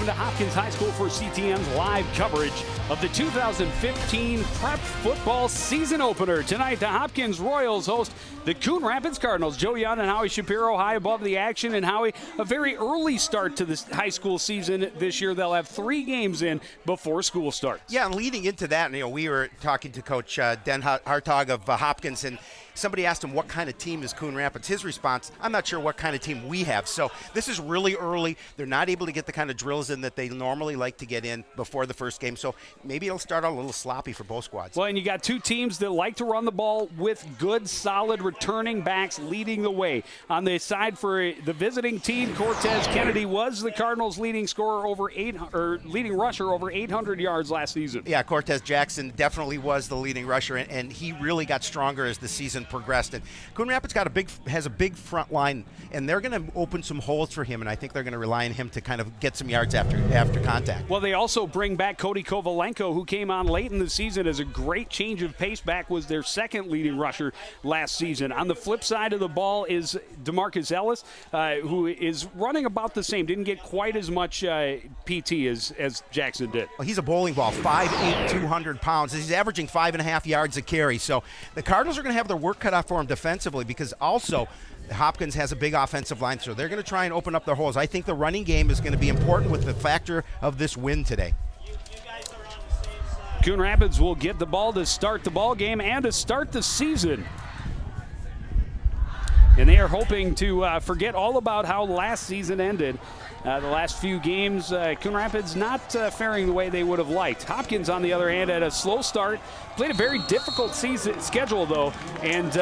welcome to Hopkins High School for CTN's live coverage of the 2015 Prep Football Season Opener. Tonight, the Hopkins Royals host the Coon Rapids Cardinals. Joe Young and Howie Shapiro high above the action, and Howie, a very early start to this high school season this year. They'll have 3 games in before school starts. Yeah, and leading into that, we were talking to Coach Den Hartog of Hopkins, and somebody asked him what kind of team is Coon Rapids. His response, I'm not sure what kind of team we have. So this is really early. They're not able to get the kind of drills in that they normally like to get in before the first game. So maybe it'll start out a little sloppy for both squads. Well, and you got 2 teams that like to run the ball with good, solid returning backs leading the way. On the side for the visiting team, Cortez Kennedy was the Cardinals' leading leading rusher over 800 yards last season. Yeah, Cortez Jackson definitely was the leading rusher, and he really got stronger as the season progressed. And Coon Rapids has a big front line, and they're going to open some holes for him, and I think they're going to rely on him to kind of get some yards after contact. Well, they also bring back Cody Kovalenko, who came on late in the season as a great change of pace back, was their second leading rusher last season. On the flip side of the ball is DeMarcus Ellis, who is running about the same. Didn't get quite as much PT as Jackson did. Well, he's a bowling ball, 5'8", 200 pounds. He's averaging 5.5 yards a carry. So the Cardinals are going to have their work cut out for him defensively, because also Hopkins has a big offensive line, so they're going to try and open up their holes. I think the running game is going to be important with the factor of this win today. Coon Rapids will get the ball to start the ball game and to start the season. And they are hoping to forget all about how last season ended. The last few games, Coon Rapids not faring the way they would have liked. Hopkins, on the other hand, had a slow start, played a very difficult schedule, though, and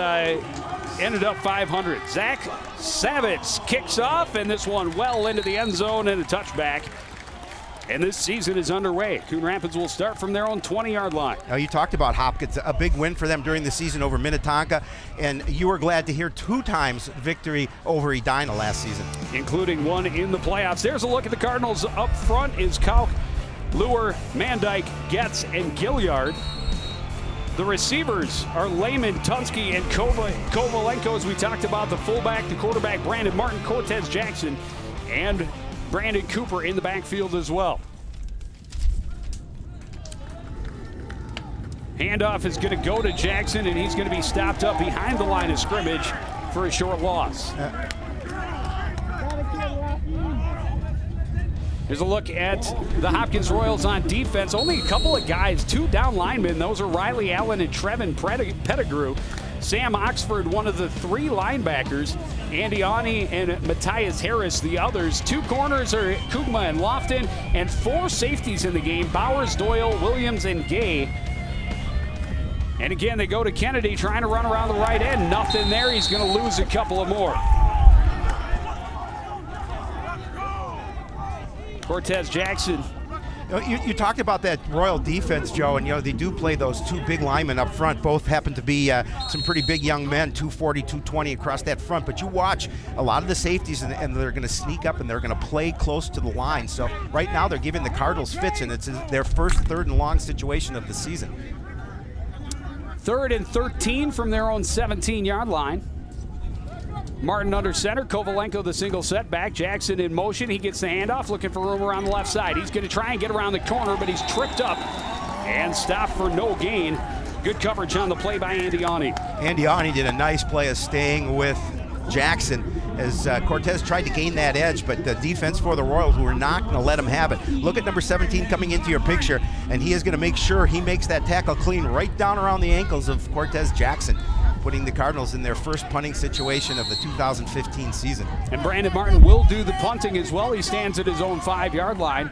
ended up 500. Zach Savitz kicks off, and this one well into the end zone and a touchback. And this season is underway. Coon Rapids will start from their own 20-yard line. Now, you talked about Hopkins, a big win for them during the season over Minnetonka, and you were glad to hear 2 times victory over Edina last season, including one in the playoffs. There's a look at the Cardinals. Up front is Kauk, Luer, Mandyke, Getz, and Gilliard. The receivers are Lehman, Tunsky, and Kovalenko, as we talked about. The fullback, the quarterback, Brandon Martin, Cortez Jackson, and Brandon Cooper in the backfield as well. Handoff is going to go to Jackson, and he's going to be stopped up behind the line of scrimmage for a short loss. Here's a look at the Hopkins Royals on defense. Only a couple of guys, 2 down linemen. Those are Riley Allen and Trevin Pettigrew. Sam Oxford, one of the 3 linebackers. Andy Ani and Matthias Harris, the others. 2 corners are Kugma and Lofton, and 4 safeties in the game, Bowers, Doyle, Williams, and Gay. And again, they go to Kennedy, trying to run around the right end. Nothing there. He's going to lose a couple of more. Cortez Jackson. You talked about that Royal defense, Joe, and they do play those 2 big linemen up front. Both happen to be some pretty big young men, 240, 220 across that front. But you watch a lot of the safeties, and they're going to sneak up and they're going to play close to the line. So right now they're giving the Cardinals fits, and it's their first 3rd and long situation of the season. 3rd and 13 from their own 17-yard line. Martin under center, Kovalenko the single setback, Jackson in motion. He gets the handoff, looking for room around the left side. He's going to try and get around the corner, but he's tripped up and stopped for no gain. Good coverage on the play by Andy Ani. Andy Ani did a nice play of staying with Jackson as Cortez tried to gain that edge, but the defense for the Royals were not going to let him have it. Look at number 17 coming into your picture, and he is going to make sure he makes that tackle clean right down around the ankles of Cortez Jackson, putting the Cardinals in their first punting situation of the 2015 season. And Brandon Martin will do the punting as well. He stands at his own 5-yard line.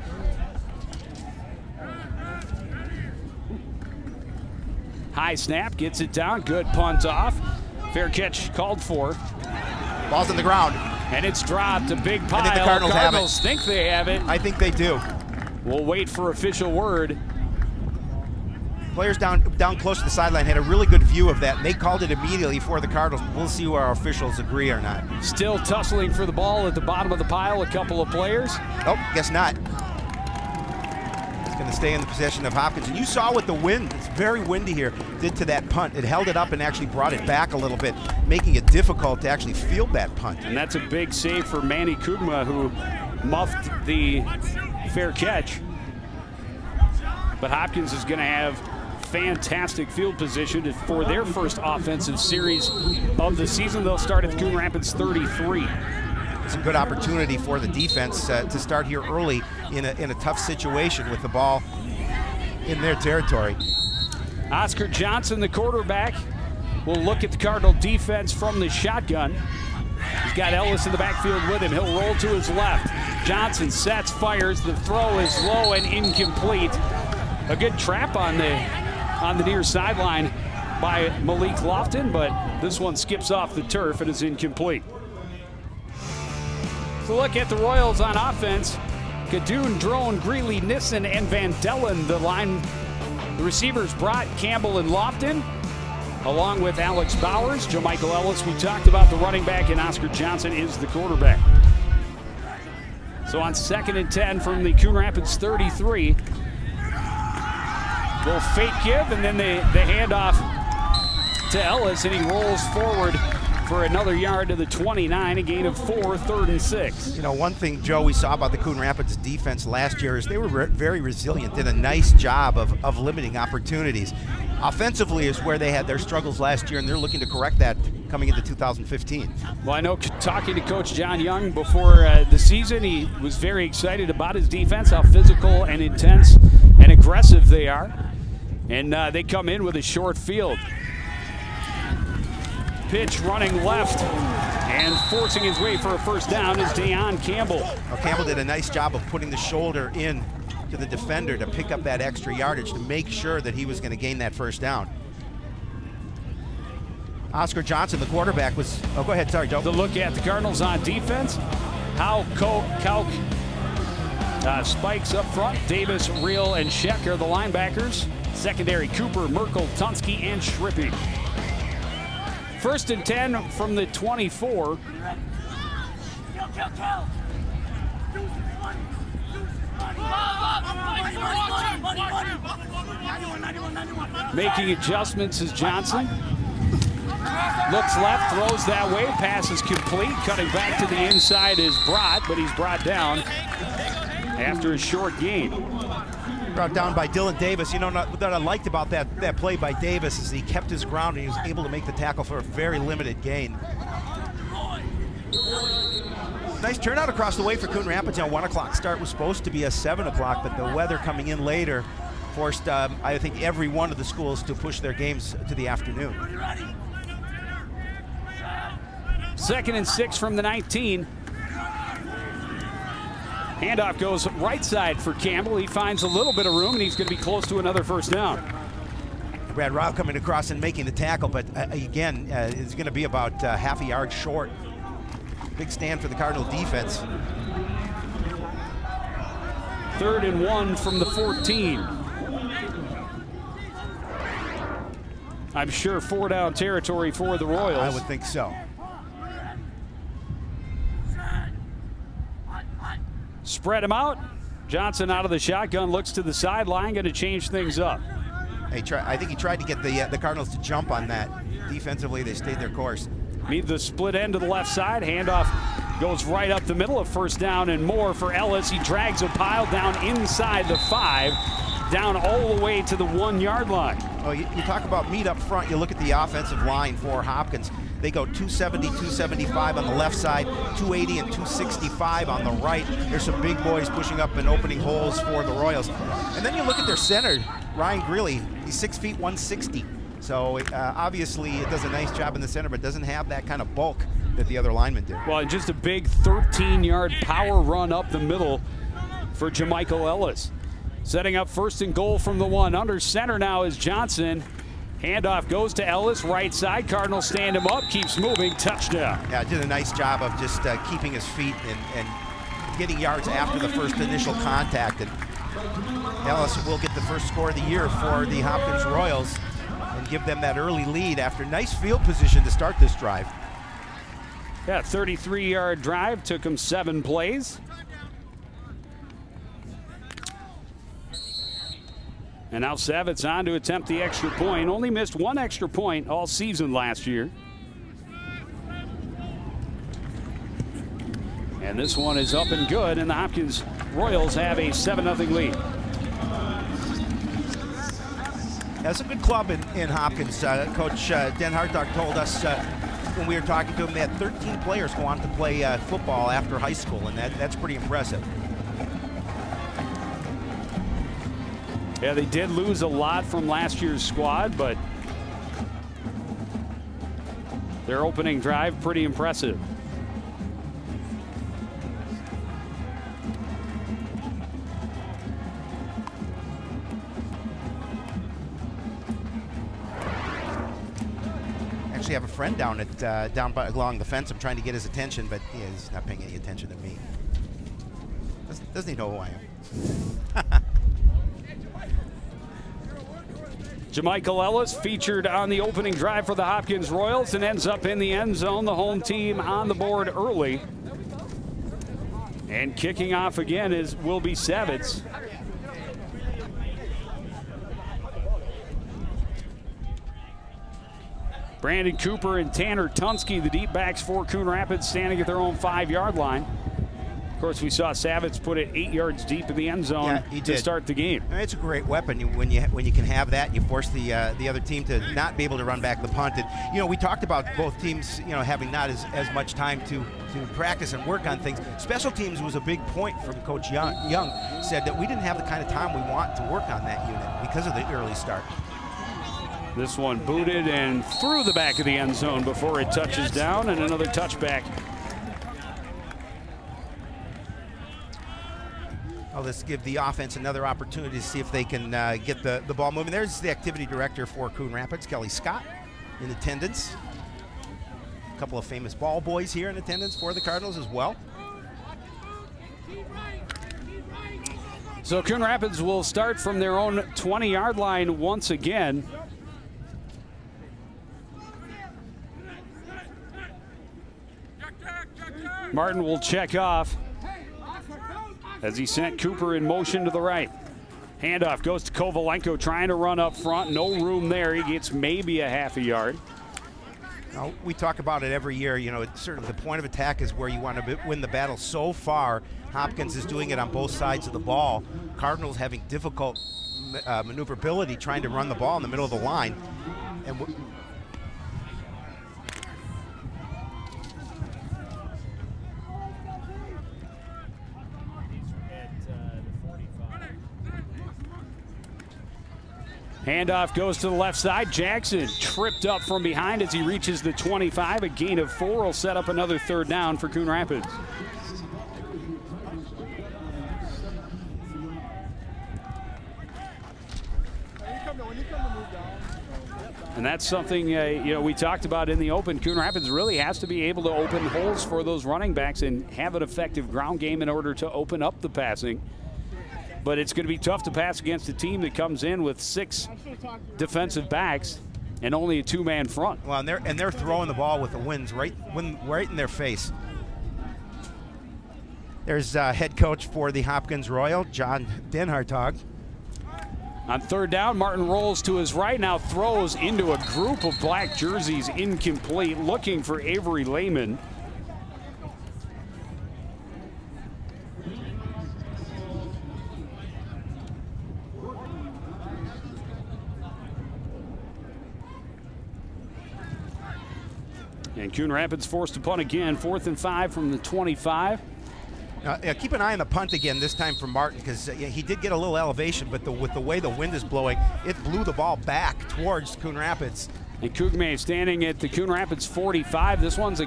High snap, gets it down, good punt off. Fair catch called for. Ball's on the ground. And it's dropped, a big pile. I think the Cardinals have it. Think they have it. I think they do. We'll wait for official word. Players down close to the sideline had a really good view of that, and they called it immediately for the Cardinals. We'll see where our officials agree or not. Still tussling for the ball at the bottom of the pile, a couple of players. Oh, guess not. It's going to stay in the possession of Hopkins. And you saw what the wind, it's very windy here, did to that punt. It held it up and actually brought it back a little bit, making it difficult to actually field that punt. And that's a big save for Manny Kugma, who muffed the fair catch. But Hopkins is going to have fantastic field position for their first offensive series of the season. They'll start at Coon Rapids 33. It's a good opportunity for the defense to start here early in a tough situation with the ball in their territory. Oscar Johnson, the quarterback, will look at the Cardinal defense from the shotgun. He's got Ellis in the backfield with him. He'll roll to his left. Johnson sets, fires. The throw is low and incomplete. A good trap on the near sideline by Malik Lofton, but this one skips off the turf and is incomplete. So look at the Royals on offense. Gadoon, Drone, Greeley, Nissen, and Van Dellen. The receivers Brott, Campbell, and Lofton, along with Alex Bowers, Jamichael Ellis. We talked about the running back, and Oscar Johnson is the quarterback. So on 2nd and 10 from the Coon Rapids 33, little fake give, and then the handoff to Ellis, and he rolls forward for another yard to the 29, a gain of 4, 3rd and 6. You know, one thing, Joe, we saw about the Coon Rapids defense last year is they were very resilient, did a nice job of limiting opportunities. Offensively is where they had their struggles last year, and they're looking to correct that coming into 2015 Well, I know talking to Coach John Young before the season, he was very excited about his defense, how physical and intense and aggressive they are. And they come in with a short field. Pitch running left and forcing his way for a first down is Deion Campbell. Well, Campbell did a nice job of putting the shoulder in to the defender to pick up that extra yardage to make sure that he was going to gain that first down. Oscar Johnson, the quarterback, was... Oh, go ahead. Sorry, Joe. The look at the Cardinals on defense. Hal Kauk spikes up front. Davis, Reel, and Scheck are the linebackers. Secondary, Cooper, Merkel, Tunsky, and Schrippy. 1st and 10 from the 24. Making adjustments is Johnson. Looks left, throws that way, pass is complete. Cutting back to the inside is Brott, but he's brought down after a short gain. Brought down by Dylan Davis. You know, what I liked about that play by Davis is he kept his ground and he was able to make the tackle for a very limited gain. Nice turnout across the way for Coon Rapids. You know, 1 o'clock start was supposed to be a 7 o'clock, but the weather coming in later forced, I think, every one of the schools to push their games to the afternoon. 2nd and 6 from the 19. Handoff goes right side for Campbell. He finds a little bit of room, and he's going to be close to another first down. Brad Ryle coming across and making the tackle, but again, it's going to be about half a yard short. Big stand for the Cardinal defense. 3rd and 1 from the 14. I'm sure 4-down territory for the Royals. I would think so. Spread him out. Johnson out of the shotgun, looks to the sideline, going to change things up. I think he tried to get the Cardinals to jump on that. Defensively, they stayed their course. Need the split end to the left side. Handoff goes right up the middle of 1st down and more for Ellis. He drags a pile down inside the 5, down all the way to the 1-yard line. Oh, you talk about meat up front. You look at the offensive line for Hopkins. They go 270, 275 on the left side, 280 and 265 on the right. There's some big boys pushing up and opening holes for the Royals. And then you look at their center, Ryan Greeley. He's 6 feet 160. So obviously it does a nice job in the center, but doesn't have that kind of bulk that the other linemen do. Well, and just a big 13-yard power run up the middle for Jamichael Ellis. Setting up 1st and goal from the 1. Under center now is Johnson. Handoff goes to Ellis, right side. Cardinals stand him up, keeps moving, touchdown. Yeah, did a nice job of just keeping his feet and getting yards after the first initial contact. And Ellis will get the first score of the year for the Hopkins Royals and give them that early lead after nice field position to start this drive. Yeah, 33-yard drive, took him 7 plays. And now Savitz on to attempt the extra point. Only missed 1 extra point all season last year. And this one is up and good, and the Hopkins Royals have a 7-0 lead. That's a good club in Hopkins. Coach Den Hartog told us when we were talking to him, they had 13 players go on to play football after high school, and that's pretty impressive. Yeah, they did lose a lot from last year's squad, but their opening drive, pretty impressive. I have a friend down along the fence. I'm trying to get his attention, but he's not paying any attention to me. Doesn't he know who I am? Jamichael Ellis featured on the opening drive for the Hopkins Royals and ends up in the end zone. The home team on the board early. And kicking off again will be Savitz. Brandon Cooper and Tanner Tunsky, the deep backs for Coon Rapids, standing at their own 5-yard line. Of course, we saw Savitz put it 8 yards deep in the end zone to start the game. It's a great weapon when you can have that. You force the other team to not be able to run back the punt. And we talked about both teams having not as much time to practice and work on things. Special teams was a big point from Coach Young. Said that we didn't have the kind of time we want to work on that unit because of the early start. This one booted and through the back of the end zone before it touches down, and another touchback. Well, let's give the offense another opportunity to see if they can get the ball moving. There's the activity director for Coon Rapids, Kelly Scott, in attendance. A couple of famous ball boys here in attendance for the Cardinals as well. So Coon Rapids will start from their own 20-yard line once again. Martin will check off as he sent Cooper in motion to the right. Handoff goes to Kovalenko, trying to run up front. No room there. He gets maybe a half a yard. Now, we talk about it every year. It's sort of the point of attack is where you want to win the battle. So far, Hopkins is doing it on both sides of the ball. Cardinals having difficult maneuverability trying to run the ball in the middle of the line. And handoff goes to the left side. Jackson tripped up from behind as he reaches the 25. A gain of 4 will set up another third down for Coon Rapids. And that's something we talked about in the open. Coon Rapids really has to be able to open holes for those running backs and have an effective ground game in order to open up the passing. But it's going to be tough to pass against a team that comes in with 6 defensive backs and only a 2-man front. Well, and they're throwing the ball with the winds right in their face. There's head coach for the Hopkins Royal, John Den Hartog. On third down, Martin rolls to his right, now throws into a group of black jerseys, incomplete, looking for Avery Lehman. And Coon Rapids forced to punt again, 4th and 5 from the 25. Keep an eye on the punt again, this time from Martin, because he did get a little elevation, but with the way the wind is blowing, it blew the ball back towards Coon Rapids. And Kugme standing at the Coon Rapids 45. This one's a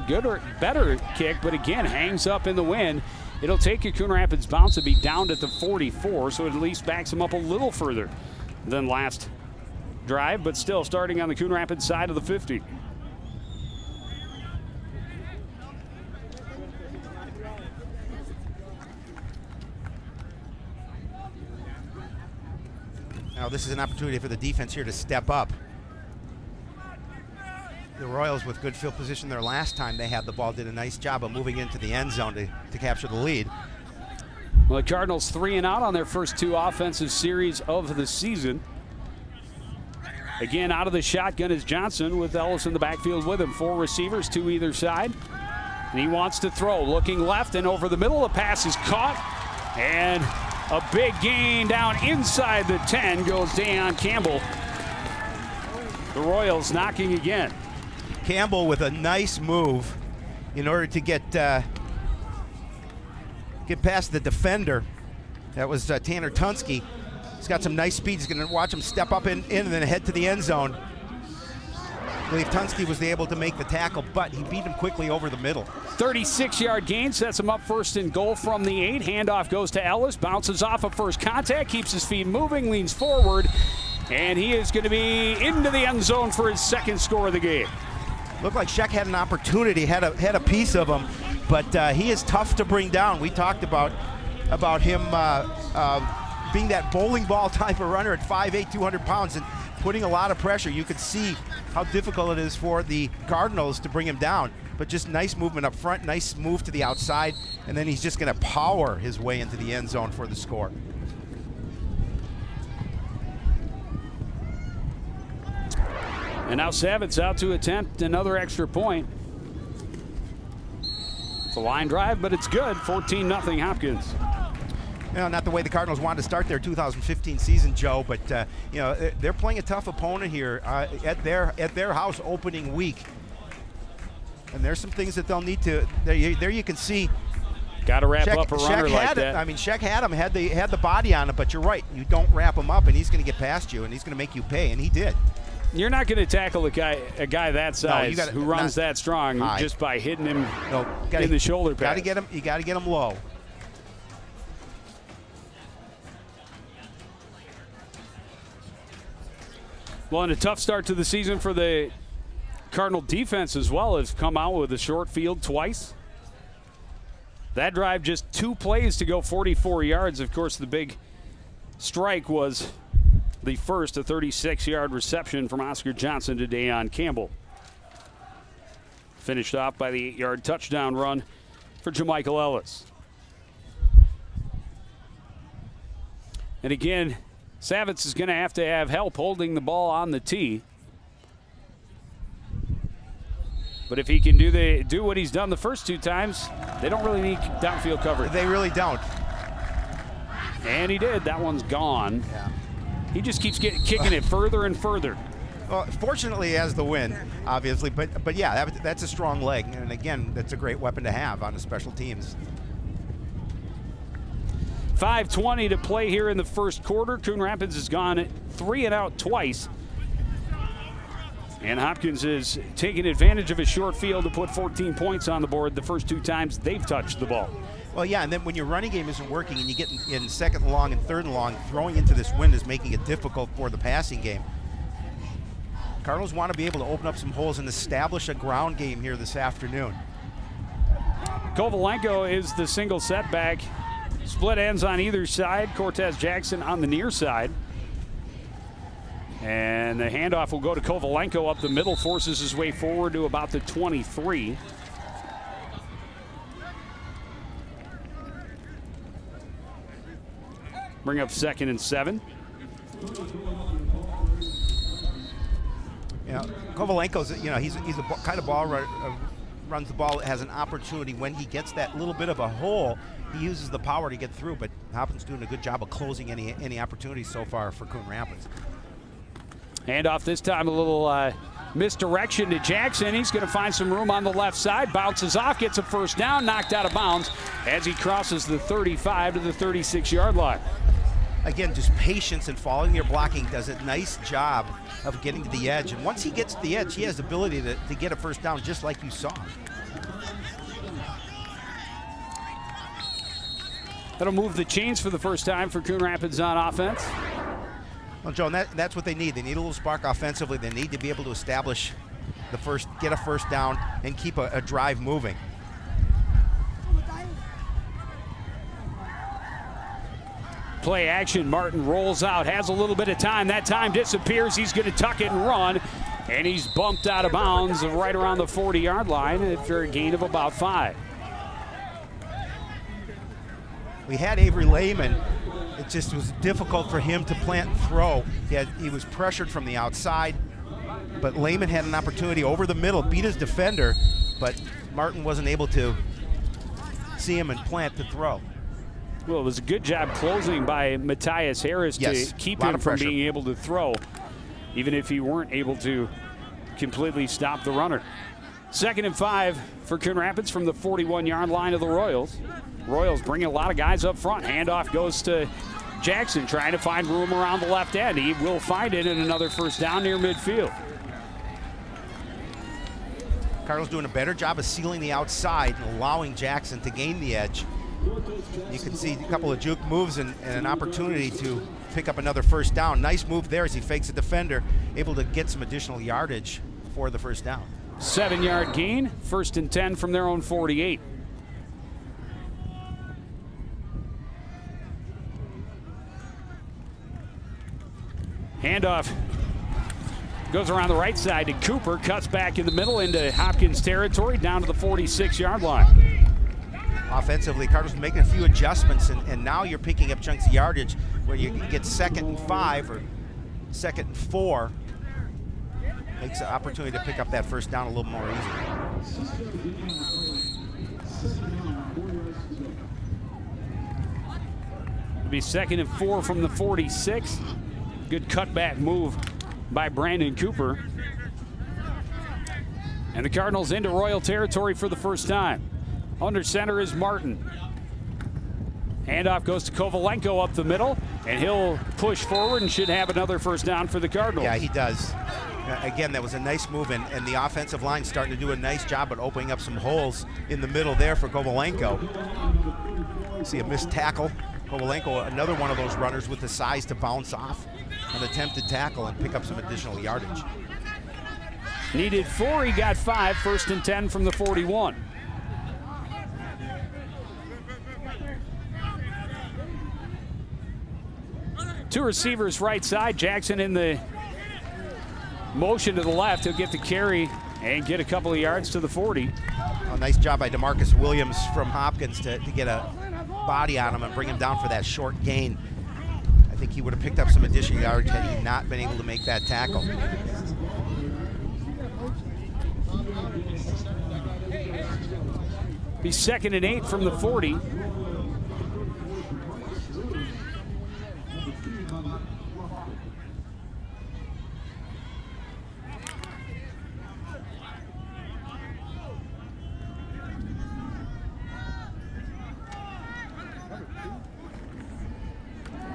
better kick, but again, hangs up in the wind. It'll take a Coon Rapids bounce to be down at the 44, so it at least backs him up a little further than last drive, but still starting on the Coon Rapids side of the 50. Now this is an opportunity for the defense here to step up. The Royals, with good field position their last time they had the ball, did a nice job of moving into the end zone to capture the lead. Well, the Cardinals 3 and out on their first 2 offensive series of the season. Again, out of the shotgun is Johnson with Ellis in the backfield with him. 4 receivers, 2 either side. And he wants to throw, looking left and over the middle. The pass is caught And a big gain down inside the 10 goes Deion Campbell. The Royals knocking again. Campbell with a nice move in order to get past the defender. That was Tanner Tunsky. He's got some nice speed. He's going to watch him step up in and then head to the end zone. I believe Tunsky was able to make the tackle, but he beat him quickly over the middle. 36-yard gain sets him up first and goal from the 8. Handoff goes to Ellis, bounces off of first contact, keeps his feet moving, leans forward, and he is going to be into the end zone for his second score of the game. Looked like Sheck had an opportunity, had a piece of him, but he is tough to bring down. We talked about him being that bowling ball type of runner at 5'8", 200 pounds, and putting a lot of pressure. You could see how difficult it is for the Cardinals to bring him down, but just nice movement up front, nice move to the outside, and then he's just going to power his way into the end zone for the score. And now Savitz out to attempt another extra point. It's a line drive, but it's good. 14-0 Hopkins. You know, not the way the Cardinals wanted to start their 2015 season, Joe, but you know, they're playing a tough opponent here at their house opening week, and there's some things that they'll need to. There you can see. Got to wrap up a runner like that. I mean, Sheck had him, had the body on him, but you're right. You don't wrap him up, and he's going to get past you, and he's going to make you pay, and he did. You're not going to tackle a guy that size who runs that strong just by hitting him in the shoulder pad. You got to get him low. Well, and a tough start to the season for the Cardinal defense as well. Has come out with a short field twice. That drive just 2 plays to go 44 yards. Of course, the big strike was the first, a 36-yard reception from Oscar Johnson to Deion Campbell. Finished off by the 8-yard touchdown run for Jamichael Ellis. And again, Savitz is going to have help holding the ball on the tee. But if he can do what he's done the first 2 times, they don't really need downfield coverage. They really don't. And he did. That one's gone. Yeah. He just keeps kicking it further and further. Well, fortunately, he has the win, obviously. But yeah, that's a strong leg. And again, that's a great weapon to have on the special teams. 5:20 to play here in the first quarter. Coon Rapids has gone 3 and out twice. And Hopkins is taking advantage of his short field to put 14 points on the board the first 2 times they've touched the ball. Well, yeah, and then when your running game isn't working and you get in second and long and third and long, throwing into this wind is making it difficult for the passing game. Cardinals want to be able to open up some holes and establish a ground game here this afternoon. Kovalenko is the single setback. Split ends on either side. Cortez Jackson on the near side. And the handoff will go to Kovalenko up the middle, forces his way forward to about the 23. Bring up 2nd and 7. You know, Kovalenko's, he's a kind of ball runner, runs the ball, has an opportunity when he gets that little bit of a hole. He uses the power to get through, but Hopkins doing a good job of closing any opportunities so far for Coon Rapids. Handoff this time, a little misdirection to Jackson. He's going to find some room on the left side, bounces off, gets a first down, knocked out of bounds as he crosses the 35 to the 36-yard line. Again, just patience and following your blocking, does a nice job of getting to the edge. And once he gets to the edge, he has the ability to get a first down just like you saw. That'll move the chains for the first time for Coon Rapids on offense. Well, Joe, that's what they need. They need a little spark offensively. They need to be able to establish get a first down and keep a drive moving. Play action, Martin rolls out, has a little bit of time. That time disappears. He's going to tuck it and run. And he's bumped out of bounds right around the 40-yard line after a gain of about 5. We had Avery Lehman. It just was difficult for him to plant and throw. He was pressured from the outside, but Lehman had an opportunity over the middle, beat his defender, but Martin wasn't able to see him and plant to throw. Well, it was a good job closing by Matthias Harris to keep him from being able to throw, even if he weren't able to completely stop the runner. 2nd and 5 for Coon Rapids from the 41-yard line of the Royals. Royals bringing a lot of guys up front. Handoff goes to Jackson, trying to find room around the left end. He will find it in another first down near midfield. Cardinals doing a better job of sealing the outside and allowing Jackson to gain the edge. You can see a couple of juke moves and an opportunity to pick up another first down. Nice move there as he fakes a defender, able to get some additional yardage for the first down. 7-yard gain, 1st and 10 from their own 48. Handoff goes around the right side to Cooper, cuts back in the middle into Hopkins territory, down to the 46-yard line. Offensively, Cardinals making a few adjustments, and now you're picking up chunks of yardage where you get 2nd and 5 or 2nd and 4. Makes an opportunity to pick up that first down a little more easily. It'll be 2nd and 4 from the 46. Good cutback move by Brandon Cooper. And the Cardinals into Royal territory for the first time. Under center is Martin. Handoff goes to Kovalenko up the middle, and he'll push forward and should have another first down for the Cardinals. Yeah, he does. Again, that was a nice move, and the offensive line starting to do a nice job at opening up some holes in the middle there for Kovalenko. See a missed tackle. Kovalenko, another one of those runners with the size to bounce off an attempted tackle and pick up some additional yardage. Needed 4, he got 5, 1st and 10 from the 41. Two receivers right side. Jackson in the motion to the left. He'll get the carry and get a couple of yards to the 40. Oh, nice job by DeMarcus Williams from Hopkins to get a body on him and bring him down for that short gain. I think he would have picked up some additional yardage had he not been able to make that tackle. Be 2nd and 8 from the 40.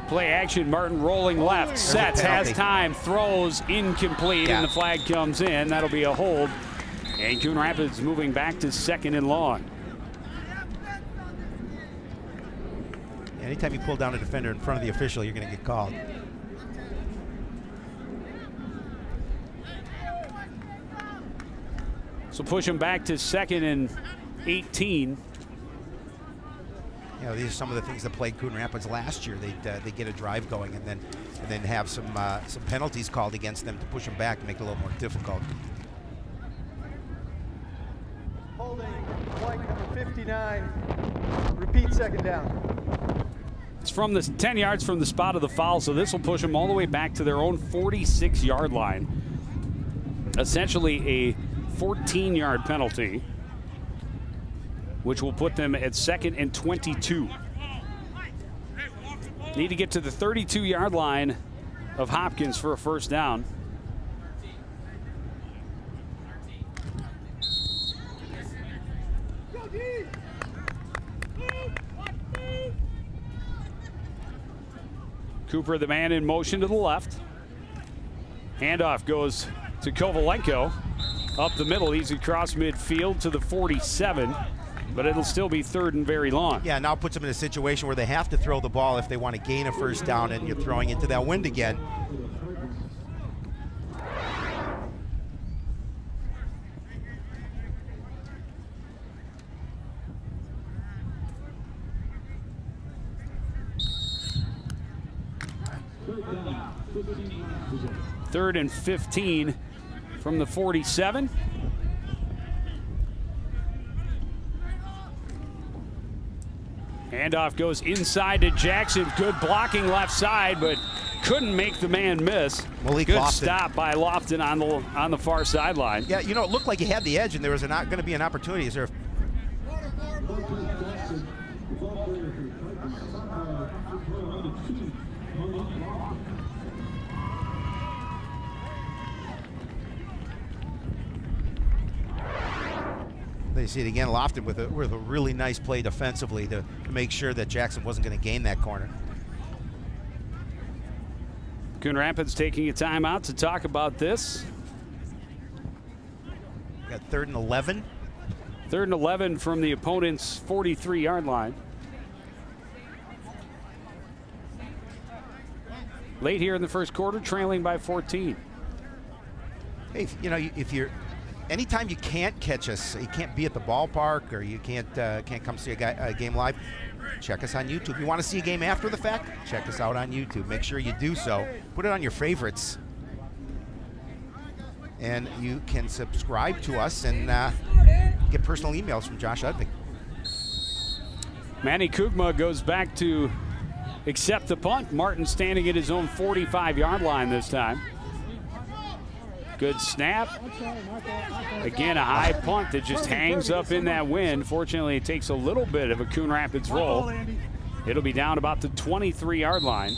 Play action, Martin rolling left, sets, has time, throws, incomplete, and the flag comes in. That'll be a hold. And Coon Rapids moving back to 2nd and long. Anytime you pull down a defender in front of the official, you're going to get called. So push him back to 2nd and 18. You know, these are some of the things that plagued Coon Rapids last year. They get a drive going and then have some penalties called against them to push them back and make it a little more difficult. Holding, white number 59. Repeat 2nd down. It's from the 10 yards from the spot of the foul, so this will push them all the way back to their own 46-yard line. Essentially a 14-yard penalty, which will put them at 2nd and 22. Need to get to the 32-yard line of Hopkins for a first down. Cooper, the man in motion to the left. Handoff goes to Kovalenko. Up the middle, easy cross midfield to the 47. But it'll still be 3rd and very long. Yeah, now puts them in a situation where they have to throw the ball if they want to gain a first down, and you're throwing into that wind again. Third and 15 from the 47. Handoff goes inside to Jackson. Good blocking left side, but couldn't make the man miss. Malik Good Lofton. stop by Lofton on the far sideline. Yeah, you know, it looked like he had the edge, and there was going to be an opportunity. Is there? They see it again, Lofton with a really nice play defensively to make sure that Jackson wasn't going to gain that corner. Coon Rapids taking a timeout to talk about this. Got 3rd and 11. 3rd and 11 from the opponent's 43-yard line. Late here in the first quarter, trailing by 14. Hey, if you're, anytime you can't catch us, you can't be at the ballpark, or you can't come see a game live, check us on YouTube. You want to see a game after the fact? Check us out on YouTube. Make sure you do so. Put it on your favorites. And you can subscribe to us and get personal emails from Josh Udvig. Manny Kugma goes back to accept the punt. Martin standing at his own 45-yard line this time. Good snap. Again, a high punt that just hangs up in that wind. Fortunately, it takes a little bit of a Coon Rapids roll. It'll be down about the 23-yard line.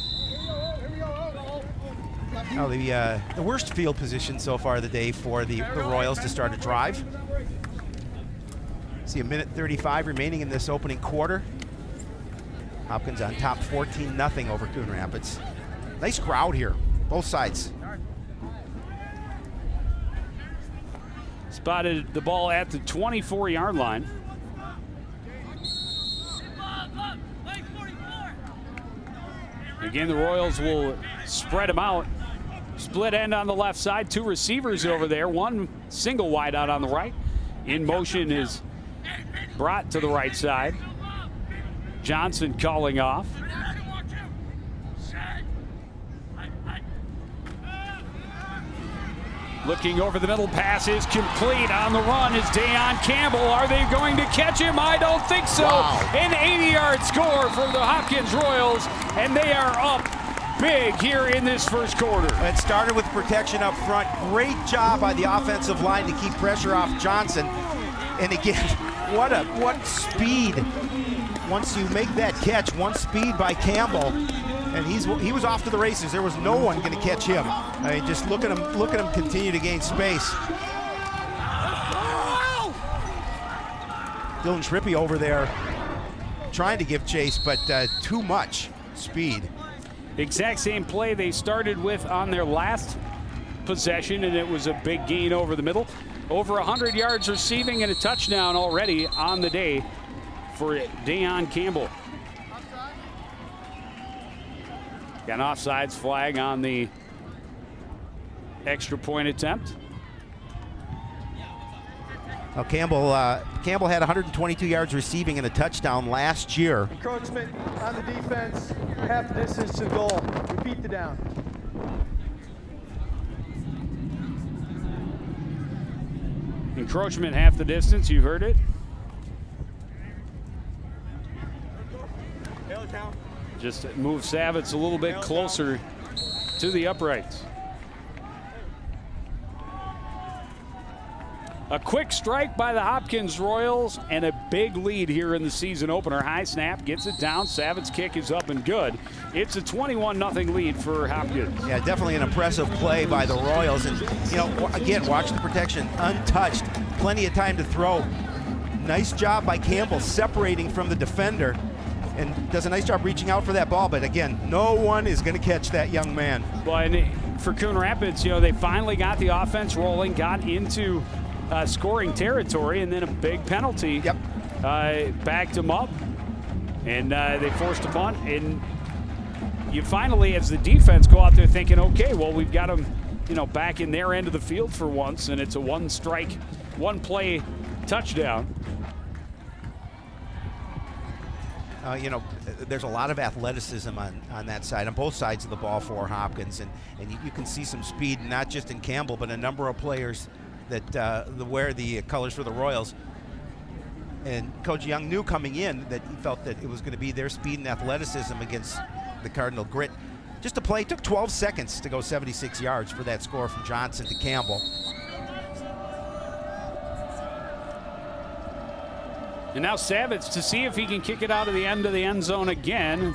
Now the worst field position so far of the day for the Royals to start a drive. See a minute 35 remaining in this opening quarter. Hopkins on top 14-0 over Coon Rapids. Nice crowd here, both sides. Spotted the ball at the 24-yard line. Again, the Royals will spread them out. Split end on the left side, 2 receivers over there, 1 single wide out on the right. In motion is brought to the right side. Johnson calling off. Looking over the middle, pass is complete. On the run is Deion Campbell. Are they going to catch him? I don't think so. Wow. An 80-yard score for the Hopkins Royals, and they are up big here in this first quarter. It started with protection up front. Great job by the offensive line to keep pressure off Johnson. And again, what speed. Once you make that catch, one speed by Campbell, and he was off to the races. There was no one going to catch him. I mean, just look at him continue to gain space. Dylan Trippi over there trying to give chase, but too much speed. Exact same play they started with on their last possession, and it was a big gain over the middle. Over 100 yards receiving and a touchdown already on the day for Deion Campbell. Got an offsides flag on the extra point attempt. Now Campbell had 122 yards receiving and a touchdown last year. Encroachment on the defense, half distance to goal. Repeat the down. Encroachment half the distance, you heard it. Just move Savitz a little bit closer to the uprights. A quick strike by the Hopkins Royals and a big lead here in the season opener. High snap, gets it down. Savitz kick is up and good. It's a 21-0 lead for Hopkins. Yeah, definitely an impressive play by the Royals. And, again, watch the protection, untouched, plenty of time to throw. Nice job by Campbell separating from the defender, and does a nice job reaching out for that ball. But again, no one is going to catch that young man. Well, and for Coon Rapids, they finally got the offense rolling, got into scoring territory, and then a big penalty. Yep. Backed them up, and they forced a punt. And you finally, as the defense, go out there thinking, okay, well, we've got them, back in their end of the field for once, and it's a one-strike, one-play touchdown. There's a lot of athleticism on that side, on both sides of the ball for Hopkins, and you can see some speed, not just in Campbell, but a number of players that wear the colors for the Royals. And Coach Young knew coming in that he felt that it was going to be their speed and athleticism against the Cardinal grit. Just a play, took 12 seconds to go 76 yards for that score from Johnson to Campbell. And now Savitz to see if he can kick it out of the end zone again.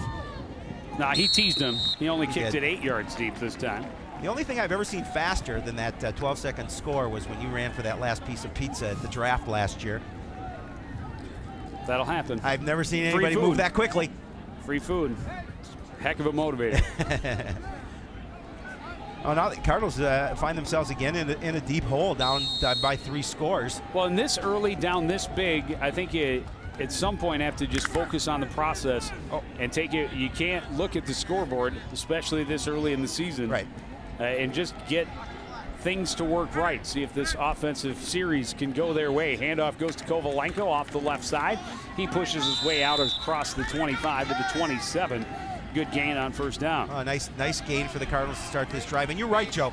Nah, he teased him. He only kicked it 8 yards deep this time. The only thing I've ever seen faster than that 12-second score was when you ran for that last piece of pizza at the draft last year. That'll happen. I've never seen anybody move that quickly. Free food. Heck of a motivator. Oh, now the Cardinals find themselves again in a deep hole, down by 3 scores. Well, in this early, down this big, I think you at some point have to just focus on the process and take it. You can't look at the scoreboard, especially this early in the season, right? And just get things to work right. See if this offensive series can go their way. Handoff goes to Kovalenko off the left side. He pushes his way out across the 25 to the 27. Good gain on first down. Nice gain for the Cardinals to start this drive. And you're right, Joe.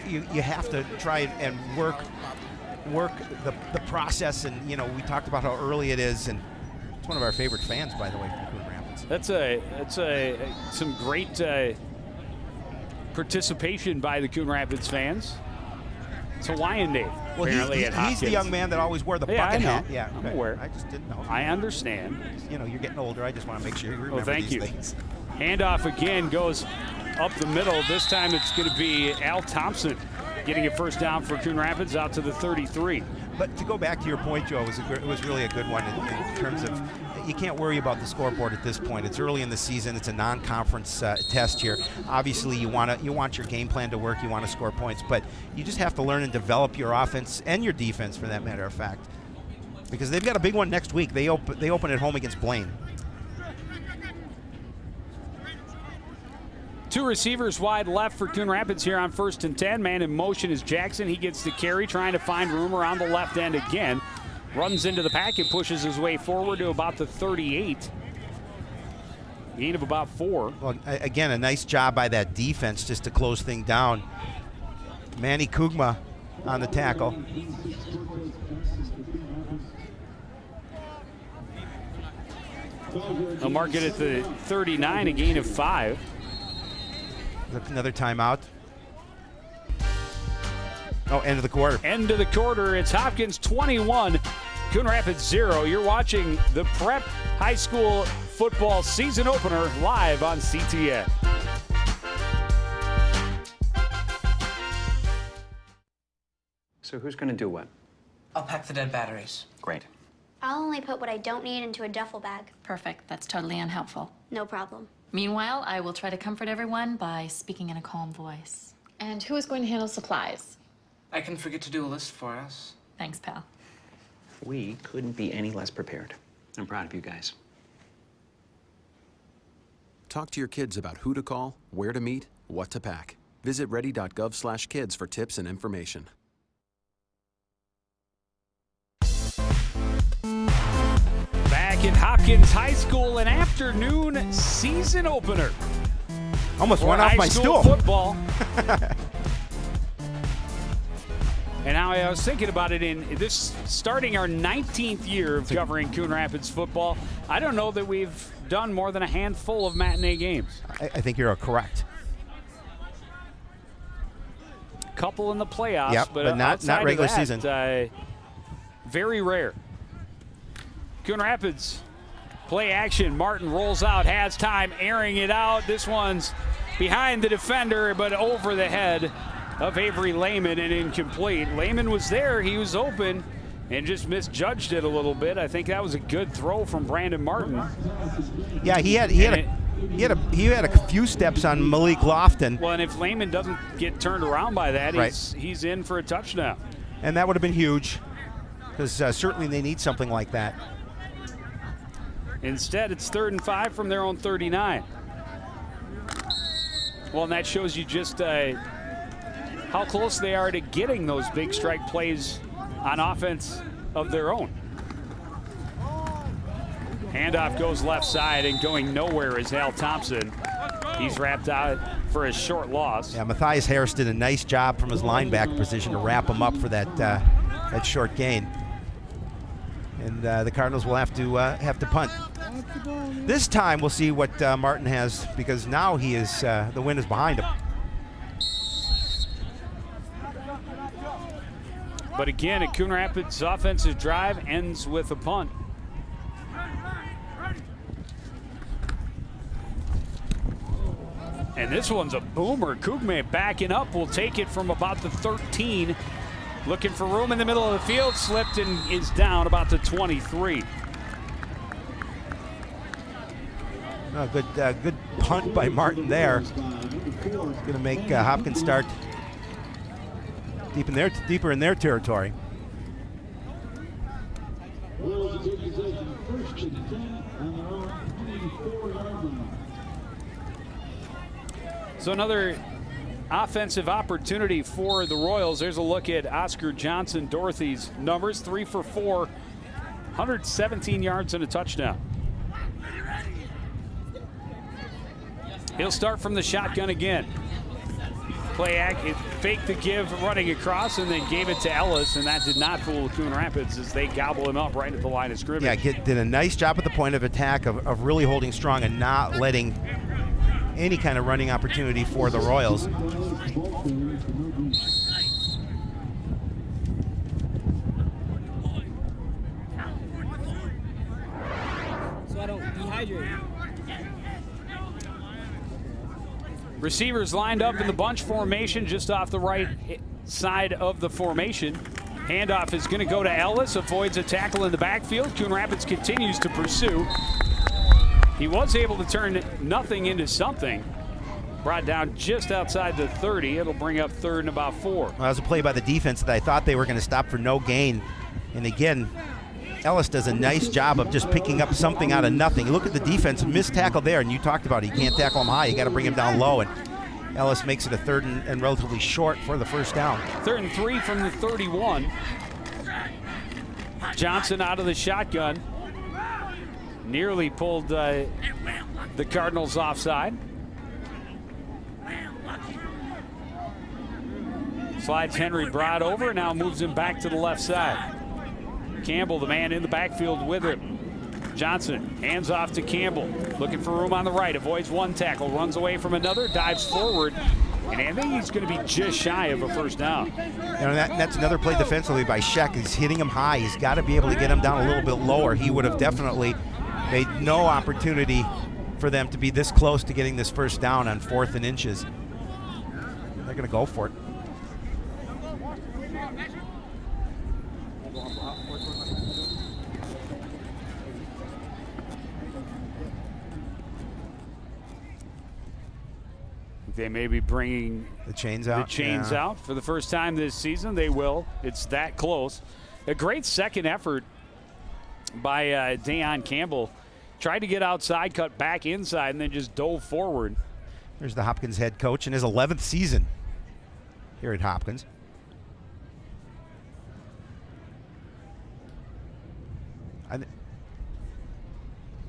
You have to try and work the process. And we talked about how early it is, and it's one of our favorite fans, by the way, from Coon Rapids. That's some great participation by the Coon Rapids fans. It's Hawaiian Day, well, apparently, at Hopkins. He's the young man that always wore the bucket hat. Yeah, I'm aware. I just didn't know. I understand. You're getting older. I just want to make sure you remember these things. Handoff again goes up the middle. This time it's going to be Al Thompson getting a first down for Coon Rapids out to the 33. But to go back to your point, Joe, it was really a good one in terms of you can't worry about the scoreboard at this point. It's early in the season. It's a non-conference test here. Obviously, you want your game plan to work. You want to score points, but you just have to learn and develop your offense and your defense, for that matter of fact, because they've got a big one next week. They open at home against Blaine. 2 receivers wide left for Coon Rapids here on 1st and 10. Man in motion is Jackson. He gets the carry, trying to find room around the left end again. Runs into the pack and pushes his way forward to about the 38. Gain of about 4. Well, again, a nice job by that defense just to close things down. Manny Kugma on the tackle. They'll mark it at the 39, a gain of 5. Another timeout. Oh, end of the quarter. End of the quarter. It's Hopkins 21, Coon Rapids 0. You're watching the Prep High School football season opener live on CTN. So who's going to do what? I'll pack the dead batteries. Great. I'll only put what I don't need into a duffel bag. Perfect. That's totally unhelpful. No problem. Meanwhile, I will try to comfort everyone by speaking in a calm voice. And who is going to handle supplies? I can forget to do a list for us. Thanks, pal. We couldn't be any less prepared. I'm proud of you guys. Talk to your kids about who to call, where to meet, what to pack. Visit ready.gov/kids for tips and information. Back at Hopkins High School, an afternoon season opener. Almost went off my stool. Football. And now I was thinking about it in this starting our 19th year of covering Coon Rapids football. I don't know that we've done more than a handful of matinee games. I think you're correct. Couple in the playoffs, yep, but not regular season. Very rare. Coon Rapids play action. Martin rolls out, has time, airing it out. This one's behind the defender, but over the head of Avery Lehman and incomplete. Lehman was there, he was open, and just misjudged it a little bit. I think that was a good throw from Brandon Martin. Yeah, he had a few steps on Malik Lofton. Well, and if Lehman doesn't get turned around by that, right, he's in for a touchdown. And that would have been huge, because certainly they need something like that. Instead, it's 3rd and 5 from their own 39. Well, and that shows you just how close they are to getting those big strike plays on offense of their own. Handoff goes left side, and going nowhere is Al Thompson. He's wrapped out for a short loss. Yeah, Matthias Harris did a nice job from his linebacker position to wrap him up for that short gain. And the Cardinals will have to punt. This time we'll see what Martin has, because now he is the wind is behind him. But again, a Coon Rapids offensive drive ends with a punt. And this one's a boomer. Kugme backing up will take it from about the 13. Looking for room in the middle of the field, slipped and is down about the 23. Good punt by Martin there. It's going to make Hopkins start deeper in their territory. So another offensive opportunity for the Royals. There's a look at Oscar Johnson Dorothy's numbers. 3 for 4, 117 yards and a touchdown. He'll start from the shotgun again. Fake the give running across and then gave it to Ellis, and that did not fool Coon Rapids as they gobble him up right at the line of scrimmage. Yeah, did a nice job at the point of attack of really holding strong and not letting any kind of running opportunity for the Royals. So I don't dehydrate. Receivers lined up in the bunch formation just off the right side of the formation. Handoff is going to go to Ellis, avoids a tackle in the backfield. Coon Rapids continues to pursue. He was able to turn nothing into something. Brought down just outside the 30. It'll bring up 3rd and about 4. Well, that was a play by the defense that I thought they were going to stop for no gain. And again, Ellis does a nice job of just picking up something out of nothing. Look at the defense, missed tackle there, and you talked about it. You can't tackle him high, you got to bring him down low. And Ellis makes it a 3rd and relatively short for the first down. 3rd and 3 from the 31. Johnson out of the shotgun. Nearly pulled the Cardinals offside. Slides Henry Broad over, now moves him back to the left side. Campbell, the man in the backfield with him. Johnson hands off to Campbell, looking for room on the right, avoids one tackle, runs away from another, dives forward, and I think he's going to be just shy of a first down. And that's another play defensively by Sheck. He's hitting him high. He's got to be able to get him down a little bit lower. He would have definitely made no opportunity for them to be this close to getting this first down on 4th and inches. They're going to go for it. They may be bringing the chains out. Out for the first time this season. They will. It's that close. A great second effort by Deion Campbell. Tried to get outside, cut back inside, and then just dove forward. There's the Hopkins head coach in his 11th season here at Hopkins. He's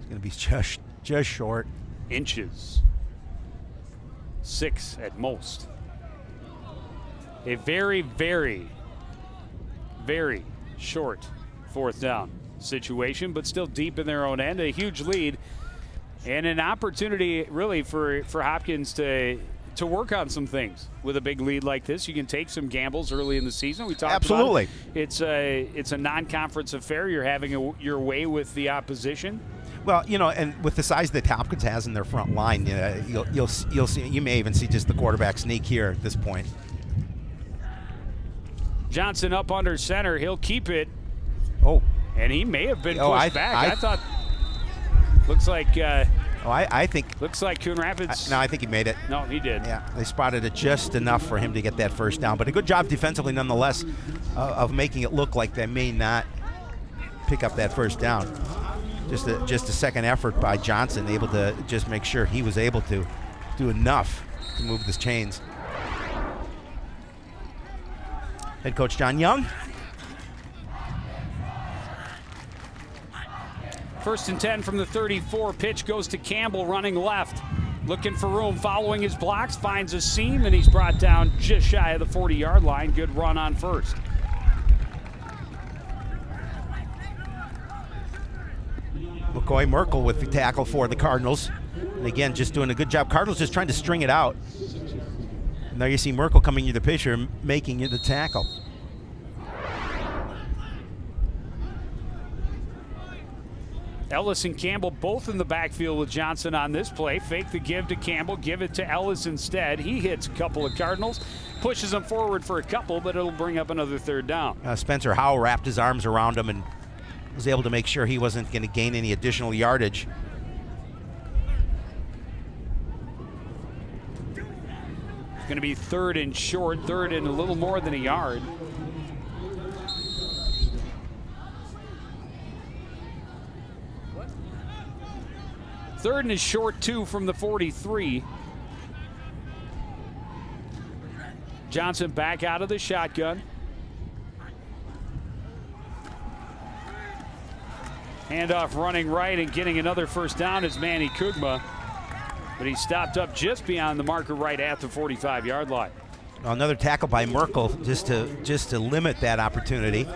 going to be just short. Inches. 6 at most. A very, very, very short 4th down situation, but still deep in their own end. A huge lead and an opportunity really for Hopkins to work on some things. With a big lead like this, you can take some gambles early in the season. We talked Absolutely. about it. It's a non-conference affair. You're having your way with the opposition. Well, you know, and with the size that Hopkins has in their front line, you'll see. You may even see just the quarterback sneak here at this point. Johnson up under center. He'll keep it. Oh, and he may have been pushed back. I thought. Looks like. I think. Looks like Coon Rapids. No, I think he made it. No, he did. Yeah, they spotted it just enough for him to get that first down. But a good job defensively, nonetheless, of making it look like they may not pick up that first down. Just a second effort by Johnson, able to just make sure he was able to do enough to move the chains. Head coach John Young. 1st and 10 from the 34. Pitch goes to Campbell running left. Looking for room, following his blocks, finds a seam, and he's brought down just shy of the 40-yard line. Good run on first. McCoy Merkel with the tackle for the Cardinals. And again, just doing a good job. Cardinals just trying to string it out. And there you see Merkel coming to the picture, making the tackle. Ellis and Campbell both in the backfield with Johnson on this play. Fake the give to Campbell, give it to Ellis instead. He hits a couple of Cardinals, pushes them forward for a couple, but it'll bring up another 3rd down. Spencer Howe wrapped his arms around him and was able to make sure he wasn't going to gain any additional yardage. going to be 3rd and short, 3rd and a little more than a yard. Third and a short 2 from the 43. Johnson back out of the shotgun. Handoff running right and getting another first down is Manny Kugma. But he stopped up just beyond the marker right at the 45-yard line. Another tackle by Merkel just to limit that opportunity.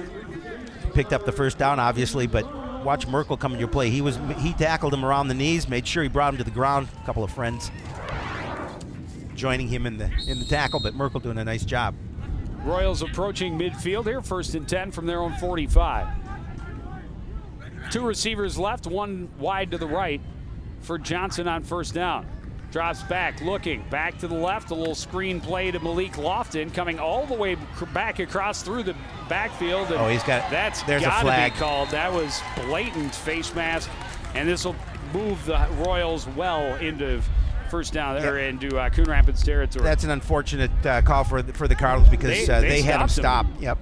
Picked up the first down, obviously, but watch Merkel come in your play. He tackled him around the knees, made sure he brought him to the ground. A couple of friends joining him in the tackle, but Merkel doing a nice job. Royals approaching midfield here, 1st and 10 from their own 45. 2 receivers left, 1 wide to the right for Johnson on first down. Drops back, looking back to the left, a little screen play to Malik Lofton, coming all the way back across through the backfield. And he's got, there's a flag. Be called. That was blatant face mask, and this will move the Royals well into first down there into Coon Rapids territory. That's an unfortunate call for the Cardinals because they had him stopped. Yep.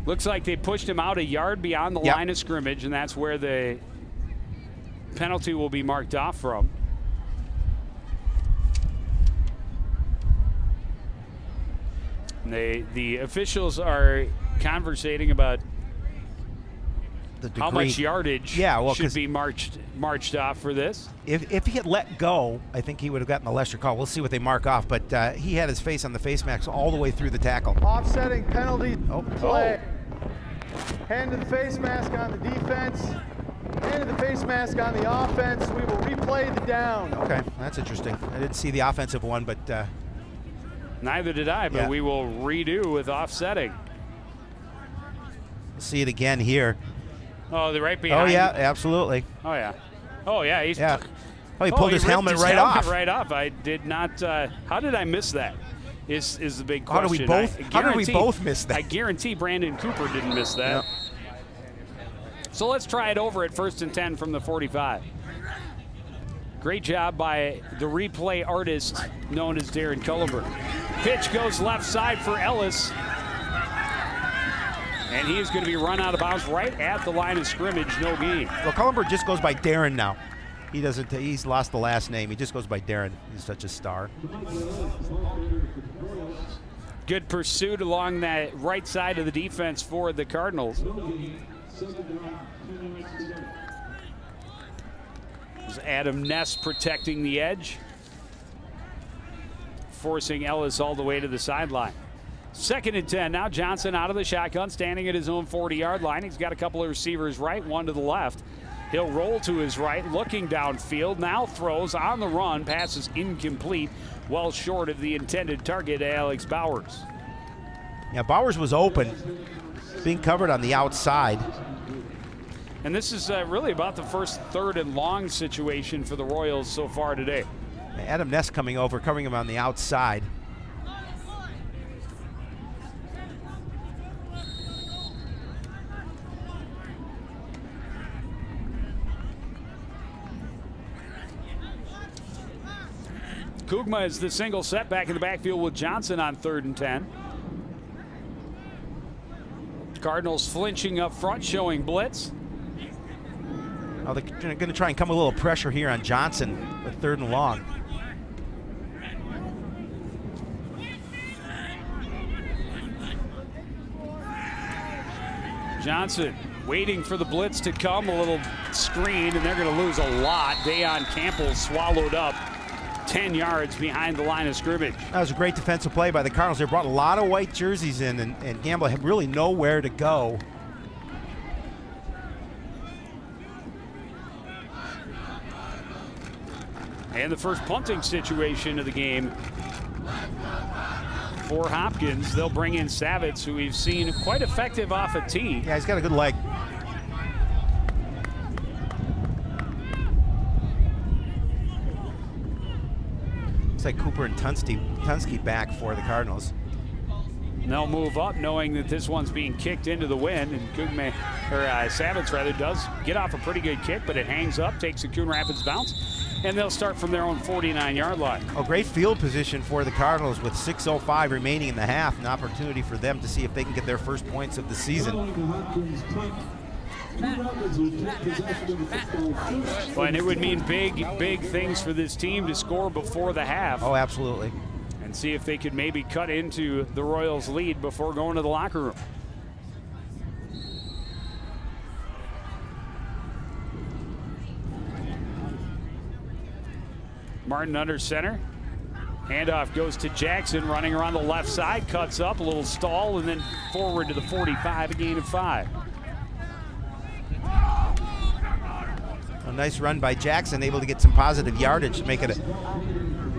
Looks like they pushed him out a yard beyond the line of scrimmage, and that's where the penalty will be marked off from. And the officials are conversating about how much yardage should be marched off for this. If he had let go, I think he would have gotten the lesser call. We'll see what they mark off, but he had his face on the face mask all the way through the tackle. Offsetting penalty play. Hand to the face mask on the defense. Hand to the face mask on the offense. We will replay the down. Okay, that's interesting. I didn't see the offensive one, but neither did I, but we will redo with offsetting. See it again here. Oh, they're right behind. Oh yeah, absolutely. Oh yeah. Oh yeah. He pulled his helmet right off. Right off. I did not. How did I miss that? Is the big question. How did we both miss that? I guarantee Brandon Cooper didn't miss that. Yep. So let's try it over at 1st and 10 from the 45. Great job by the replay artist known as Darren Cullenberg. Pitch goes left side for Ellis. And he is going to be run out of bounds right at the line of scrimmage, no gain. Well, Cullenberg just goes by Darren now. He doesn't. He's lost the last name. He just goes by Darren. He's such a star. Good pursuit along that right side of the defense for the Cardinals. There's Adam Ness protecting the edge, forcing Ellis all the way to the sideline. 2nd and 10. Now Johnson out of the shotgun, standing at his own 40-yard line. He's got a couple of receivers right, 1 to the left. He'll roll to his right, looking downfield. Now throws on the run. Pass is incomplete, well short of the intended target, Alex Bowers. Yeah, Bowers was open, being covered on the outside. And this is really about the first 3rd and long situation for the Royals so far today. Adam Ness coming over, covering him on the outside. Kugma is the single set back in the backfield with Johnson on 3rd and 10. Cardinals flinching up front, showing blitz. Oh, they're going to try and come a little pressure here on Johnson with 3rd and long. Johnson waiting for the blitz to come, a little screen, and they're going to lose a lot. Dayon Campbell swallowed up 10 yards behind the line of scrimmage. That was a great defensive play by the Cardinals. They brought a lot of white jerseys in, and Campbell had really nowhere to go. And the first punting situation of the game for Hopkins. They'll bring in Savitz, who we've seen quite effective off a tee. Yeah, he's got a good leg. Looks like Cooper and Tunsky back for the Cardinals. And they'll move up knowing that this one's being kicked into the wind, and Savitz rather does get off a pretty good kick, but it hangs up, takes a Coon Rapids bounce, and they'll start from their own 49-yard line. A great field position for the Cardinals with 6:05 remaining in the half, an opportunity for them to see if they can get their first points of the season. Well, and it would mean big things for this team to score before the half. Oh, absolutely. And see if they could maybe cut into the Royals' lead before going to the locker room. Martin under center. Handoff goes to Jackson, running around the left side, cuts up, a little stall, and then forward to the 45, a gain of 5. A nice run by Jackson, able to get some positive yardage to make it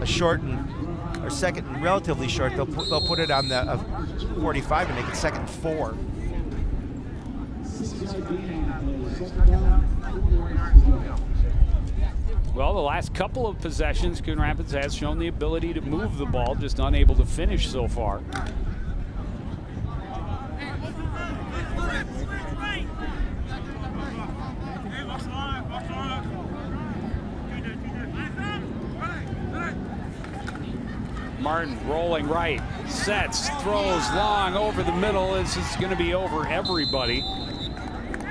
a short or second and relatively short. They'll put it on the 45 to make it 2nd and 4. Well, the last couple of possessions, Coon Rapids has shown the ability to move the ball, just unable to finish so far. Martin rolling right, sets, throws long over the middle. This is going to be over everybody.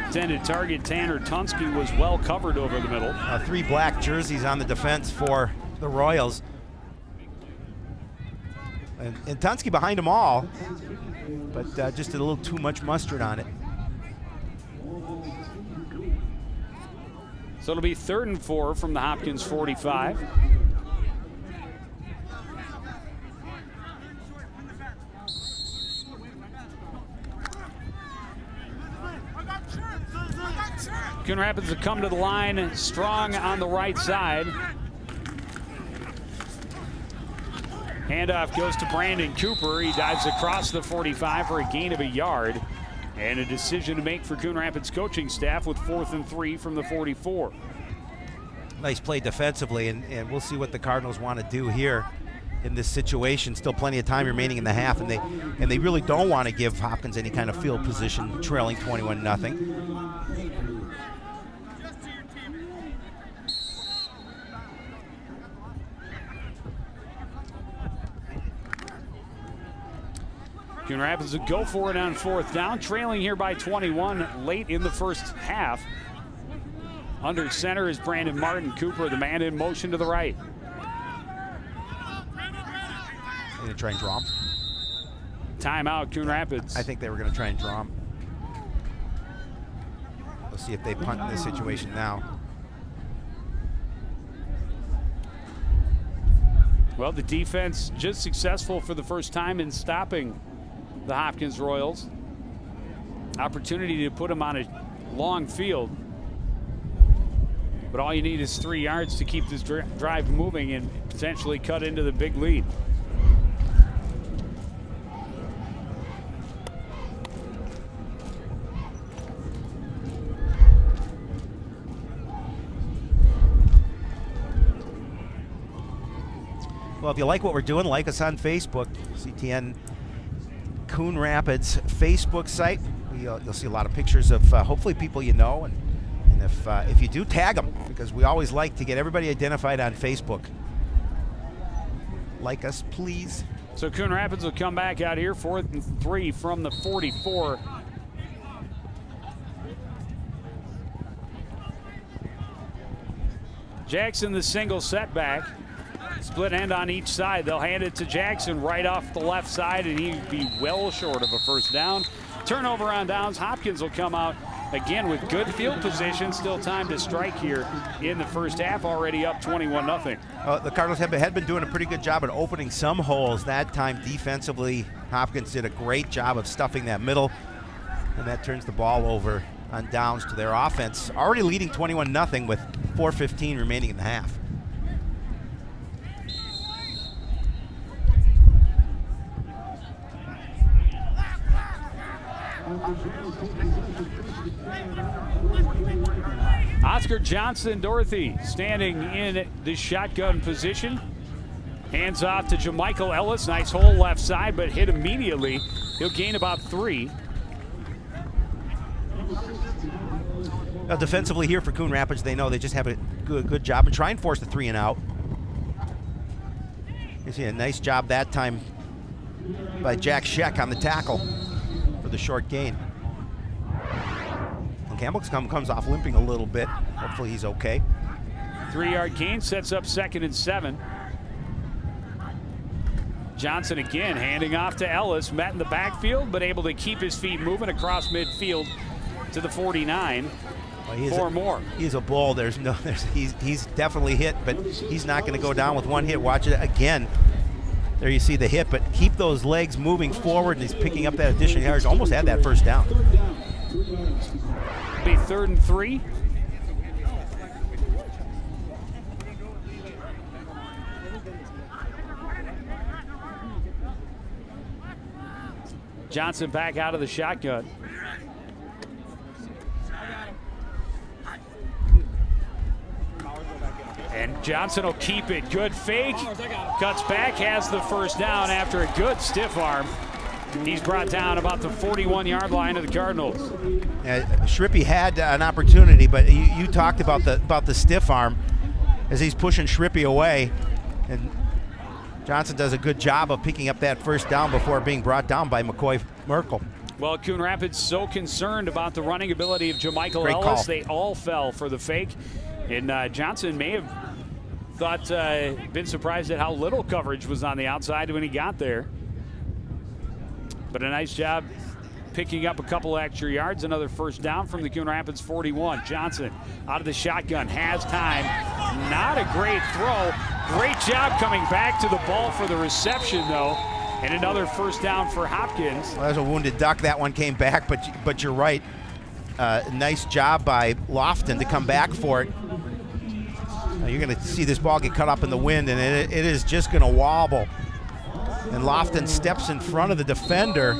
Intended target Tanner Tunsky was well covered over the middle. 3 black jerseys on the defense for the Royals. And Tunsky behind them all, but just a little too much mustard on it. So it'll be 3rd and 4 from the Hopkins 45. Coon Rapids have come to the line strong on the right side. Handoff goes to Brandon Cooper. He dives across the 45 for a gain of a yard. And a decision to make for Coon Rapids coaching staff with 4th and 3 from the 44. Nice play defensively, and we'll see what the Cardinals want to do here in this situation. Still plenty of time remaining in the half, and they really don't want to give Hopkins any kind of field position, trailing 21-0. Coon Rapids will go for it on 4th down, trailing here by 21 late in the first half. Under center is Brandon Martin. Cooper, the man in motion to the right. Going to try and draw him. Timeout, Coon Rapids. I think they were going to try and draw him. We'll see if they punt in this situation now. Well, the defense just successful for the first time in stopping the Hopkins Royals. Opportunity to put them on a long field. But all you need is 3 yards to keep this drive moving and potentially cut into the big lead. Well, if you like what we're doing, like us on Facebook, CTN Coon Rapids Facebook site. You'll see a lot of pictures of hopefully people you know, and if you do, tag them, because we always like to get everybody identified on Facebook. Like us, please. So Coon Rapids will come back out here, 4th and 3 from the 44. Jackson, the single setback. Split end on each side. They'll hand it to Jackson right off the left side, and he'd be well short of a first down. Turnover on downs. Hopkins will come out again with good field position. Still time to strike here in the first half, already up 21-0. The Cardinals had been doing a pretty good job at opening some holes. That time defensively, Hopkins did a great job of stuffing that middle, and that turns the ball over on downs to their offense. Already leading 21-0 with 4:15 remaining in the half. Oscar Johnson Dorothy standing in the shotgun position. Hands off to Jamichael Ellis. Nice hole left side, but hit immediately. He'll gain about 3. Defensively here for Coon Rapids, they know they just have a good job and try and force the 3 and out. You see a nice job that time by Jack Scheck on the tackle for the short gain. And Campbell comes off limping a little bit. Hopefully he's okay. 3-yard gain sets up 2nd and 7. Johnson again handing off to Ellis, met in the backfield, but able to keep his feet moving across midfield to the 49. Well, 4 more. He's a bull. He's definitely hit, but he's not going to go down with 1 hit. Watch it again. There you see the hit, but keep those legs moving forward, and he's picking up that additional yards. Almost had that first down. Be 3rd and 3. Johnson back out of the shotgun. And Johnson will keep it. Good fake. Cuts back, has the first down after a good stiff arm. He's brought down about the 41-yard line of the Cardinals. Schrippy had an opportunity, but you talked about the stiff arm as he's pushing Schrippy away. And Johnson does a good job of picking up that first down before being brought down by McCoy Merkel. Well, Coon Rapids so concerned about the running ability of Jamichael Ellis, they all fell for the fake. And Johnson may have thought, been surprised at how little coverage was on the outside when he got there. But a nice job picking up a couple extra yards. Another first down from the Coon Rapids 41. Johnson out of the shotgun, has time. Not a great throw. Great job coming back to the ball for the reception, though. And another first down for Hopkins. Well, that's a wounded duck. That one came back, but you're right. Nice job by Lofton to come back for it. You're going to see this ball get cut up in the wind, and it is just going to wobble. And Lofton steps in front of the defender,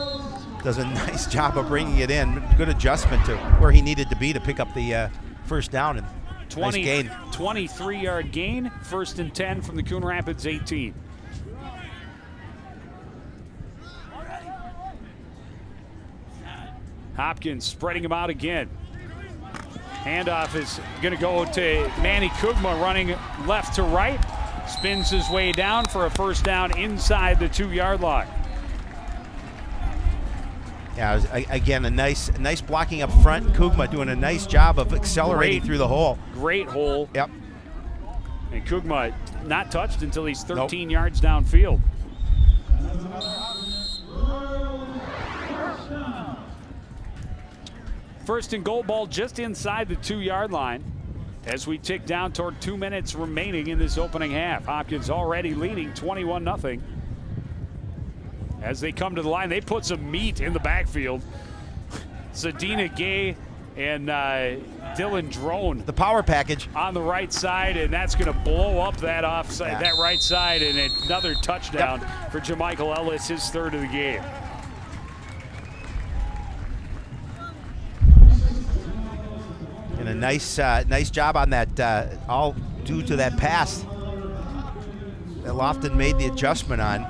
does a nice job of bringing it in. Good adjustment to where he needed to be to pick up the first down. And nice gain. 23-yard gain, 1st and 10 from the Coon Rapids 18. Hopkins spreading him out again. Handoff is going to go to Manny Kugma, running left to right. Spins his way down for a first down inside the 2-yard line. Yeah, again, a nice blocking up front. Kugma doing a nice job of accelerating through the hole. Great hole. Yep. And Kugma not touched until he's 13 yards downfield. First and goal, ball just inside the 2-yard line as we tick down toward 2 minutes remaining in this opening half. Hopkins already leading 21-0. As they come to the line, they put some meat in the backfield. Zadina Gay and Dylan Drone. The power package. On the right side, and that's going to blow up that offside, that right side, and another touchdown for Jamichael Ellis, his 3rd of the game. And a nice job on that, all due to that pass that Lofton made the adjustment on,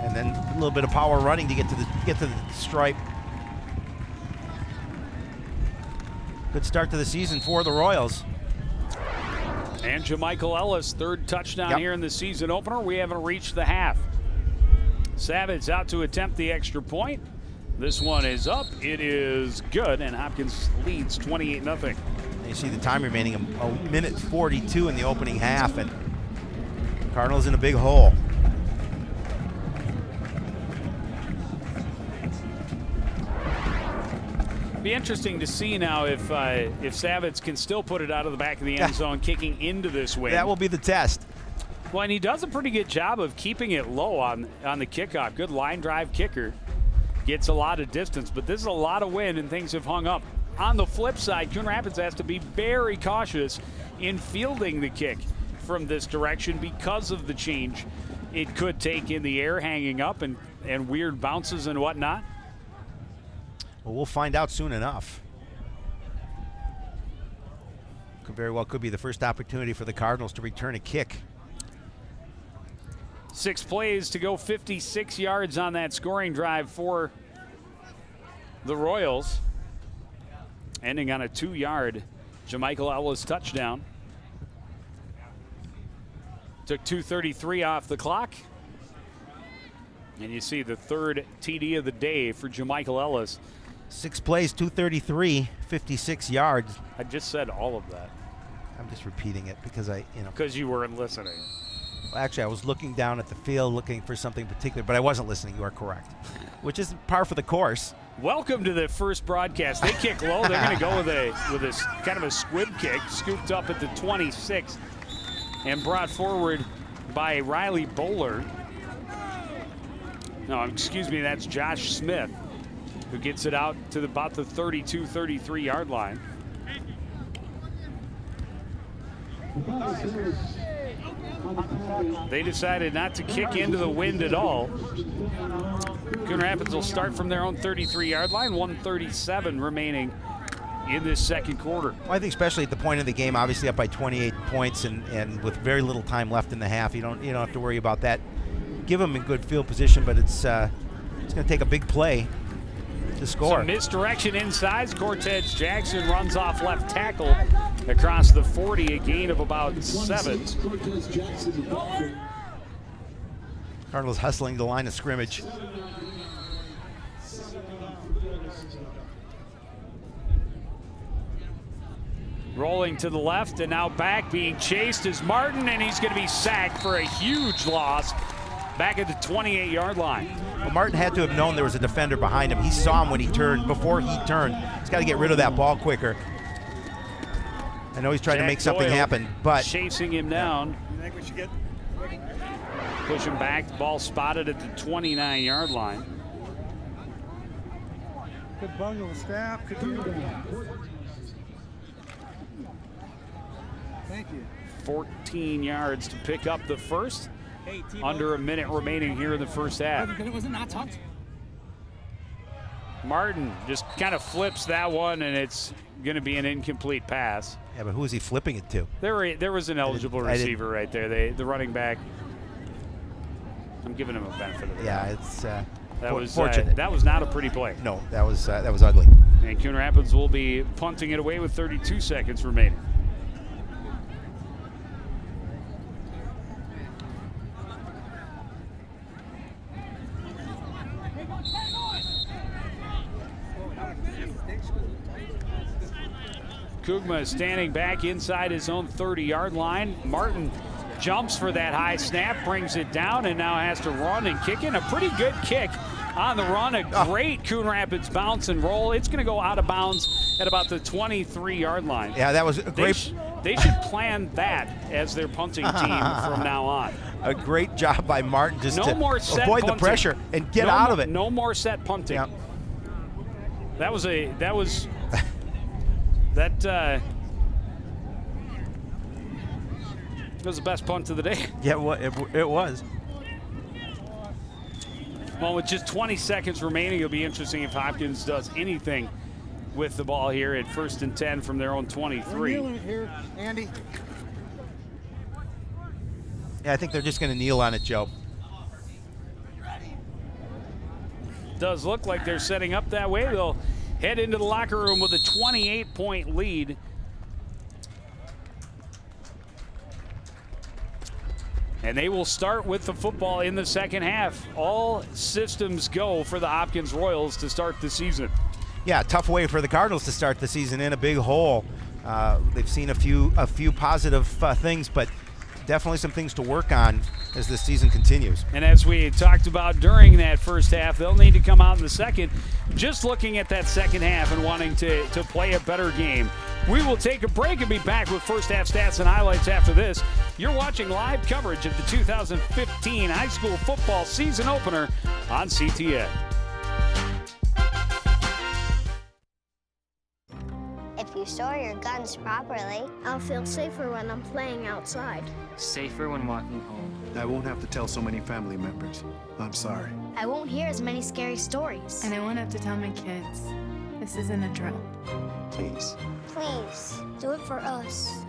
and then a little bit of power running to get to the stripe. Good start to the season for the Royals. And Jamichael Ellis, 3rd touchdown here in the season opener. We haven't reached the half. Savage out to attempt the extra point. This one is up. It is good, and Hopkins leads 28-0. You see the time remaining, a minute 42 in the opening half, and Cardinals in a big hole. Be interesting to see now if Savitz can still put it out of the back of the end zone, kicking into this win. That will be the test. Well, and he does a pretty good job of keeping it low on the kickoff. Good line drive kicker. Gets a lot of distance, but this is a lot of wind and things have hung up. On the flip side, Coon Rapids has to be very cautious in fielding the kick from this direction because of the change it could take in the air, hanging up and weird bounces and whatnot. Well, we'll find out soon enough. Very well could be the first opportunity for the Cardinals to return a kick. 6 plays to go, 56 yards on that scoring drive for the Royals, ending on a 2-yard Jamichael Ellis touchdown. Took 2:33 off the clock. And you see the 3rd TD of the day for Jamichael Ellis. 6 plays, 233, 56 yards. I just said all of that. I'm just repeating it because Because you weren't listening. Actually, I was looking down at the field looking for something particular, but I wasn't listening. You are correct. Which is par for the course. Welcome to the first broadcast. They kick low. They're going to go with a kind of a squib kick, scooped up at the 26 and brought forward by Riley Bowler. No, excuse me, that's Josh Smith, who gets it out to about the 32, 33-yard line. They decided not to kick into the wind at all. Coon Rapids will start from their own 33-yard line, 1:37 remaining in this second quarter. Well, I think especially at the point of the game, obviously up by 28 points and with very little time left in the half, you don't have to worry about that. Give them in good field position, but it's going to take a big play to score. Some misdirection inside. Cortez Jackson runs off left tackle across the 40, a gain of about 7. Cardinals hustling the line of scrimmage. Rolling to the left and now back, being chased is Martin, and he's going to be sacked for a huge loss back at the 28-yard line. Well, Martin had to have known there was a defender behind him. He saw him when he turned. Before he turned, he's got to get rid of that ball quicker. I know he's trying to make something happen, but chasing him down. You think we should get push him back? The ball spotted at the 29-yard line. Good bundle of staff. Thank you. 14 yards to pick up the first. Hey, Under a minute remaining here in the first half. Was it not tucked? Martin just kind of flips that one, and it's going to be an incomplete pass. Yeah, but who is he flipping it to? There was an eligible receiver right there. The running back. I'm giving him a benefit of the doubt. Yeah, it's fortunate. That was not a pretty play. No, that was ugly. And Coon Rapids will be punting it away with 32 seconds remaining. Kugma is standing back inside his own 30-yard line. Martin jumps for that high snap, brings it down, and now has to run and kick in. A pretty good kick on the run. A great Coon Rapids bounce and roll. It's going to go out of bounds at about the 23-yard line. Yeah, that was a great. They should plan that as their punting team from now on. A great job by Martin just to avoid the pressure and get out of it. No more set punting. Yeah. That was the best punt of the day. Yeah, it was. Well, with just 20 seconds remaining, it'll be interesting if Hopkins does anything with the ball here at 1st and 10 from their own 23. Here, Andy. Yeah, I think they're just going to kneel on it, Joe. Does look like they're setting up that way. They'll head into the locker room with a 28-point lead. And they will start with the football in the second half. All systems go for the Hopkins Royals to start the season. Yeah, tough way for the Cardinals to start the season in a big hole. They've seen a few positive things, but definitely some things to work on as the season continues. And as we talked about during that first half, they'll need to come out in the second, just looking at that second half and wanting to play a better game. We will take a break and be back with first half stats and highlights after this. You're watching live coverage of the 2015 high school football season opener on CTN. If you store your guns properly, I'll feel safer when I'm playing outside. Safer when walking home. I won't have to tell so many family members. I'm sorry. I won't hear as many scary stories. And I won't have to tell my kids. This isn't a drill. Please. Please, do it for us.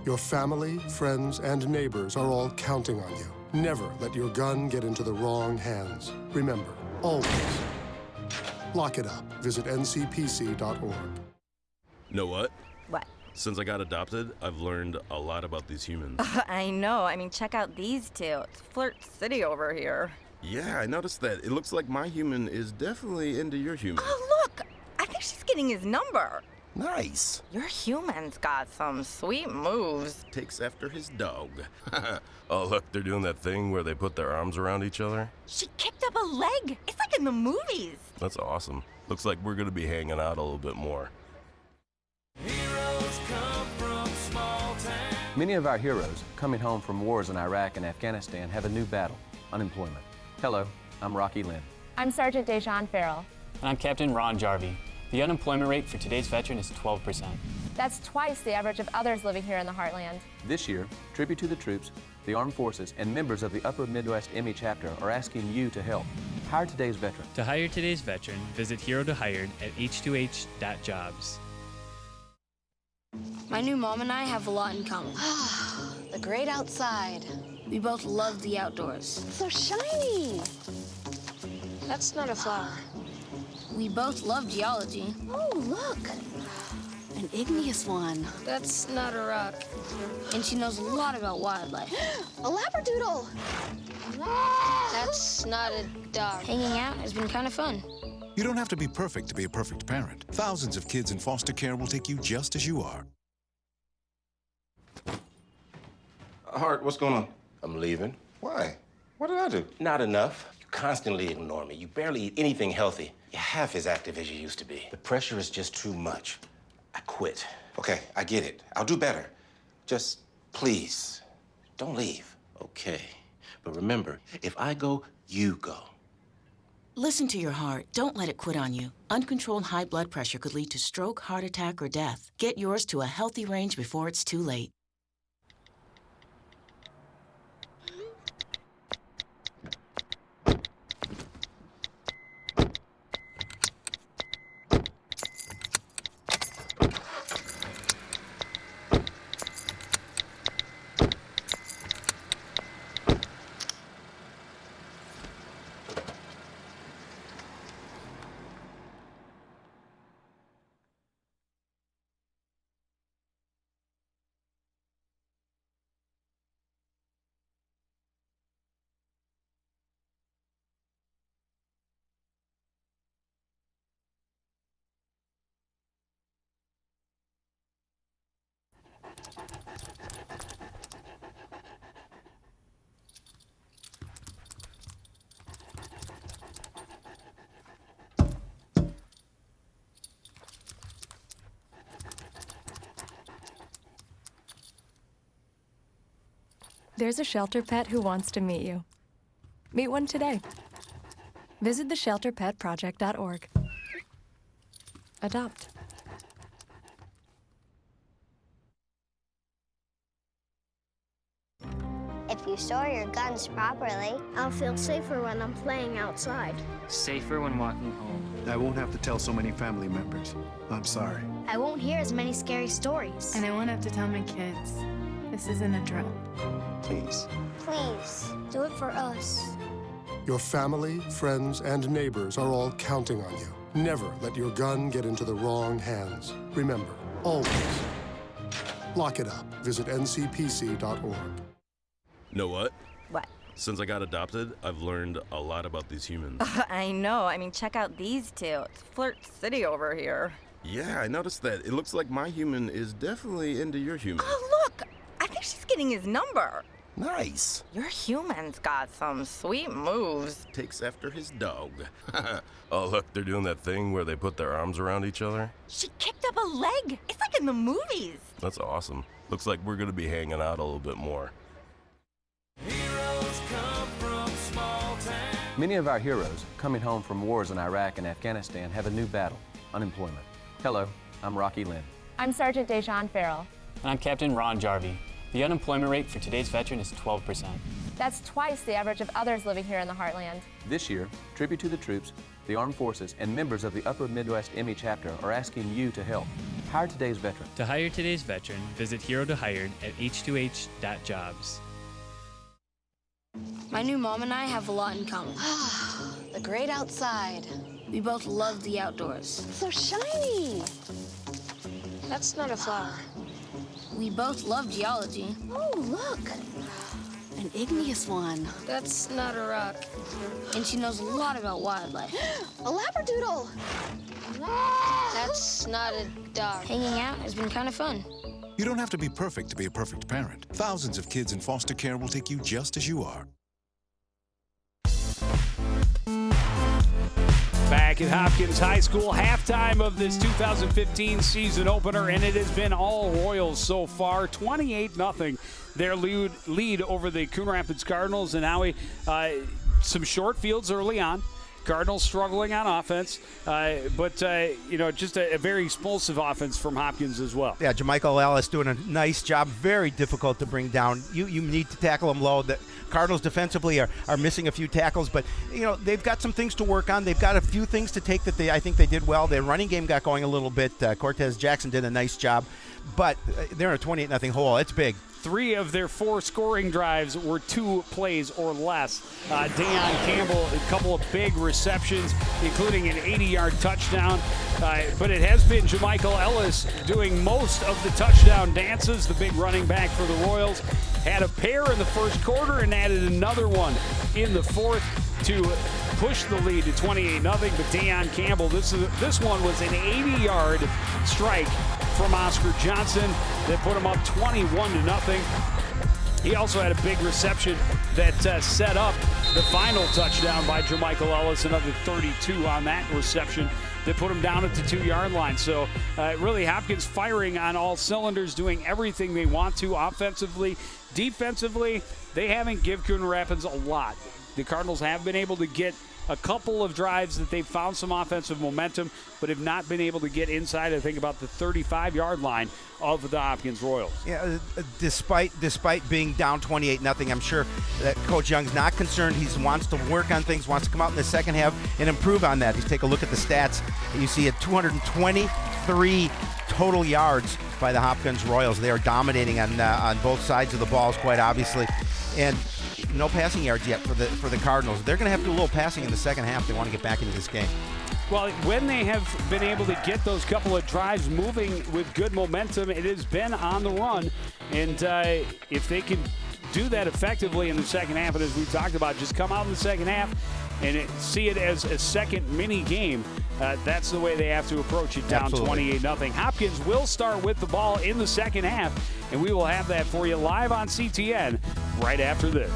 Your family, friends, and neighbors are all counting on you. Never let your gun get into the wrong hands. Remember, always lock it up. Visit ncpc.org. Know what? What? Since I got adopted, I've learned a lot about these humans. I know. I mean, check out these two. It's Flirt City over here. Yeah, I noticed that. It looks like my human is definitely into your human. Oh, look! I think she's getting his number. Nice. Your human's got some sweet moves. Takes after his dog. Oh, look, they're doing that thing where they put their arms around each other. She kicked up a leg. It's like in the movies. That's awesome. Looks like we're gonna be hanging out a little bit more. Heroes come from small towns. Many of our heroes coming home from wars in Iraq and Afghanistan have a new battle, unemployment. Hello, I'm Rocky Lynn. I'm Sergeant Dejan Farrell. And I'm Captain Ron Jarvie. The unemployment rate for today's veteran is 12%. That's twice the average of others living here in the heartland. This year, tribute to the troops, the armed forces, and members of the Upper Midwest ME chapter are asking you to help. Hire today's veteran. To hire today's veteran, visit Hero to Hired at h2h.jobs. My new mom and I have a lot in common. The great outside. We both love the outdoors. It's so shiny. That's not a flower. We both love geology. Oh, look. An igneous one. That's not a rock. And she knows a lot about wildlife. A labradoodle. That's not a dog. Hanging out has been kind of fun. You don't have to be perfect to be a perfect parent. Thousands of kids in foster care will take you just as you are. Hart, what's going on? I'm leaving. Why? What did I do? Not enough. You constantly ignore me. You barely eat anything healthy. You're half as active as you used to be. The pressure is just too much. I quit. Okay, I get it. I'll do better. Just please, don't leave. Okay. But remember, if I go, you go. Listen to your heart. Don't let it quit on you. Uncontrolled high blood pressure could lead to stroke, heart attack, or death. Get yours to a healthy range before it's too late. There's a shelter pet who wants to meet you. Meet one today. Visit theshelterpetproject.org. Adopt. If you store your guns properly, I'll feel safer when I'm playing outside. Safer when walking home. I won't have to tell so many family members. I'm sorry. I won't hear as many scary stories. And I won't have to tell my kids. This isn't a drill. Please. Please, do it for us. Your family, friends, and neighbors are all counting on you. Never let your gun get into the wrong hands. Remember, always lock it up. Visit ncpc.org. Know what? What? Since I got adopted, I've learned a lot about these humans. I know. I mean, check out these two. It's Flirt City over here. Yeah, I noticed that. It looks like my human is definitely into your human. Oh, look! I think she's getting his number. Nice. Your human's got some sweet moves. Takes after his dog. Oh, look, they're doing that thing where they put their arms around each other. She kicked up a leg. It's like in the movies. That's awesome. Looks like we're gonna be hanging out a little bit more. Heroes come from small towns. Many of our heroes coming home from wars in Iraq and Afghanistan have a new battle, unemployment. Hello, I'm Rocky Lynn. I'm Sergeant Dejan Farrell. And I'm Captain Ron Jarvie. The unemployment rate for today's veteran is 12%. That's twice the average of others living here in the heartland. This year, tribute to the troops, the armed forces, and members of the Upper Midwest ME chapter are asking you to help. Hire today's veteran. To hire today's veteran, visit Hero to Hired at h2h.jobs. My new mom and I have a lot in common. The great outside. We both love the outdoors. So shiny. That's not a flower. We both love geology. Oh, look. An igneous one. That's not a rock. And she knows a lot about wildlife. A labradoodle. That's not a dog. Hanging out has been kind of fun. You don't have to be perfect to be a perfect parent. Thousands of kids in foster care will take you just as you are. Back at Hopkins High School, halftime of this 2015 season opener, and it has been all Royals so far. 28-0, their lead over the Coon Rapids Cardinals. And now some short fields early on. Cardinals struggling on offense, but just a very explosive offense from Hopkins as well. Yeah, Jamichael Ellis doing a nice job. Very difficult to bring down. You need to tackle him low. The Cardinals defensively are missing a few tackles, but they've got some things to work on. They've got a few things to take that I think they did well. Their running game got going a little bit. Cortez Jackson did a nice job, but they're in a 28-0 hole. It's big. 3 of their 4 scoring drives were 2 plays or less. Deion Campbell, a couple of big receptions, including an 80-yard touchdown. But it has been Jamichael Ellis doing most of the touchdown dances, the big running back for the Royals. Had a pair in the first quarter and added another one in the fourth to push the lead to 28-0. But Deion Campbell, this one was an 80-yard strike from Oscar Johnson that put him up 21-0. He also had a big reception that set up the final touchdown by Jamichael Ellis, another 32 on that reception that put him down at the 2-yard line. So really Hopkins firing on all cylinders, doing everything they want to offensively. Defensively, they haven't given Coon Rapids a lot. The Cardinals have been able to get a couple of drives that they've found some offensive momentum, but have not been able to get inside, I think, about the 35-yard line of the Hopkins Royals. Yeah, despite being down 28-0, I'm sure that Coach Young's not concerned. He wants to work on things, wants to come out in the second half and improve on that. You take a look at the stats. You see 223 total yards by the Hopkins Royals. They are dominating on both sides of the balls, quite obviously. And no passing yards yet for the Cardinals. They're going to have to do a little passing in the second half if they want to get back into this game. Well, when they have been able to get those couple of drives moving with good momentum, it has been on the run. And if they can do that effectively in the second half, and as we talked about, just come out in the second half and see it as a second mini game, that's the way they have to approach it, down 28-0. Hopkins will start with the ball in the second half, and we will have that for you live on CTN right after this.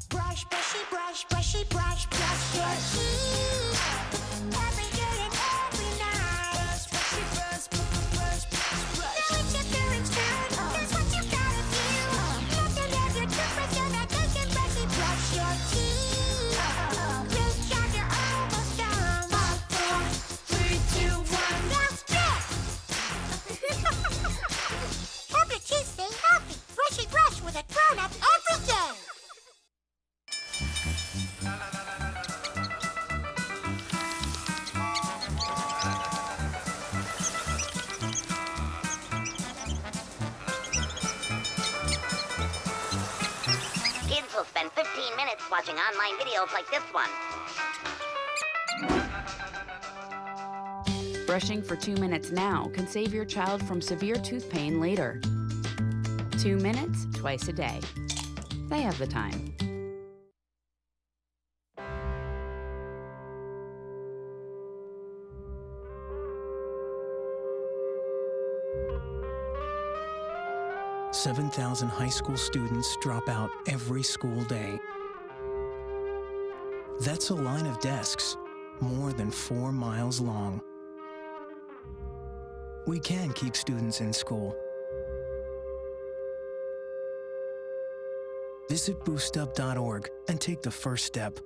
Brush, brushy, brush, brushy, brush, brush your teeth. Every day and every night. Brushy, brush, brush, brush, brush. Now it's your parents' turn. Here's what you gotta do. Let them have your toothbrush so that they can brushy, brush your teeth. Look like you're almost done. 5, 4, 3, 2, 1. That's it. Help your teeth stay healthy. Brushy brush with a grown-up every day. Kids will spend 15 minutes watching online videos like this one. Brushing for 2 minutes now can save your child from severe tooth pain later. 2 minutes, twice a day. They have the time. $7,000 high school students drop out every school day. That's a line of desks more than 4 miles long. We can keep students in school. Visit boostup.org and take the first step.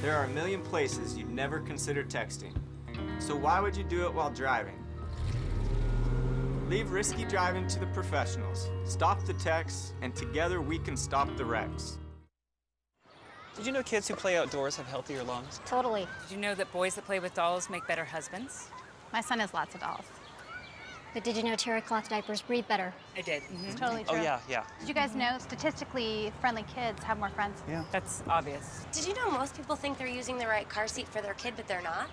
There are a million places you'd never consider texting. So why would you do it while driving? Leave risky driving to the professionals. Stop the texts, and together we can stop the wrecks. Did you know kids who play outdoors have healthier lungs? Totally. Did you know that boys that play with dolls make better husbands? My son has lots of dolls. But did you know terry cloth diapers breathe better? I did. It's totally true. Oh, yeah, yeah. Did you guys know statistically friendly kids have more friends? Yeah. That's obvious. Did you know most people think they're using the right car seat for their kid, but they're not?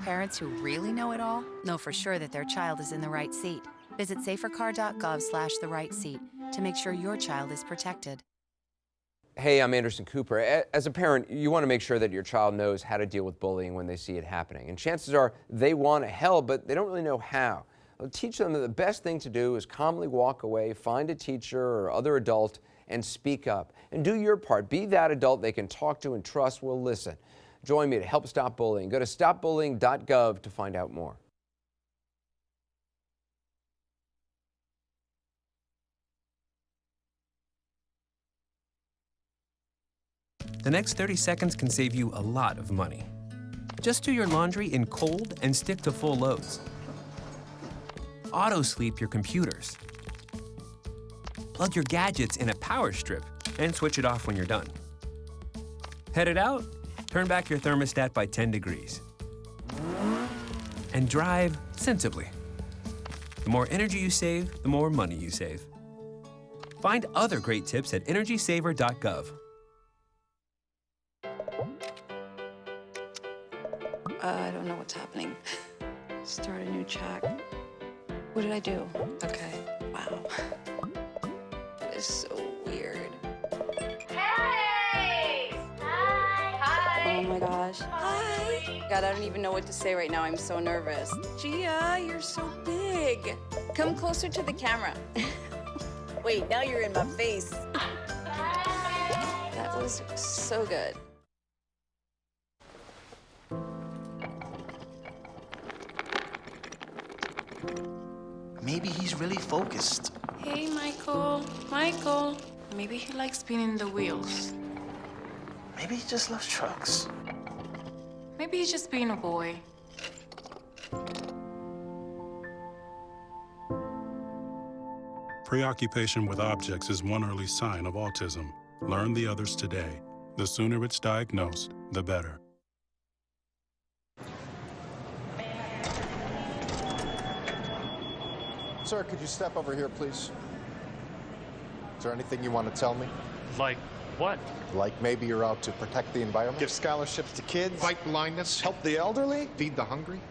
Parents who really know it all know for sure that their child is in the right seat. Visit safercar.gov/the-right-seat to make sure your child is protected. Hey, I'm Anderson Cooper. As a parent, you want to make sure that your child knows how to deal with bullying when they see it happening. And chances are they want to help, but they don't really know how. Well, teach them that the best thing to do is calmly walk away, find a teacher or other adult, and speak up. And do your part. Be that adult they can talk to and trust will listen. Join me to help stop bullying. Go to stopbullying.gov to find out more. The next 30 seconds can save you a lot of money. Just do your laundry in cold and stick to full loads. Auto-sleep your computers. Plug your gadgets in a power strip and switch it off when you're done. Headed out? Turn back your thermostat by 10 degrees. And drive sensibly. The more energy you save, the more money you save. Find other great tips at energysaver.gov. I don't know what's happening. Start a new chat. What did I do? Okay, wow. It's so weird. Hey! Hi! Oh my gosh. Hi! God, I don't even know what to say right now. I'm so nervous. Gia, you're so big. Come closer to the camera. Wait, now you're in my face. That was so good. Maybe he's really focused. Hey, Michael. Michael. Maybe he likes spinning the wheels. Maybe he just loves trucks. Maybe he's just being a boy. Preoccupation with objects is one early sign of autism. Learn the others today. The sooner it's diagnosed, the better. Sir, could you step over here, please? Is there anything you want to tell me? Like what? Like maybe you're out to protect the environment? Give scholarships to kids? Fight blindness, help the elderly, feed the hungry.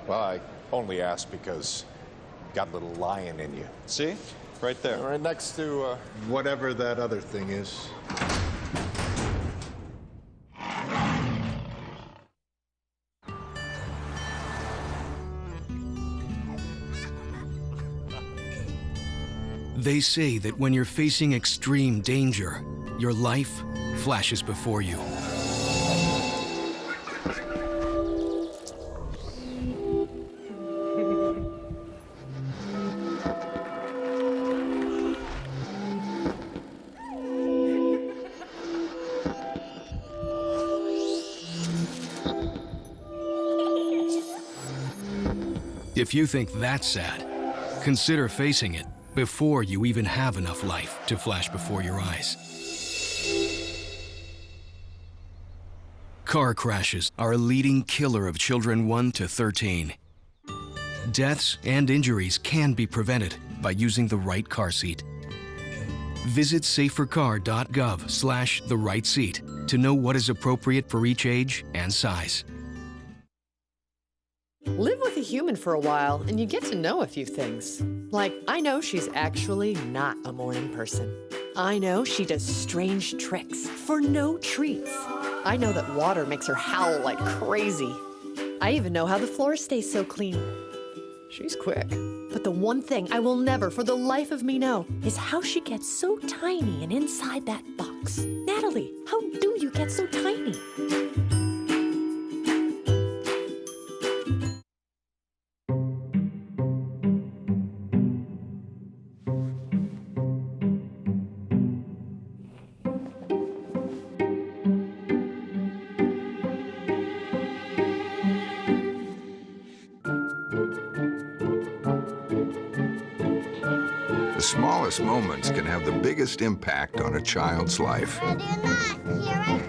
Well, I only ask because you got a little lion in you. See? Right there. Right next to, whatever that other thing is. They say that when you're facing extreme danger, your life flashes before you. If you think that's sad, consider facing it before you even have enough life to flash before your eyes. Car crashes are a leading killer of children 1 to 13. Deaths and injuries can be prevented by using the right car seat. Visit safercar.gov/the-right-seat to know what is appropriate for each age and size. Live with a human for a while and you get to know a few things. Like, I know she's actually not a morning person. I know she does strange tricks for no treats. I know that water makes her howl like crazy. I even know how the floor stays so clean. She's quick. But the one thing I will never for the life of me know is how she gets so tiny and inside that box. Natalie, how do you get so tiny? smallest moments can have the biggest impact on a child's life. Ready or not, here I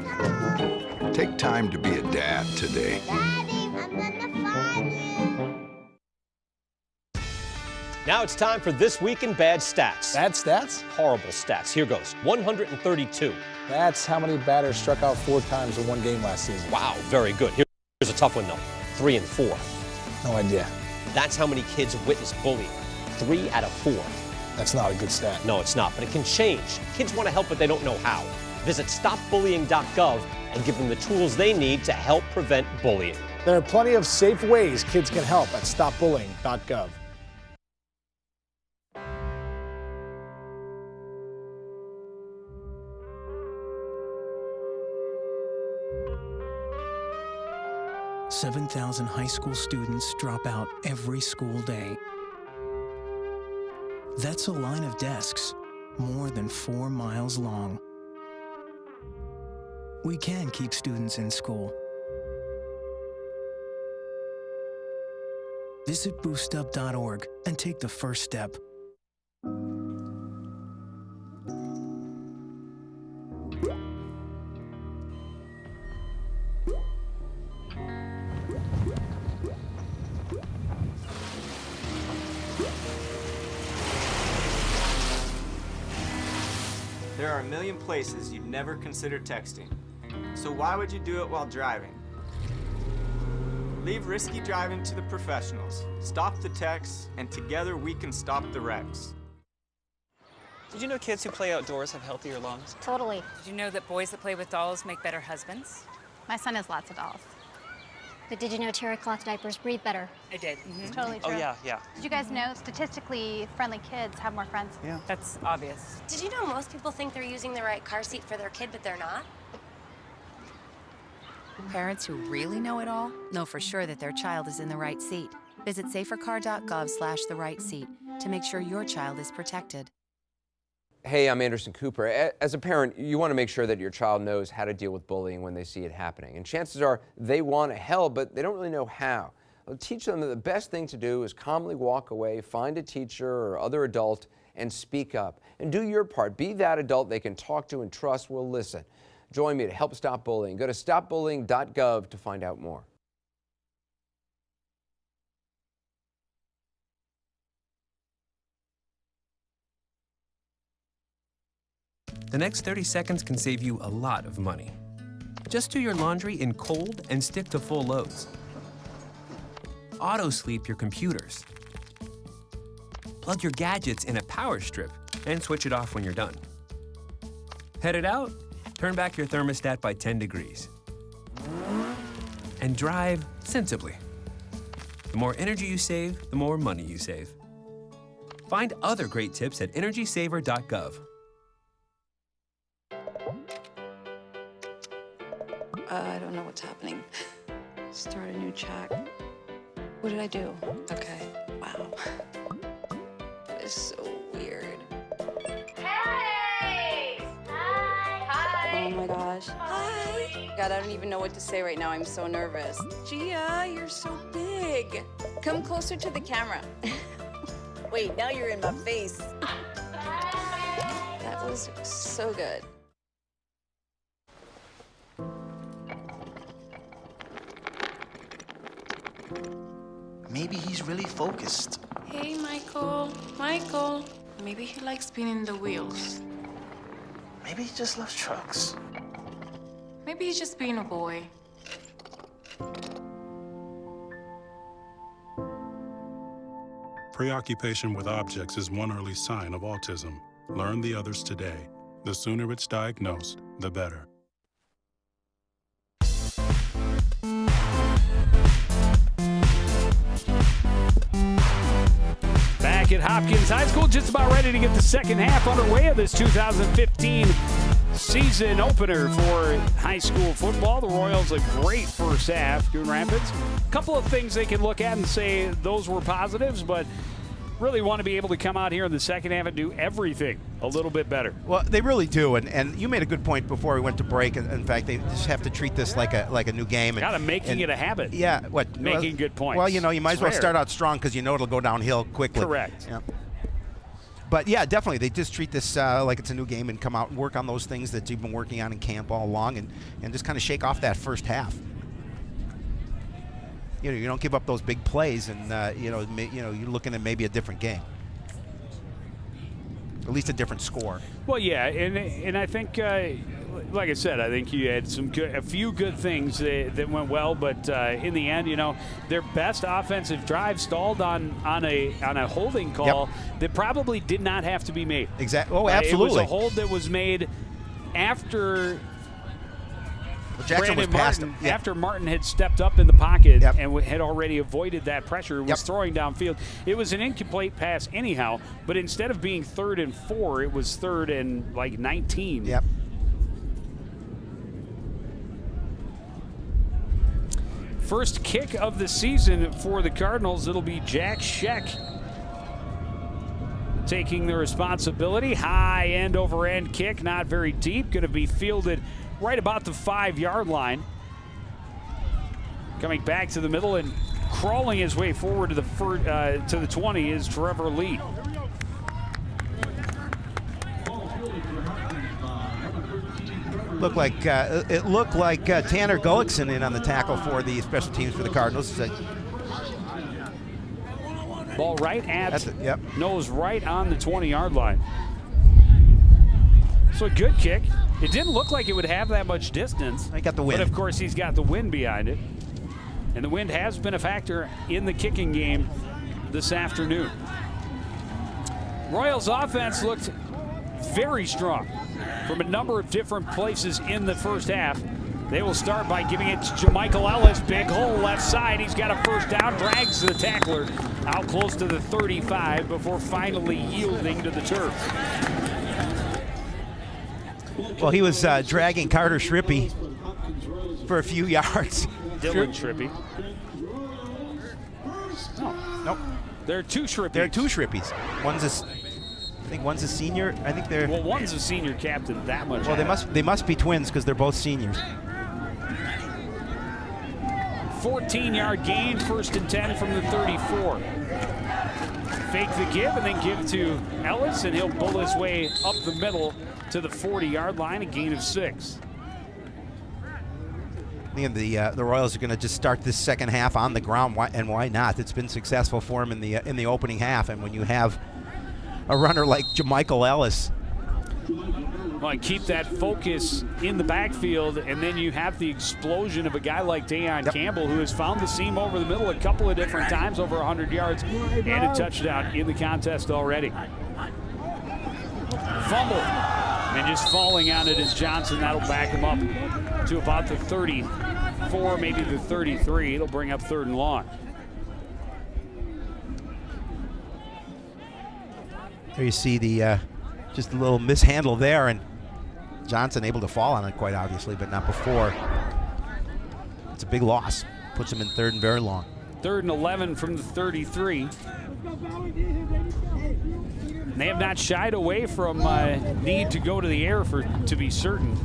come. Take time to be a dad today. Daddy, I'm gonna find you. Now it's time for This Week in Bad Stats. Bad stats? Horrible stats. Here goes. 132. That's how many batters struck out 4 times in one game last season. Wow, very good. Here's a tough one, though. 3 and 4. No idea. That's how many kids witness bullying. 3 out of 4. That's not a good stat. No, it's not, but it can change. Kids want to help, but they don't know how. Visit stopbullying.gov and give them the tools they need to help prevent bullying. There are plenty of safe ways kids can help at stopbullying.gov. $7,000 high school students drop out every school day. That's a line of desks more than 4 miles long. We can keep students in school. Visit boostup.org and take the first step. There are a million places you'd never consider texting. So why would you do it while driving? Leave risky driving to the professionals. Stop the texts, and together we can stop the wrecks. Did you know kids who play outdoors have healthier lungs? Totally. Did you know that boys that play with dolls make better husbands? My son has lots of dolls. But did you know terry cloth diapers breathe better? I did. It's totally true. Oh, yeah. Did you guys know statistically friendly kids have more friends? Yeah. That's obvious. Did you know most people think they're using the right car seat for their kid, but they're not? Parents who really know it all know for sure that their child is in the right seat. Visit safercar.gov/the right seat to make sure your child is protected. Hey, I'm Anderson Cooper. As a parent, you want to make sure that your child knows how to deal with bullying when they see it happening. And chances are they want to help, but they don't really know how. Well, teach them that the best thing to do is calmly walk away, find a teacher or other adult, and speak up. And do your part. Be that adult they can talk to and trust will listen. Join me to help stop bullying. Go to stopbullying.gov to find out more. The next 30 seconds can save you a lot of money. Just do your laundry in cold and stick to full loads. Auto-sleep your computers. Plug your gadgets in a power strip and switch it off when you're done. Headed out? Turn back your thermostat by 10 degrees. And drive sensibly. The more energy you save, the more money you save. Find other great tips at energysaver.gov. I don't know what's happening. Start a new chat. What did I do? Okay, wow. That is so weird. Hey! Hi! Oh my gosh. Hi! God, I don't even know what to say right now. I'm so nervous. Gia, you're so big. Come closer to the camera. Wait, now you're in my face. That was so good. Maybe he's really focused. Hey, Michael. Michael. Maybe he likes spinning the wheels. Maybe he just loves trucks. Maybe he's just being a boy. Preoccupation with objects is one early sign of autism. Learn the others today. The sooner it's diagnosed, the better. Back at Hopkins High School, just about ready to get the second half underway of this 2015 season opener for high school football. The Royals a great first half, Coon Rapids. A couple of things they can look at and say those were positives, but really want to be able to come out here in the second half and do everything a little bit better. Well, they really do, and you made a good point before we went to break. In fact, they just have to treat this like a new game. Kind of making it a habit. Yeah, making good points. Well, you know, you might as well rare. start out strong because you know it'll go downhill quickly. Correct. Yeah. But yeah, definitely, they just treat this like it's a new game and come out and work on those things that you've been working on in camp all along, and just kind of shake off that first half. You don't give up those big plays, and you're looking at maybe a different game, at least a different score. Well, yeah, and I think, like I said, I think you had a few good things that went well, but in the end, their best offensive drive stalled on a holding call that probably did not have to be made. Exactly. Oh, absolutely. It was a hold that was made after. Jackson was past him. After Martin had stepped up in the pocket and had already avoided that pressure, was throwing downfield. It was an incomplete pass anyhow, but instead of being 3rd and 4, it was 3rd and like 19. Yep. First kick of the season for the Cardinals. It'll be Jack Scheck taking the responsibility. High end over end kick, not very deep. Going to be fielded right about the 5-yard line. Coming back to the middle and crawling his way forward to the 20 is Trevor Lee. It looked like Tanner Gullickson in on the tackle for the special teams for the Cardinals. Ball right at nose right on the 20-yard line. So a good kick. It didn't look like it would have that much distance. He got the wind. But of course he's got the wind behind it. And the wind has been a factor in the kicking game this afternoon. Royals offense looked very strong from a number of different places in the first half. They will start by giving it to Jamichael Ellis. Big hole left side. He's got a first down, drags the tackler out close to the 35 before finally yielding to the turf. Well, he was dragging Carter Shrippy for a few yards. Dylan Shrippy. Nope. There are 2 Shrippies. There are 2 Shrippies. I think one's a senior. I think they're. Well, one's a senior captain. That much. Well, they must be twins because they're both seniors. 14-yard gain, 1st and 10 from the 34. Fake the give and then give to Ellis, and he'll bull his way up the middle to the 40-yard line, a gain of 6. And the Royals are going to just start this second half on the ground, and why not? It's been successful for them in the opening half, and when you have a runner like Jamichael Ellis. Well, and keep that focus in the backfield, and then you have the explosion of a guy like Deion Campbell, who has found the seam over the middle a couple of different times, over 100 yards, and a touchdown in the contest already. Fumble, and just falling on it is Johnson. That'll back him up to about the 34, maybe the 33. It'll bring up 3rd and long. There you see the just a little mishandle there, and Johnson able to fall on it quite obviously, but not before. It's a big loss. Puts him in 3rd and very long. 3rd and 11 from the 33. And they have not shied away from need to go to the air to be certain.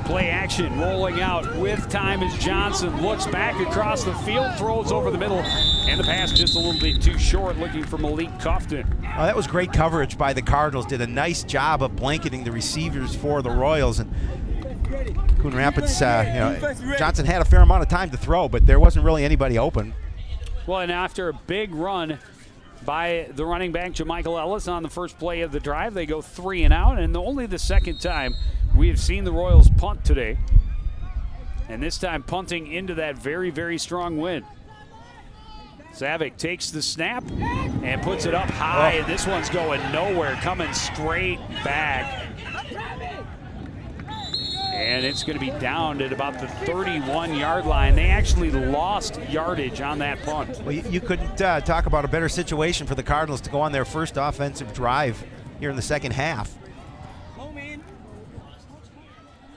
Play action, rolling out with time as Johnson looks back across the field, throws over the middle, and the pass just a little bit too short, looking for Malik Cofton. Oh, that was great coverage by the Cardinals. Did a nice job of blanketing the receivers for the Royals. And Coon Rapids, Johnson had a fair amount of time to throw, but there wasn't really anybody open. Well, and after a big run by the running back, Jamichael Ellis, on the first play of the drive, they go 3 and out, and only the second time we have seen the Royals punt today. And this time punting into that very, very strong wind. Savick takes the snap and puts it up high, and this one's going nowhere, coming straight back. And it's going to be down at about the 31-yard line. They actually lost yardage on that punt. Well, you couldn't talk about a better situation for the Cardinals to go on their first offensive drive here in the second half.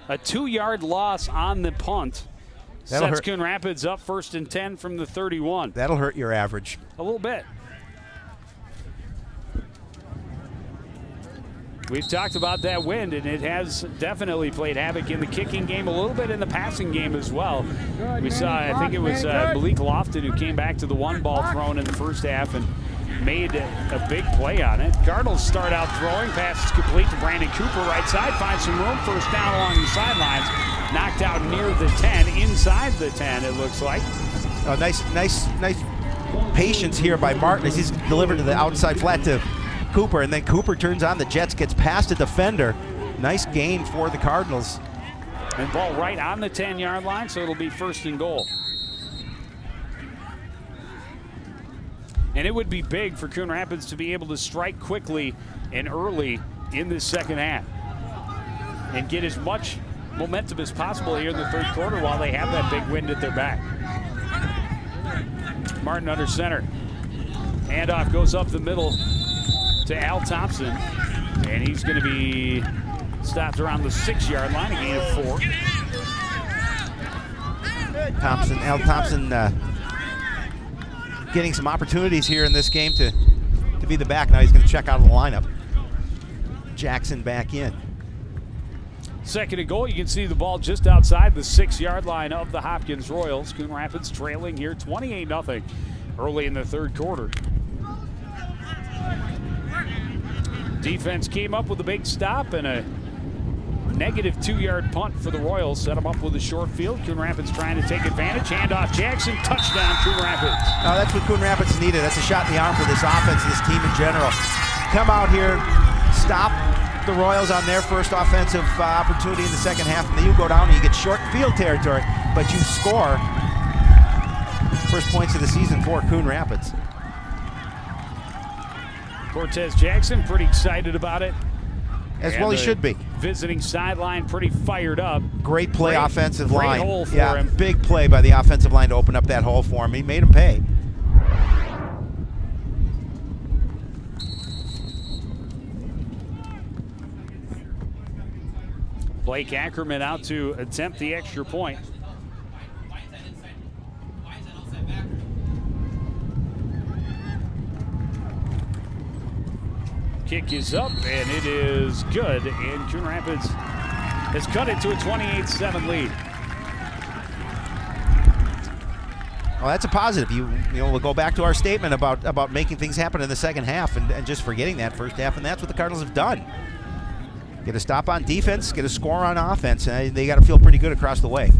A 2-yard loss on the punt sets Coon Rapids up 1st and 10 from the 31. That'll hurt your average. A little bit. We've talked about that wind, and it has definitely played havoc in the kicking game, a little bit in the passing game as well. We saw, I think it was Malik Lofton who came back to the 1 ball thrown in the first half, and made a big play on it. Cardinals start out throwing. Pass is complete to Brandon Cooper. Right side, finds some room. First down along the sidelines. Knocked out near the 10, inside the 10, it looks like. Oh, nice patience here by Martin as he's delivered to the outside flat to Cooper, and then Cooper turns on the Jets, gets past a defender. Nice gain for the Cardinals. And ball right on the 10-yard line, so it'll be 1st and goal. And it would be big for Coon Rapids to be able to strike quickly and early in this second half and get as much momentum as possible here in the 3rd quarter while they have that big wind at their back. Martin under center. Handoff goes up the middle to Al Thompson, and he's going to be stopped around the 6-yard line, a gain of 4. Al Thompson getting some opportunities here in this game to be the back. Now he's going to check out of the lineup. Jackson back in. 2nd and goal. You can see the ball just outside the 6-yard line of the Hopkins Royals. Coon Rapids trailing here 28-0 early in the 3rd quarter. Defense came up with a big stop and a negative 2-yard punt for the Royals. Set them up with a short field. Coon Rapids trying to take advantage. Handoff Jackson. Touchdown Coon Rapids. Oh, that's what Coon Rapids needed. That's a shot in the arm for this offense, this team in general. Come out here, stop the Royals on their first offensive opportunity in the second half, and then you go down and you get short field territory, but you score. First points of the season for Coon Rapids. Cortez Jackson pretty excited about it. As well he should be. Visiting sideline pretty fired up. Great play offensive line. Great hole for him. Big play by the offensive line to open up that hole for him. He made him pay. Blake Ackerman out to attempt the extra point. Kick is up, and it is good. And Coon Rapids has cut it to a 28-7 lead. Well, that's a positive. We'll go back to our statement about making things happen in the second half and just forgetting that first half, and that's what the Cardinals have done. Get a stop on defense, get a score on offense, and they got to feel pretty good across the way.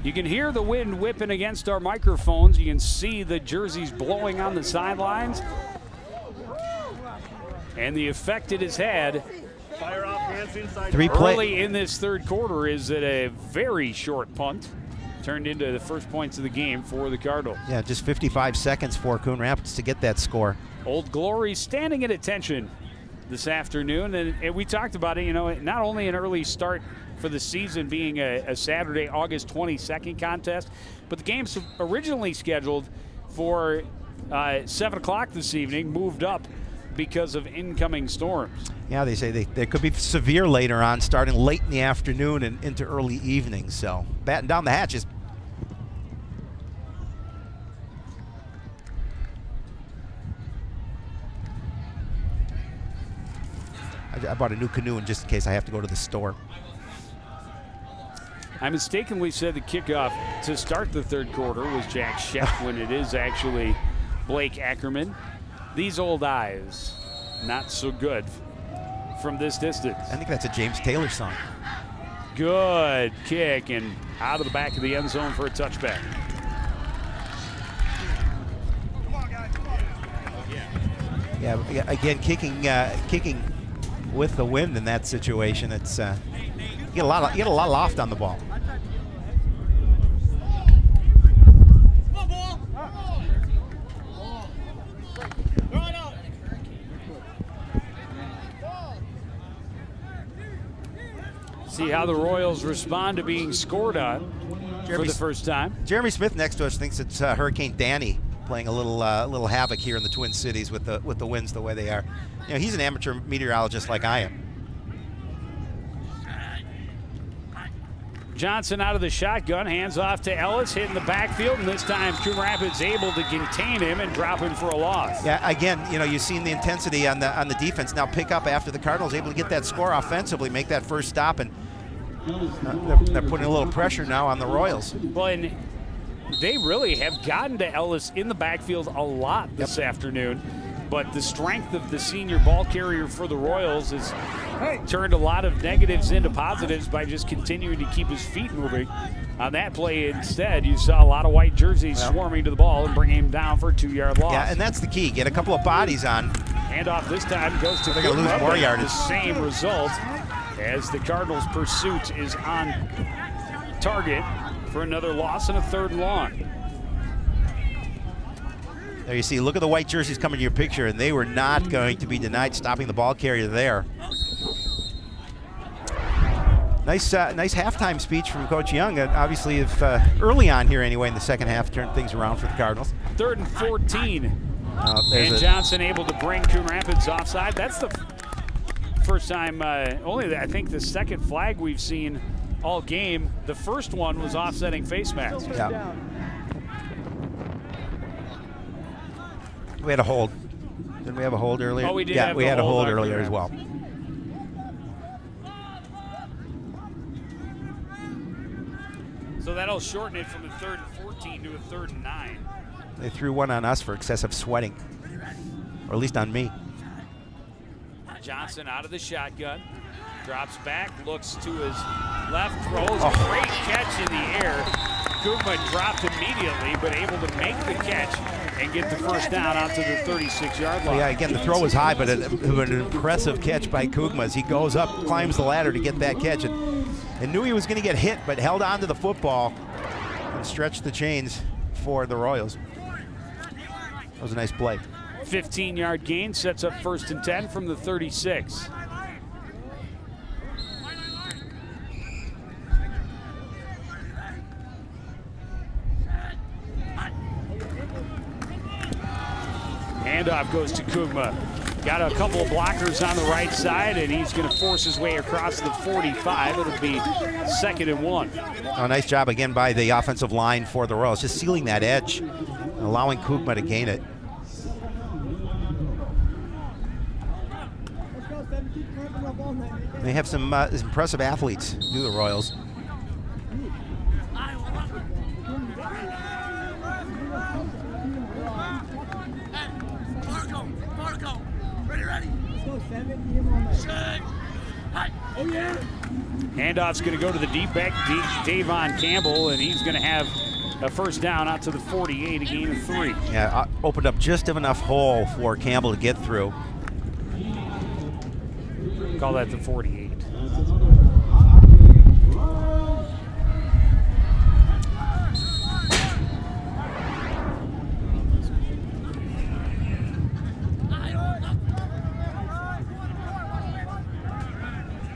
You can hear the wind whipping against our microphones. You can see the jerseys blowing on the sidelines. And the effect it has had early in this 3rd quarter is that a very short punt turned into the first points of the game for the Cardinals. Yeah, just 55 seconds for Coon Rapids to get that score. Old Glory standing at attention this afternoon, and we talked about it, not only an early start for the season being a Saturday, August 22nd contest, but the game's originally scheduled for 7 o'clock this evening, moved up because of incoming storms. Yeah, they say they could be severe later on, starting late in the afternoon and into early evening, so batten down the hatches. I bought a new canoe in just in case I have to go to the store. I mistakenly said the kickoff to start the 3rd quarter was Jack Shep when it is actually Blake Ackerman. These old eyes, not so good from this distance. I think that's a James Taylor song. Good kick and out of the back of the end zone for a touchback. Yeah, again, kicking with the wind in that situation, it's you get a lot of loft on the ball. See how the Royals respond to being scored on for the first time. Jeremy Smith next to us thinks it's Hurricane Danny playing a little havoc here in the Twin Cities with the winds the way they are. He's an amateur meteorologist like I am. Johnson out of the shotgun, hands off to Ellis, hitting the backfield, and this time Coon Rapids able to contain him and drop him for a loss. Yeah, again, you've seen the intensity on the defense now pick up after the Cardinals able to get that score offensively, make that first stop, and they're putting a little pressure now on the Royals. Well, and they really have gotten to Ellis in the backfield a lot this afternoon. But the strength of the senior ball carrier for the Royals has turned a lot of negatives into positives by just continuing to keep his feet moving. On that play instead, you saw a lot of white jerseys swarming to the ball and bringing him down for a 2-yard loss. Yeah, and that's the key. Get a couple of bodies on. Handoff this time goes to They're going to lose more yardage. The same result as the Cardinals' pursuit is on target for another loss and a 3rd and long. There you see, look at the white jerseys coming to your picture, and they were not going to be denied stopping the ball carrier there. Nice halftime speech from Coach Young. Obviously, if early on here anyway in the second half, turned things around for the Cardinals. 3rd and 14. And Johnson able to bring Coon Rapids offside. That's the first time, only I think the second flag we've seen all game. The first one was offsetting face masks. Yeah. We had a hold. Didn't we have a hold earlier? Oh, we did. Yeah, have we had a hold on earlier Coon as well. So that'll shorten it from a 3rd and 14 to a 3rd and 9. They threw one on us for excessive sweating, or at least on me. Johnson out of the shotgun, drops back, looks to his left, throws a great catch in the air. Kugma dropped immediately, but able to make the catch and get the first down out to the 36-yard line. Yeah, again, the throw was high, but an impressive catch by Kugma as he goes up, climbs the ladder to get that catch, and knew he was going to get hit, but held on to the football and stretched the chains for the Royals. That was a nice play. 15-yard gain sets up 1st and 10 from the 36. Handoff goes to Kugma. Got a couple of blockers on the right side, and he's going to force his way across the 45. It'll be 2nd and 1. Oh, nice job again by the offensive line for the Royals, just sealing that edge, allowing Kugma to gain it. They have some impressive athletes, do the Royals. Handoff's going to go to the deep back, Davon Campbell, and he's going to have a first down out to the 48, a gain of 3. Yeah, opened up just enough hole for Campbell to get through. Call that the 48.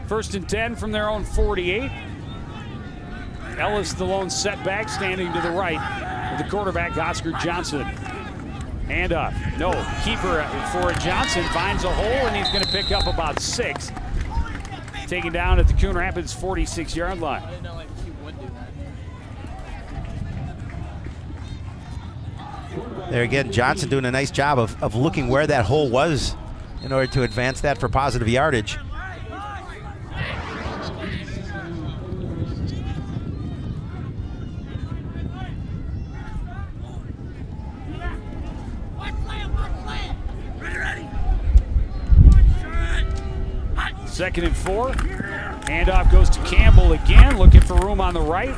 First and 10 from their own 48. Ellis, the lone setback, standing to the right with the quarterback, Oscar Johnson. Handoff. No, keeper for Johnson finds a hole, and he's going to pick up about 6. Taken down at the Coon Rapids 46-yard line. There again, Johnson doing a nice job of looking where that hole was in order to advance that for positive yardage. Second and 4. Handoff goes to Campbell again, looking for room on the right.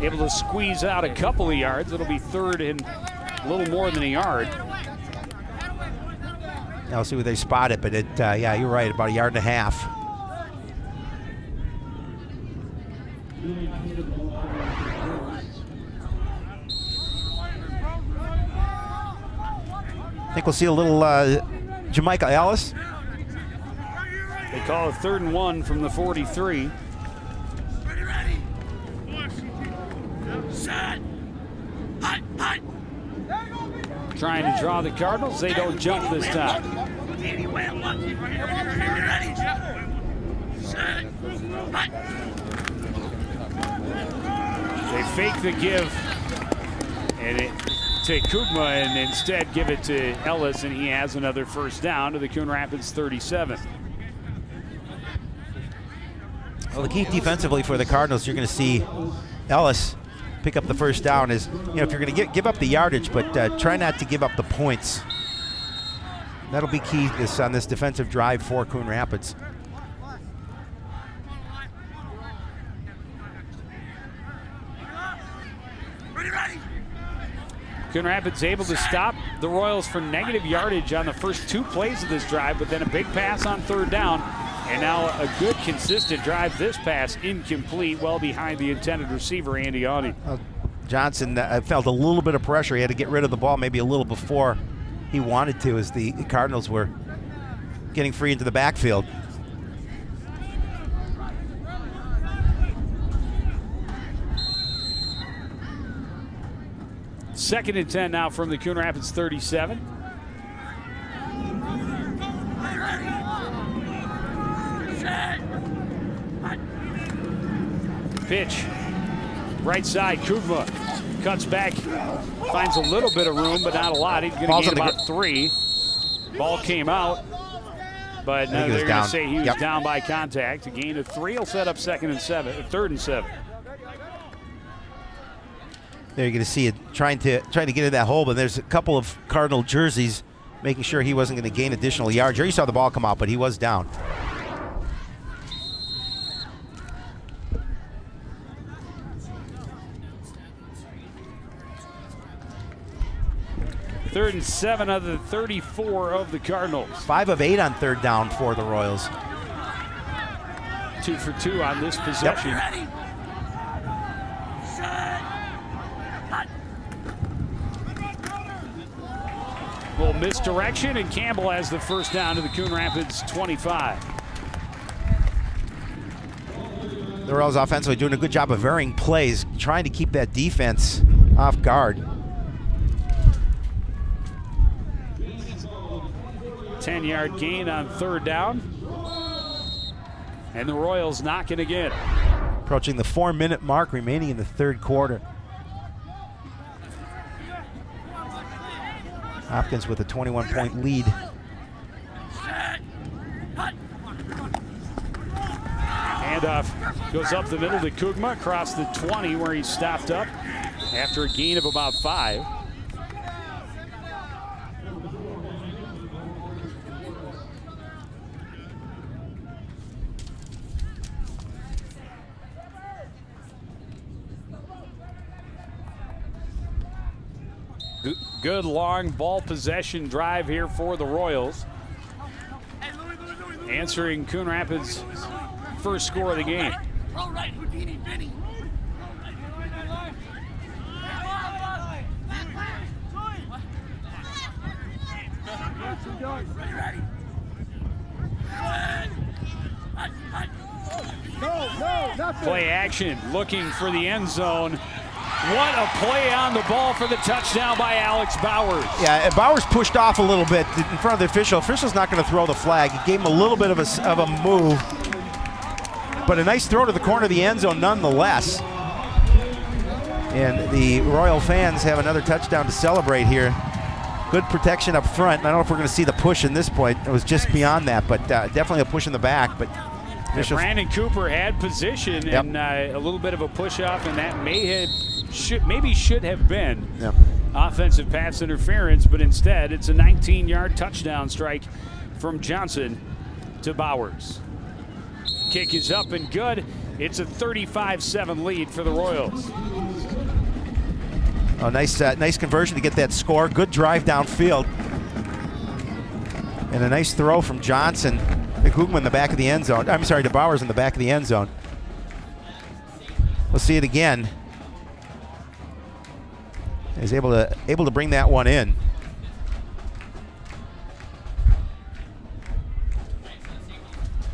Able to squeeze out a couple of yards. It'll be 3rd and a little more than a yard. I'll see where they spot it, but yeah, you're right, about 1.5 yards. I think we'll see a little Jamaica Ellis. They call it 3rd and 1 from the 43. Trying to draw the Cardinals. They don't jump this time. They fake the give and to Kugma and instead give it to Ellis, and he has another first down to the Coon Rapids 37. Well, the key defensively for the Cardinals, you're going to see Ellis pick up the first down is, if you're going to give up the yardage, but try not to give up the points. That'll be key on this defensive drive for Coon Rapids. Coon Rapids able to stop the Royals for negative yardage on the first 2 plays of this drive, but then a big pass on 3rd down. And now a good, consistent drive. This pass incomplete, well behind the intended receiver, Andy Awney. Johnson felt a little bit of pressure. He had to get rid of the ball maybe a little before he wanted to, as the Cardinals were getting free into the backfield. Second and 10 now from the Coon Rapids 37. Pitch, right side, Kugma cuts back, finds a little bit of room, but not a lot. He's going to gain about 3. Ball came out, but now they're going to say he was down by contact. A gain of 3 will set up 3rd and 7. There you're going to see it trying to get in that hole, but there's a couple of Cardinal jerseys making sure he wasn't going to gain additional yards. You saw the ball come out, but he was down. Third and 7 of the 34 of the Cardinals. 5 of 8 on 3rd down for the Royals. 2 for 2 on this possession. Yep. Little misdirection, and Campbell has the first down to the Coon Rapids 25. The Royals offensively doing a good job of varying plays, trying to keep that defense off guard. 10-yard gain on 3rd down. And the Royals knocking again. Approaching the 4-minute mark remaining in the 3rd quarter. Hopkins with a 21-point lead. Handoff goes up the middle to Kugma across the 20 where he stopped up after a gain of about 5. Good long ball possession drive here for the Royals. Answering Coon Rapids' first score of the game. Play action, looking for the end zone. What a play on the ball for the touchdown by Alex Bowers. Yeah, Bowers pushed off a little bit in front of the official. Official's not going to throw the flag. He gave him a little bit of a move, but a nice throw to the corner of the end zone nonetheless. And the Royal fans have another touchdown to celebrate here. Good protection up front. I don't know if we're going to see the push in this point. It was just beyond that, but definitely a push in the back. But Brandon Cooper had position and a little bit of a push off, and that maybe should have been offensive pass interference, but instead it's a 19-yard touchdown strike from Johnson to Bowers. Kick is up and good. It's a 35-7 lead for the Royals. Oh, nice conversion to get that score. Good drive downfield. And a nice throw from Johnson. Hugman in the back of the end zone. I'm sorry, to Bowers in the back of the end zone. We'll see it again. He's able to bring that one in.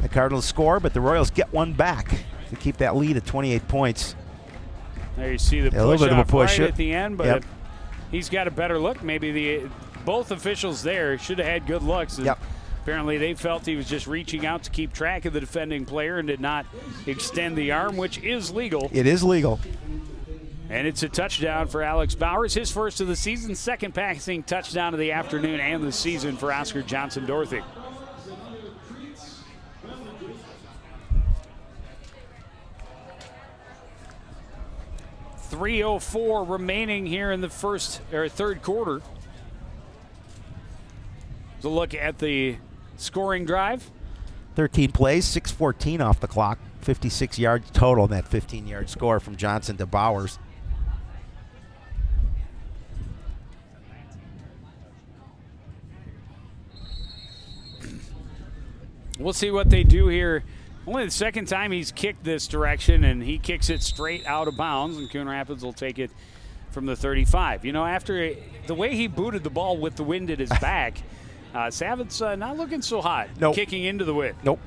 The Cardinals score, but the Royals get one back to keep that lead at 28 points. There you see the push, a little bit of a push right at the end, but he's got a better look. Maybe both officials there should have had good looks. Apparently they felt he was just reaching out to keep track of the defending player and did not extend the arm, which is legal. It is legal. And it's a touchdown for Alex Bowers, his first of the season, second passing touchdown of the afternoon and the season for Oscar Johnson-Dorothy. 3:04 remaining here in the third quarter. So look at the scoring drive. 13 plays, 6:14 off the clock, 56 yards total in that 15-yard score from Johnson to Bowers. We'll see what they do here. Only the second time he's kicked this direction, and he kicks it straight out of bounds, and Coon Rapids will take it from the 35. You know, after the way he booted the ball with the wind at his back, Savitt's not looking so hot. Nope. Kicking into the wind. Nope.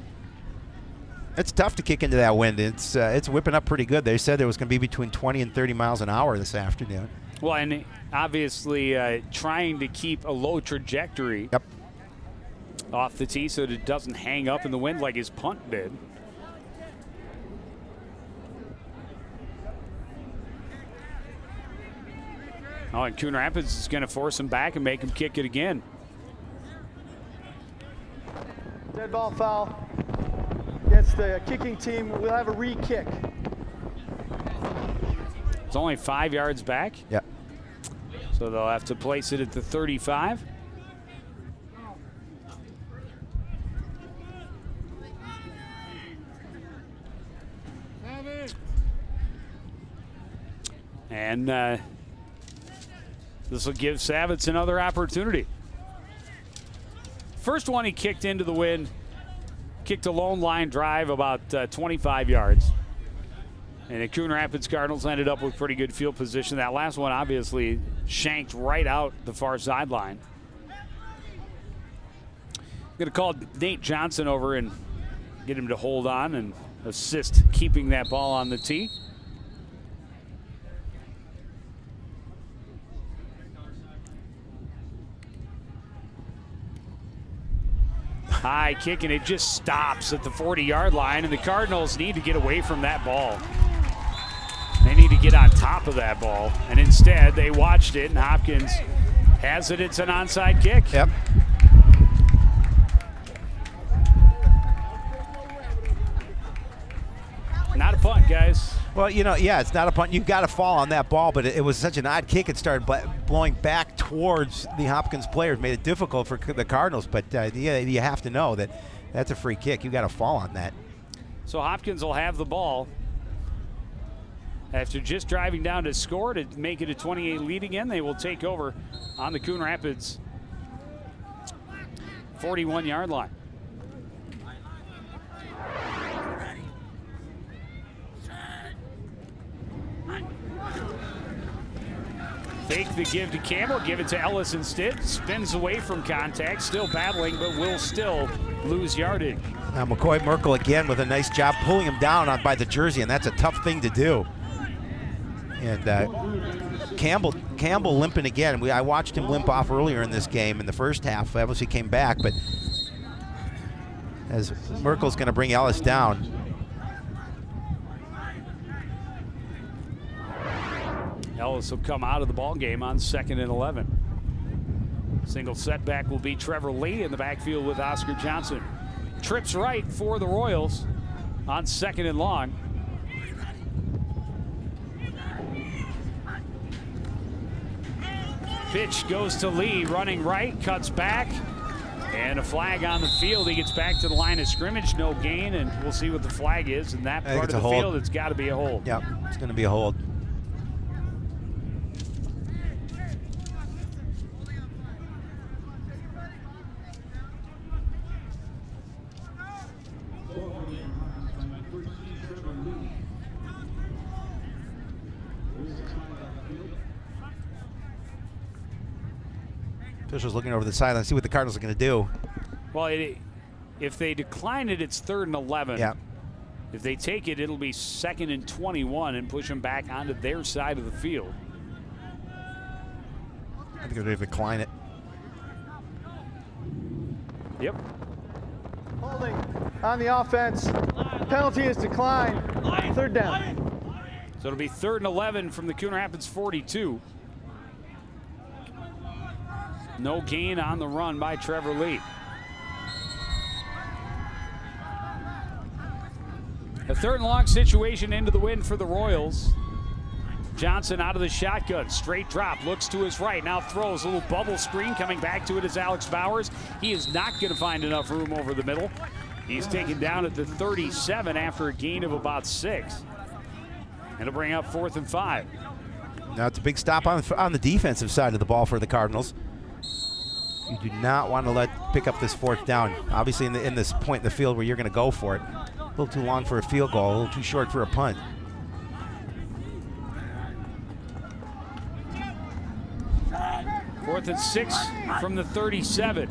It's tough to kick into that wind. It's whipping up pretty good. They said it was going to be between 20 and 30 miles an hour this afternoon. Well, and obviously trying to keep a low trajectory off the tee so that it doesn't hang up in the wind like his punt did. Oh, and Coon Rapids is going to force him back and make him kick it again. Dead ball foul against the kicking team. We'll have a re-kick. It's only 5 yards back. Yeah. So they'll have to place it at the 35. And this will give Savitz another opportunity. First one he kicked into the wind, kicked a lone line drive about 25 yards. And the Coon Rapids Cardinals ended up with pretty good field position. That last one obviously shanked right out the far sideline. Going to call Nate Johnson over and get him to hold on and assist keeping that ball on the tee. High kick, and it just stops at the 40-yard line, and the Cardinals need to get away from that ball. They need to get on top of that ball, and instead they watched it, and Hopkins has it. It's an onside kick. Yep. Not a punt, guys. Well, you know, yeah, it's not a punt. You've got to fall on that ball, but it was such an odd kick. It started blowing back towards the Hopkins players, made it difficult for the Cardinals. But yeah, you have to know that that's a free kick. You've got to fall on that. So Hopkins will have the ball after just driving down to score to make it a 28 lead again. They will take over on the Coon Rapids 41-yard line. Fake the give to Campbell, give it to Ellis instead. Spins away from contact, still battling, but will still lose yardage. Now McCoy Merkel again with a nice job pulling him down by the jersey, and that's a tough thing to do. And Campbell limping again. I watched him limp off earlier in this game in the first half. Obviously came back, but as Merkel's going to bring Ellis down. Ellis will come out of the ball game on 2nd and 11. Single setback will be Trevor Lee in the backfield with Oscar Johnson. Trips right for the Royals on 2nd and long. Pitch goes to Lee, running right, cuts back, and a flag on the field. He gets back to the line of scrimmage, no gain, and we'll see what the flag is. In that part of the field, it's got to be a hold. Yep, it's going to be a hold. Officials looking over the sideline, see what the Cardinals are going to do. Well, if they decline it, it's 3rd and 11. Yeah. If they take it, it'll be 2nd and 21 and push them back onto their side of the field. I think they're going to decline it. Yep. Holding on the offense. Penalty is declined. 3rd down. So it'll be 3rd and 11 from the Coon Rapids 42. No gain on the run by Trevor Lee. A 3rd and long situation into the wind for the Royals. Johnson out of the shotgun, straight drop, looks to his right, now throws a little bubble screen. Coming back to it is Alex Bowers. He is not going to find enough room over the middle. He's taken down at the 37 after a gain of about 6. It'll bring up 4th and 5. Now it's a big stop on the defensive side of the ball for the Cardinals. You do not want to pick up this 4th down. Obviously in this point in the field where you're going to go for it. A little too long for a field goal, a little too short for a punt. 4th and 6 from the 37.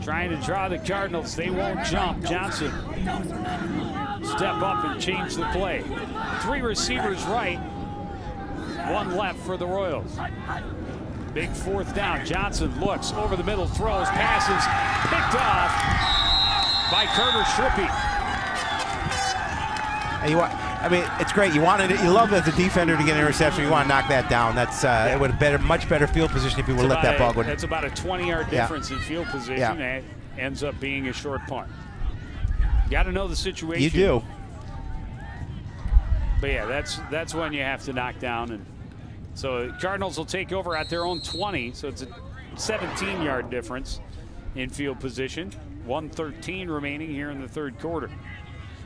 Trying to draw the Cardinals. They won't jump. Johnson step up and change the play. 3 receivers right, 1 left for the Royals. Big 4th down. Johnson looks over the middle, throws, passes, picked off by Carter Schrippy. And it's great. You love as a defender to get an interception. You want to knock that down. That's it would have much better field position if you would have let that ball go. That's about a 20-yard difference in field position. Yeah. And ends up being a short punt. Got to know the situation. You do. But yeah, that's when you have to knock down. And so Cardinals will take over at their own 20. So it's a 17-yard difference in field position. 1:13 remaining here in the 3rd quarter.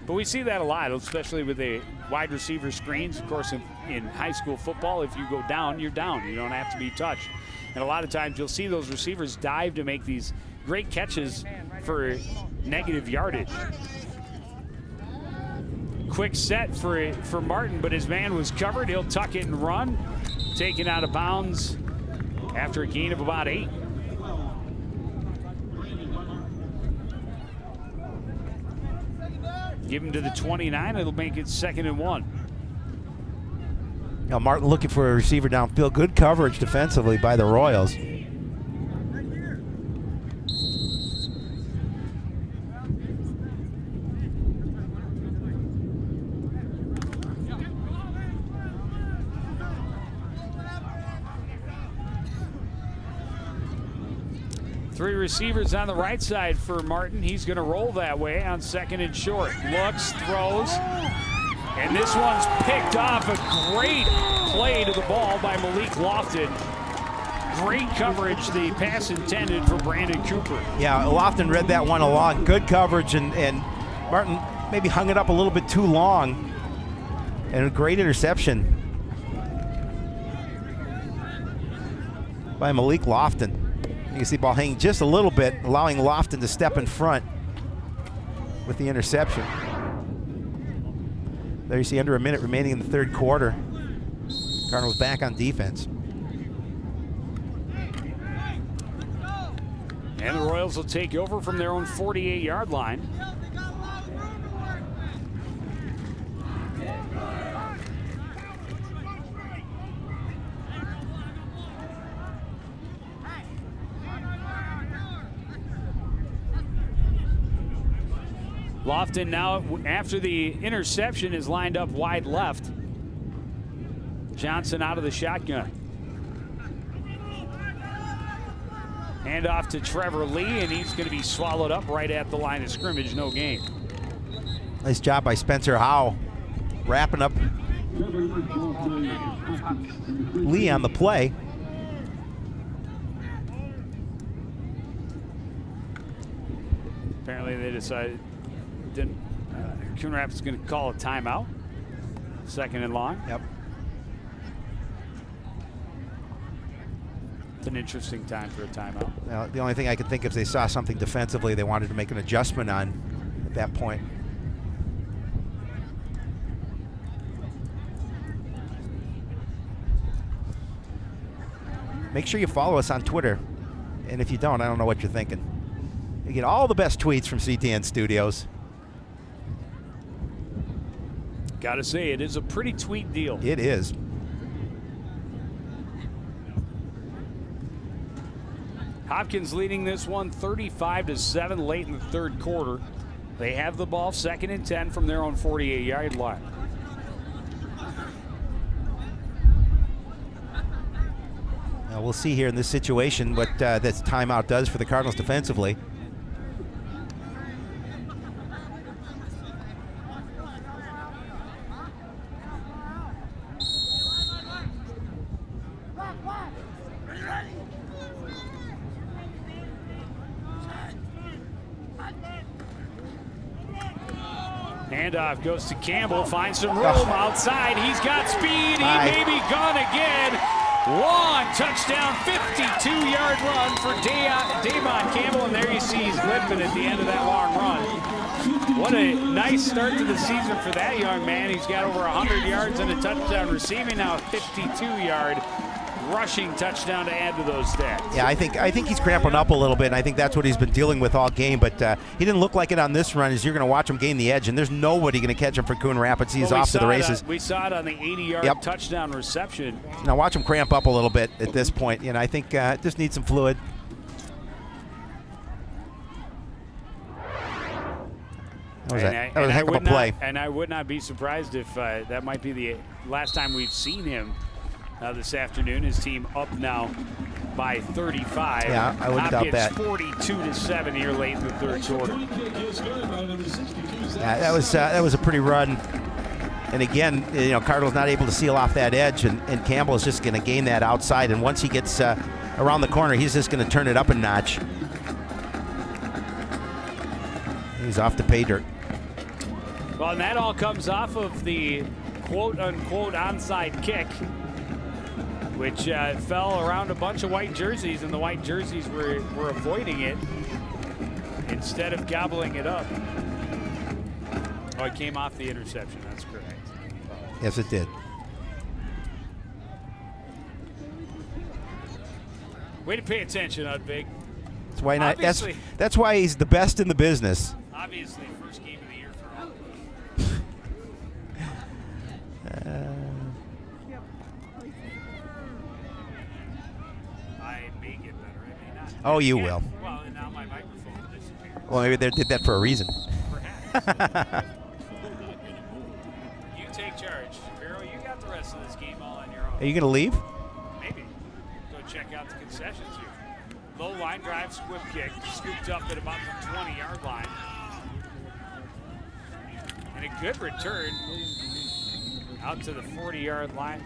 But we see that a lot, especially with the wide receiver screens. Of course, in high school football, if you go down, you're down. You don't have to be touched. And a lot of times you'll see those receivers dive to make these great catches for negative yardage. Quick set for Martin, but his man was covered. He'll tuck it and run. Taken out of bounds after a gain of about 8. Give him to the 29. It'll make it 2nd and 1. Now Martin looking for a receiver downfield. Good coverage defensively by the Royals. Three receivers on the right side for Martin. He's going to roll that way on 2nd and short. Looks, throws, and this one's picked off. A great play to the ball by Malik Lofton. Great coverage, the pass intended for Brandon Cooper. Yeah, Lofton read that one along. Good coverage, and Martin maybe hung it up a little bit too long. And a great interception by Malik Lofton. You can see the ball hanging just a little bit, allowing Lofton to step in front with the interception. There you see under a minute remaining in the 3rd quarter. Cardinals back on defense. And the Royals will take over from their own 48-yard line. Lofton now, after the interception, is lined up wide left. Johnson out of the shotgun. Hand off to Trevor Lee, and he's going to be swallowed up right at the line of scrimmage. No gain. Nice job by Spencer Howe, wrapping up Lee on the play. Apparently they decided Coon Rapids is going to call a timeout. 2nd and long. Yep. It's an interesting time for a timeout. Now, the only thing I could think of is they saw something defensively they wanted to make an adjustment on at that point. Make sure you follow us on Twitter. And if you don't, I don't know what you're thinking. You get all the best tweets from CTN Studios. Gotta say, it is a pretty tweet deal. It is. Hopkins leading this one 35-7 late in the 3rd quarter. They have the ball 2nd and 10 from their own 48-yard line. Now we'll see here in this situation what this timeout does for the Cardinals defensively. Handoff goes to Campbell, finds some room outside. He's got speed. He may be gone again. Long touchdown, 52-yard run for Davon Campbell, and there you see he's limping at the end of that long run. What a nice start to the season for that young man. He's got over 100 yards and a touchdown receiving, now a 52-yard rushing touchdown to add to those stats. Yeah, I think he's cramping up a little bit, and I think that's what he's been dealing with all game, but he didn't look like it on this run as you're going to watch him gain the edge, and there's nobody going to catch him for Coon Rapids. He's off to the races. We saw it on the 80-yard touchdown reception. Now watch him cramp up a little bit at this point. I think just needs some fluid. That was a heck of a play. And I would not be surprised if that might be the last time we've seen him this afternoon. His team up now by 35. Yeah, I wouldn't doubt that. 42-7 here late in the third quarter. Yeah, that was a pretty run. And again, Cardinals not able to seal off that edge, and Campbell is just going to gain that outside. And once he gets around the corner, he's just going to turn it up a notch. He's off to pay dirt. Well, and that all comes off of the quote-unquote onside kick, which fell around a bunch of white jerseys, and the white jerseys were avoiding it instead of gobbling it up. Oh, it came off the interception. That's correct. Yes, it did. Way to pay attention, Udvig. That's why not. That's why he's the best in the business. Obviously, first game of the year for all. I may get better. I may not. Oh, you will. Well, and now my microphone disappeared. Well, maybe they did that for a reason. Perhaps. You take charge. Shapiro, you got the rest of this game all on your own. Are you going to leave? Maybe. Go check out the concessions here. Low line drive, squib kick, scooped up at about the 20-yard line. And a good return out to the 40-yard line.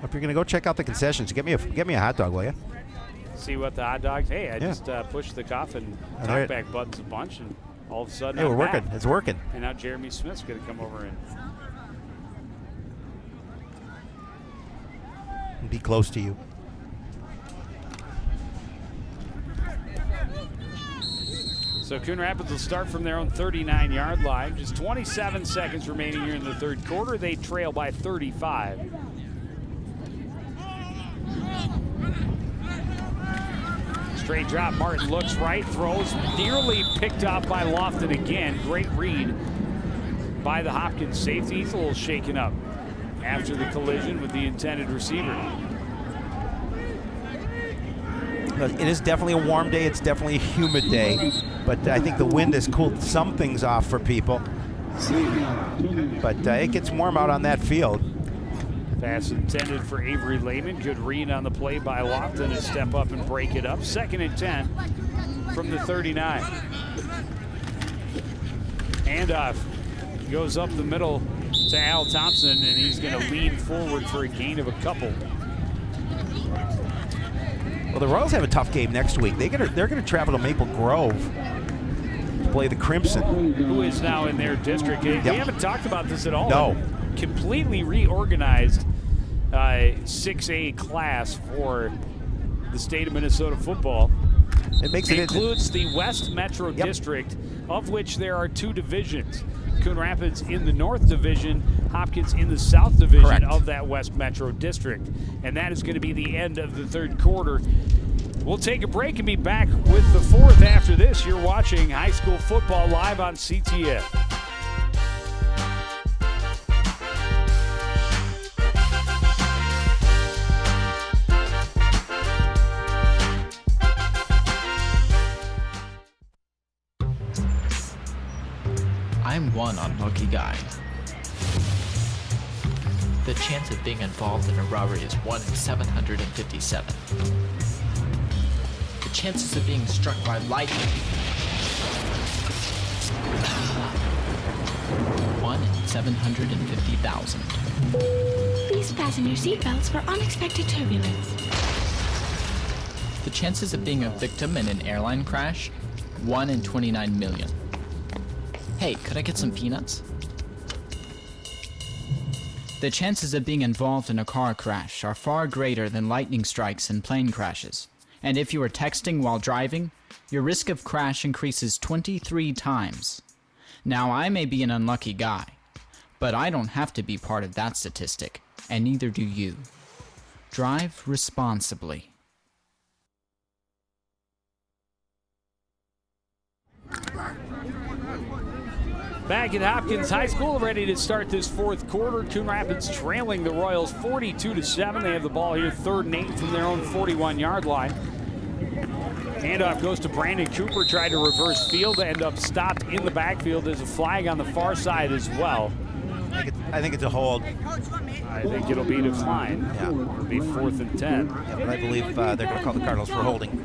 If you're going to go check out the concessions, get me a hot dog, will you? See what the hot dogs. Hey, I just pushed the coffin talkback buttons a bunch, and all of a sudden, hey, we're working. It's working. And now Jeremy Smith's going to come over and be close to you. So Coon Rapids will start from their own 39-yard line. Just 27 seconds remaining here in the third quarter. They trail by 35. Straight drop. Martin looks right, throws, nearly picked off by Lofton again. Great read by the Hopkins safety. He's a little shaken up after the collision with the intended receiver. It is definitely a warm day. It's definitely a humid day. But I think the wind has cooled some things off for people. But it gets warm out on that field. Pass intended for Avery Lehman. Good read on the play by Lofton to step up and break it up. 2nd and 10 from the 39. Handoff goes up the middle to Al Thompson, and he's going to lean forward for a gain of a couple. Well, the Royals have a tough game next week. They're going to travel to Maple Grove to play the Crimson, who is now in their district. We haven't talked about this at all. No. Completely reorganized 6A class for the state of Minnesota football. It includes the West Metro District, of which there are 2 divisions. Coon Rapids in the North Division, Hopkins in the South Division of that West Metro District. And that is going to be the end of the third quarter. We'll take a break and be back with the fourth after this. You're watching high school football live on CTF. I'm one unlucky guy. The chance of being involved in a robbery is 1 in 757. The chances of being struck by lightning. 1 in 750,000. Please fasten your seatbelts for unexpected turbulence. The chances of being a victim in an airline crash, 1 in 29 million. Hey, could I get some peanuts? The chances of being involved in a car crash are far greater than lightning strikes and plane crashes. And if you are texting while driving, your risk of crash increases 23 times. Now, I may be an unlucky guy, but I don't have to be part of that statistic, and neither do you. Drive responsibly. Back at Hopkins High School, ready to start this fourth quarter. Coon Rapids trailing the Royals 42-7. They have the ball here, 3rd and 8 from their own 41-yard line. Handoff goes to Brandon Cooper, tried to reverse field, end up stopped in the backfield. There's a flag on the far side as well. I think it's a hold. I think it'll be declined. Yeah. It'll be 4th and 10. Yeah, but I believe they're going to call the Cardinals for holding.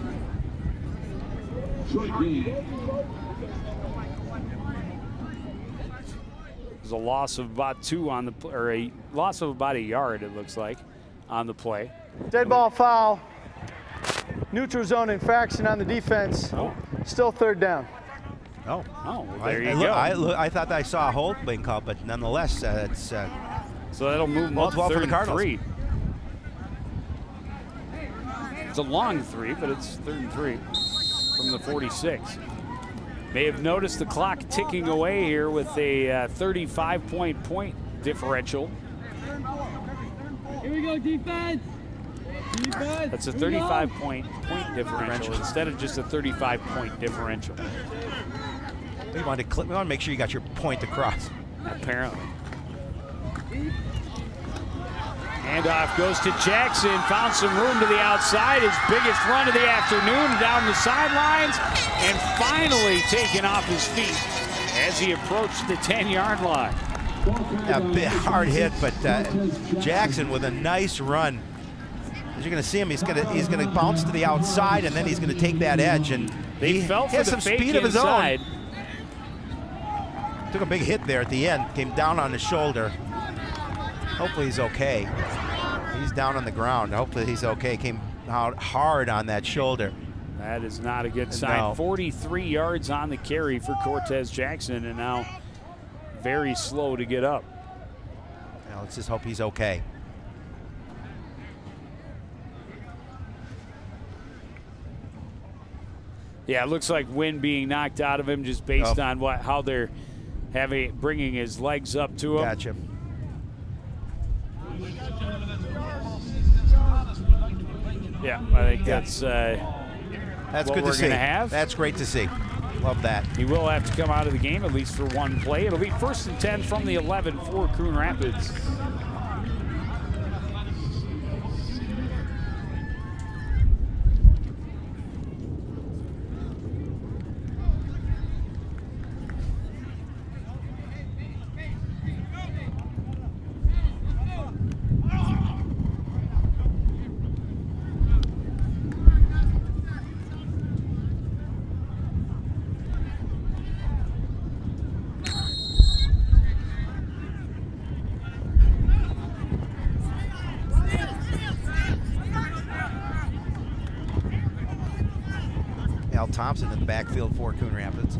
There's a loss of about 2 on the, or a loss of about 1 yard, it looks like, on the play. Dead ball foul. Neutral zone infraction on the defense. Oh. Still 3rd down. Oh. Oh, well, there you go. I thought I saw a hold being called, but nonetheless, it's... so that'll move them up 12 for the 3rd Cardinals. and 3. It's a long 3, but it's 3rd and 3 from the 46. May have noticed the clock ticking away here with a 35-point differential. Here we go, defense. Defense. That's a 35-point differential instead of just a 35-point differential. We want to make sure you got your point across. Apparently. Handoff goes to Jackson, found some room to the outside, his biggest run of the afternoon down the sidelines, and finally taken off his feet as he approached the 10-yard line. A bit hard hit, but Jackson with a nice run. As you're going to see him, he's going to bounce to the outside, and then he's going to take that edge, and he fell for has the some fake speed of his inside. own. Took a big hit there at the end, came down on his shoulder. Hopefully he's okay. He's down on the ground. Hopefully he's okay. Came out hard on that shoulder. That is not a good sign. No. 43 yards on the carry for Cortez Jackson, and now very slow to get up. Now let's just hope he's okay. Yeah, it looks like wind being knocked out of him just based on how they're bringing his legs up to him. Gotcha. Yeah, I think that's what good we're to see. going to have. That's great to see. Love that. He will have to come out of the game, at least for one play. It'll be 1st and 10 from the 11 for Coon Rapids. Thompson in the backfield for Coon Rapids.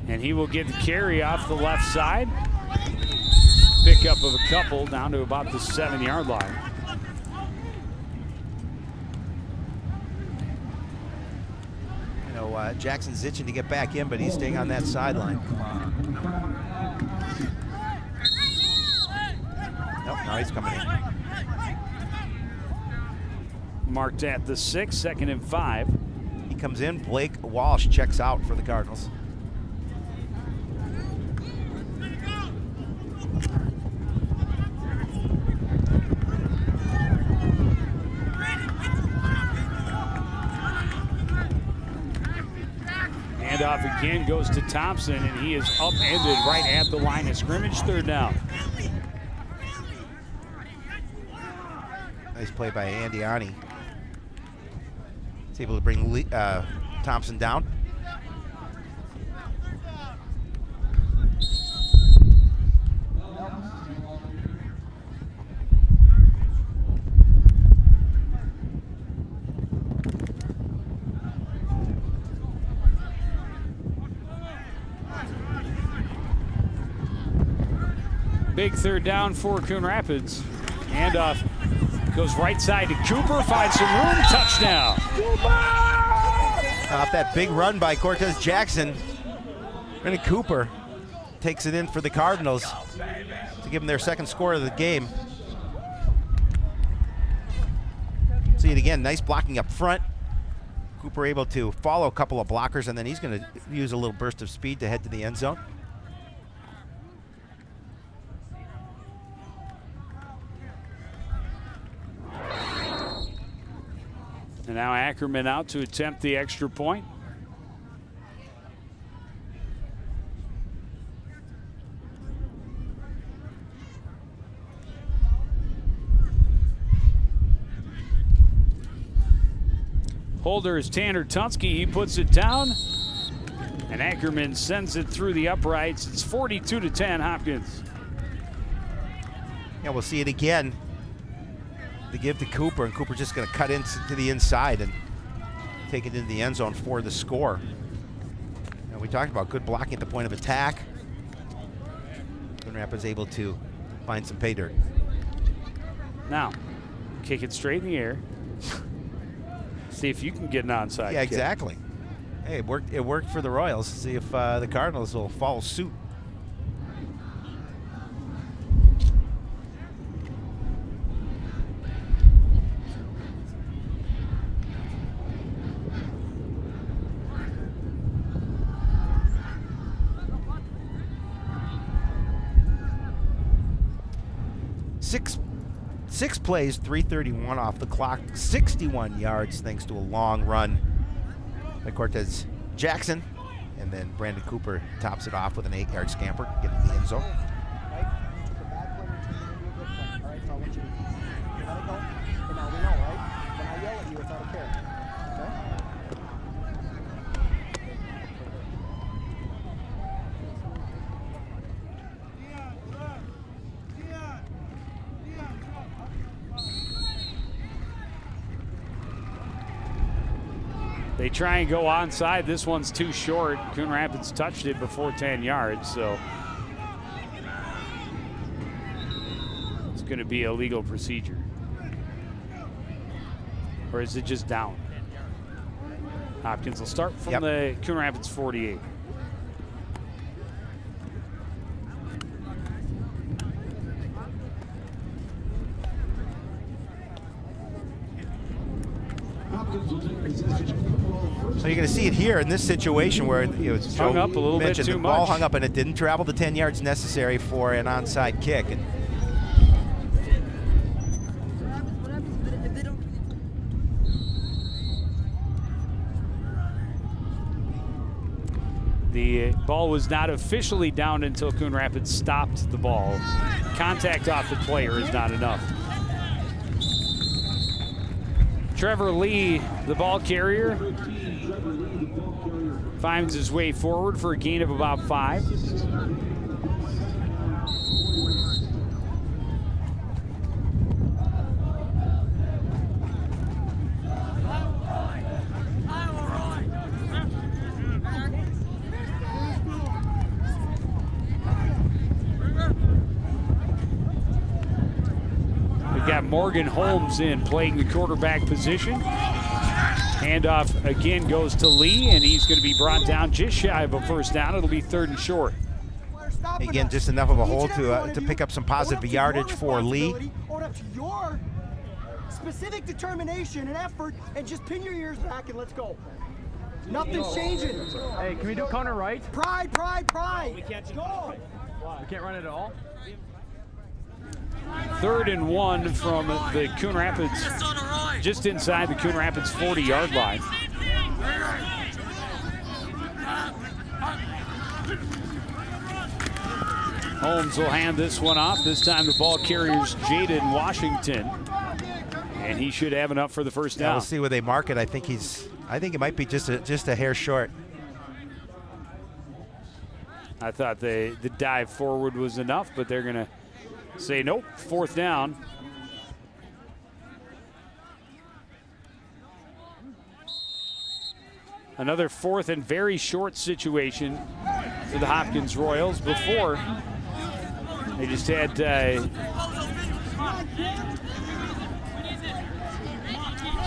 And he will get the carry off the left side. Pickup of a couple down to about the 7-yard line. You know, Jackson's itching to get back in, but he's staying on that sideline. Nope, now he's coming in. Marked at the 6, 2nd and 5. He comes in. Blake Walsh checks out for the Cardinals. Handoff again goes to Thompson, and he is upended right at the line of scrimmage. 3rd down. Nice play by Andy Ani. He's able to bring Thompson down. Big third down for Coon Rapids. Handoff goes right side to Cooper, finds some room, touchdown. Off that big run by Cortez Jackson, Brendan Cooper takes it in for the Cardinals to give them their second score of the game. See it again, nice blocking up front. Cooper able to follow a couple of blockers, and then he's going to use a little burst of speed to head to the end zone. And now Ackerman out to attempt the extra point. Holder is Tanner Tunsky. He puts it down. And Ackerman sends it through the uprights. It's 42-10 Hopkins. Yeah, we'll see it again. To give to Cooper, and Cooper just going to cut into the inside and take it into the end zone for the score. You know, we talked about good blocking at the point of attack. Coon Rapids able to find some pay dirt. Now, kick it straight in the air. See if you can get an onside Yeah, kick. exactly. Hey, it worked for the Royals. See if the Cardinals will follow suit. Six plays, 3:31 off the clock, 61 yards thanks to a long run by Cortez Jackson. And then Brandon Cooper tops it off with an 8-yard scamper, getting in the end zone. They try and go onside. This one's too short. Coon Rapids touched it before 10 yards, so it's going to be a legal procedure. Or is it just down? Hopkins will start from the Coon Rapids 48. So you're going to see it here in this situation where it's hung up a little bit too the ball much. hung up and it didn't travel the 10 yards necessary for an onside kick. And the ball was not officially down until Coon Rapids stopped the ball. Contact off the player is not enough. Trevor Lee, the ball carrier, finds his way forward for a gain of about 5. We've got Morgan Holmes in playing the quarterback position. Handoff again goes to Lee, and he's going to be brought down just shy of a first down. It'll be 3rd and short. again, just enough of a hole to pick up some positive yardage for Lee. Own up to your specific determination and effort, and just pin your ears back and let's go. Nothing's changing. Hey, can we do counter right? Pride, pride, pride. We can't go. We can't run it at all? 3rd and 1 from the Coon Rapids, just inside the Coon Rapids 40-yard line. Holmes will hand this one off. This time the ball carrier's Jaden Washington, and he should have enough for the first down. Yeah, we'll see where they mark it. I think it might be just a hair short. I thought the dive forward was enough, but they're going to say nope, 4th down. Another 4th and very short situation for the Hopkins Royals before They just had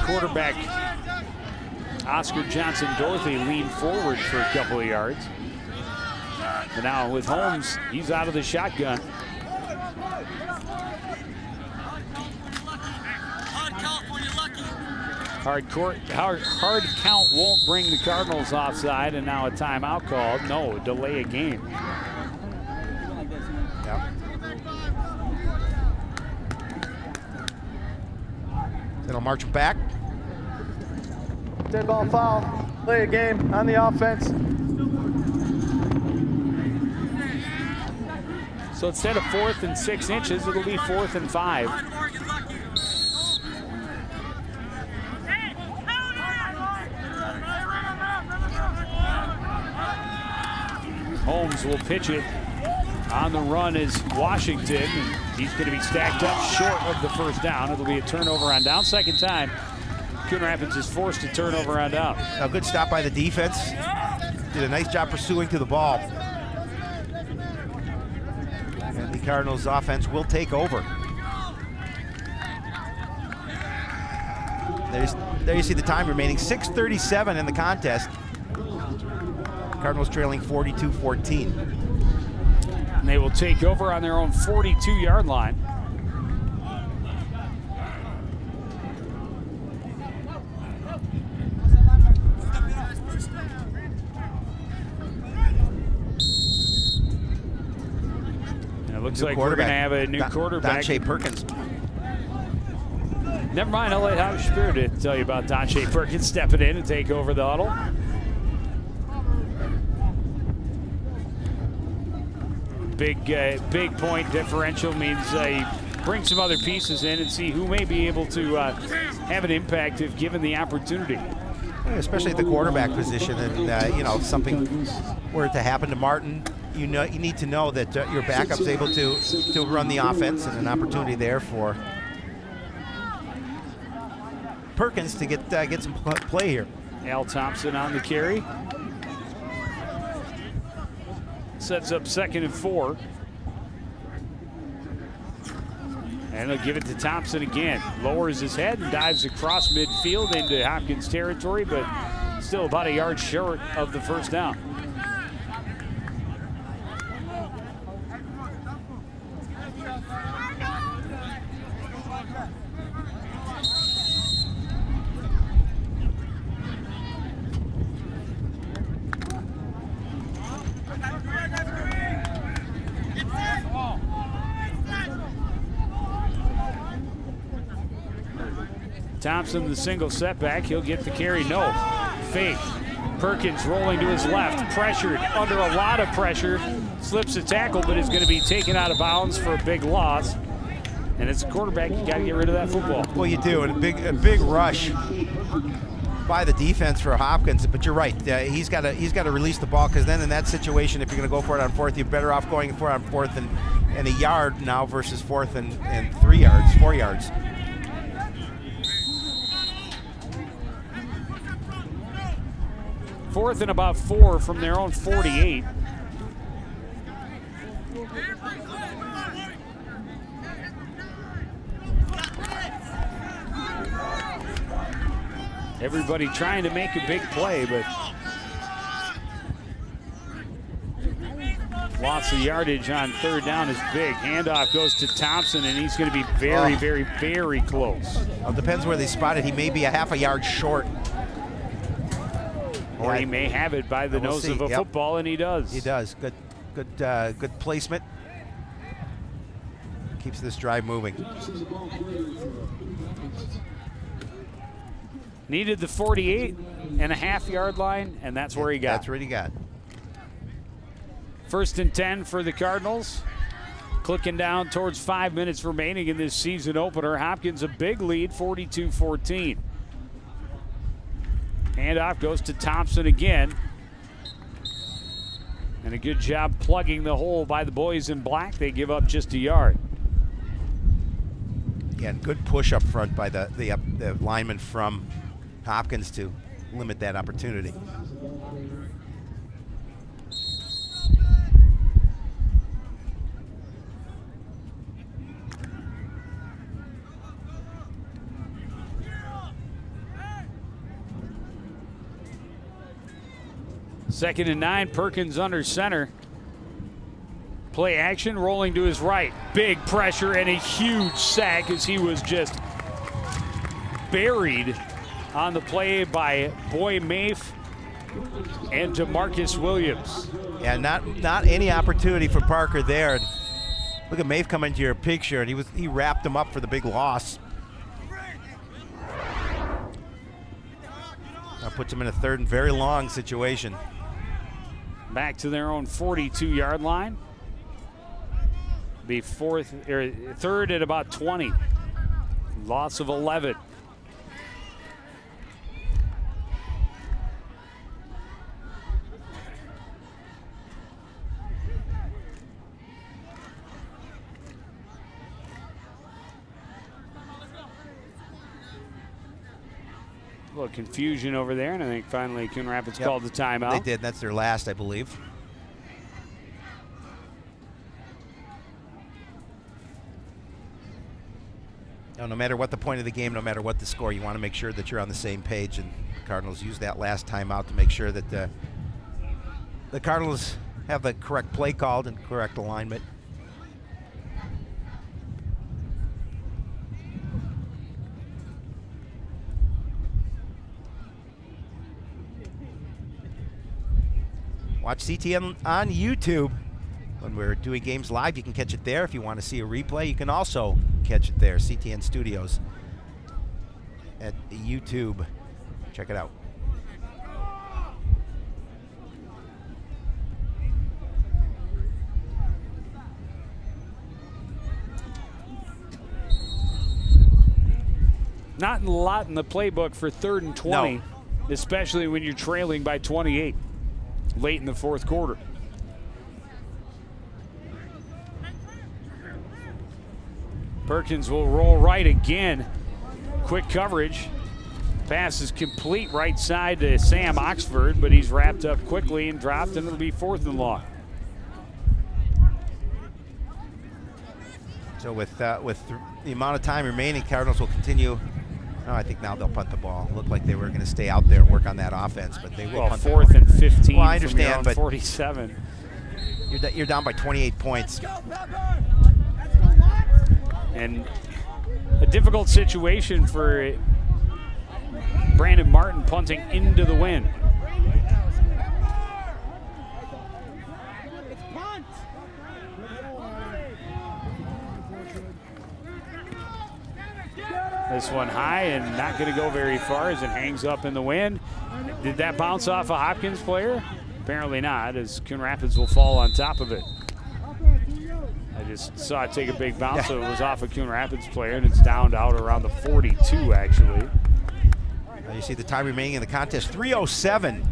quarterback Oscar Johnson-Dorothy lean forward for a couple of yards. But now with Holmes, he's out of the shotgun. Hard count won't bring the Cardinals offside, and now a timeout called. No, delay a game. Yep. It'll march them back. Dead ball foul. Play a game on the offense. So instead of 4th and 6 inches, it'll be 4th and 5. Holmes will pitch it. On the run is Washington. And he's going to be stacked up short of the first down. It'll be a turnover on down. Second time, Coon Rapids is forced to turnover on down. A good stop by the defense. Did a nice job pursuing to the ball. And the Cardinals offense will take over. There you see the time remaining. 6:37 in the contest. Cardinals trailing 42-14. And they will take over on their own 42-yard line. And it looks like we're going to have a new quarterback. Donche Perkins. Never mind, I'll let House Spirit tell you about Donche Perkins stepping in and take over the huddle. Big point differential means bring some other pieces in and see who may be able to have an impact if given the opportunity. Especially at the quarterback position, and you know, if something were to happen to Martin, you need to know that your backup's able to run the offense, and an opportunity there for Perkins to get some play here. Al Thompson on the carry. Sets up 2nd and 4. And they'll give it to Thompson again. Lowers his head and dives across midfield into Hopkins territory, but still about a yard short of the first down. Thompson, the single setback. He'll get the carry. No. Fake. Perkins rolling to his left. Pressured. Under a lot of pressure. Slips a tackle, but is going to be taken out of bounds for a big loss. And as a quarterback, you got to get rid of that football. Well, you do. And a big rush by the defense for Hopkins. But you're right. He's got to release the ball, because then in that situation, if you're going to go for it on 4th, you're better off going for it on 4th and a yard now versus 4th and 4 yards. 4th and about 4 from their own 48. Everybody trying to make a big play, but lots of yardage on 3rd down is big. Handoff goes to Thompson, and he's going to be very, very close. Well, it depends where they spot it. He may be a half a yard short. Or he may have it by the nose of a football, and he does. He does. Good placement. Keeps this drive moving. Needed the 48.5-yard line, and that's where he got. That's where he got. 1st and 10 for the Cardinals. Clicking down towards 5 minutes remaining in this season opener. Hopkins a big lead, 42-14. Handoff goes to Thompson again. And a good job plugging the hole by the boys in black. They give up just a yard. Yeah, and good push up front by the lineman from Hopkins to limit that opportunity. 2nd and 9, Perkins under center. Play action, rolling to his right. Big pressure and a huge sack as he was just buried on the play by Boy Mafe and DeMarcus Williams. Yeah, not any opportunity for Parker there. Look at Mafe come into your picture, and he wrapped him up for the big loss. That puts him in a 3rd and very long situation. Back to their own 42-yard line. Be 3rd at about 20. Loss of 11. A little confusion over there, and I think finally Coon Rapids called the timeout. They did. That's their last, I believe. Now, no matter what the point of the game, no matter what the score, you want to make sure that you're on the same page, and the Cardinals use that last timeout to make sure that the Cardinals have the correct play called and correct alignment. Watch CTN on YouTube. When we're doing games live, you can catch it there. If you want to see a replay, you can also catch it there. CTN Studios at YouTube. Check it out. Not a lot in the playbook for 3rd and 20, especially when you're trailing by 28 late in the 4th quarter. Perkins will roll right again. Quick coverage. Pass is complete right side to Sam Oxford, but he's wrapped up quickly and dropped, and it'll be 4th and long. So with the amount of time remaining, Cardinals will continue. No, I think now they'll punt the ball. Looked like they were going to stay out there and work on that offense, but they will punt the ball. 4th and 15. Well, I understand, but 47. You're down by 28 points. And a difficult situation for Brandon Martin punting into the wind. This one high and not going to go very far as it hangs up in the wind. Did that bounce off a Hopkins player? Apparently not, as Coon Rapids will fall on top of it. I just saw it take a big bounce, so it was off a Coon Rapids player, and it's downed out around the 42, actually. You see the time remaining in the contest, 3:07.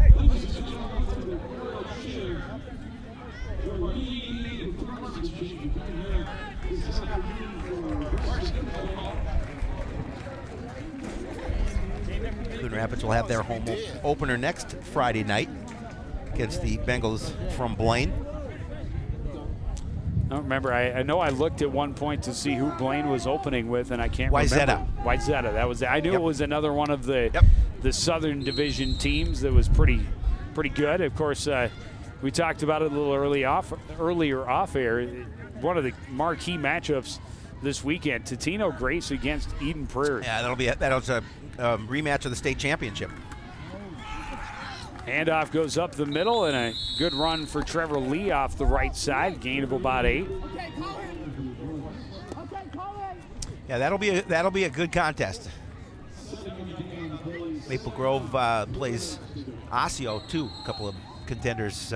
Coon Rapids will have their home opener next Friday night against the Bengals from Blaine. I don't remember. I know I looked at one point to see who Blaine was opening with, and I can't remember. Wayzata. That was. I knew it was another one of the Southern Division teams that was pretty good. Of course, we talked about it a little earlier off air. One of the marquee matchups this weekend: Totino Grace against Eden Prairie. Yeah, that'll a rematch of the state championship. Handoff goes up the middle, and a good run for Trevor Lee off the right side, gain of about 8. Yeah, that'll be a good contest. Maple Grove plays Osseo too. A couple of contenders,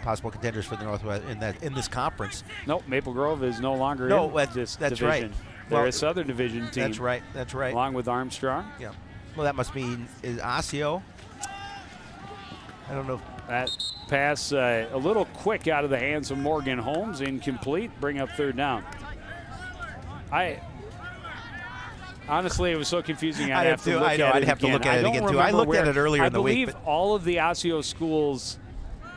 possible contenders for the Northwest in this conference. Nope, Maple Grove is no longer in this that's division. Right. They're a Southern Division team. That's right. That's right. Along with Armstrong. Yeah. Well, that must mean is Osseo. I don't know. That pass a little quick out of the hands of Morgan Holmes, incomplete. Bring up 3rd down. Honestly, it was so confusing. I'd have to look at it again too. I looked at it earlier in the week. I believe all of the Osseo schools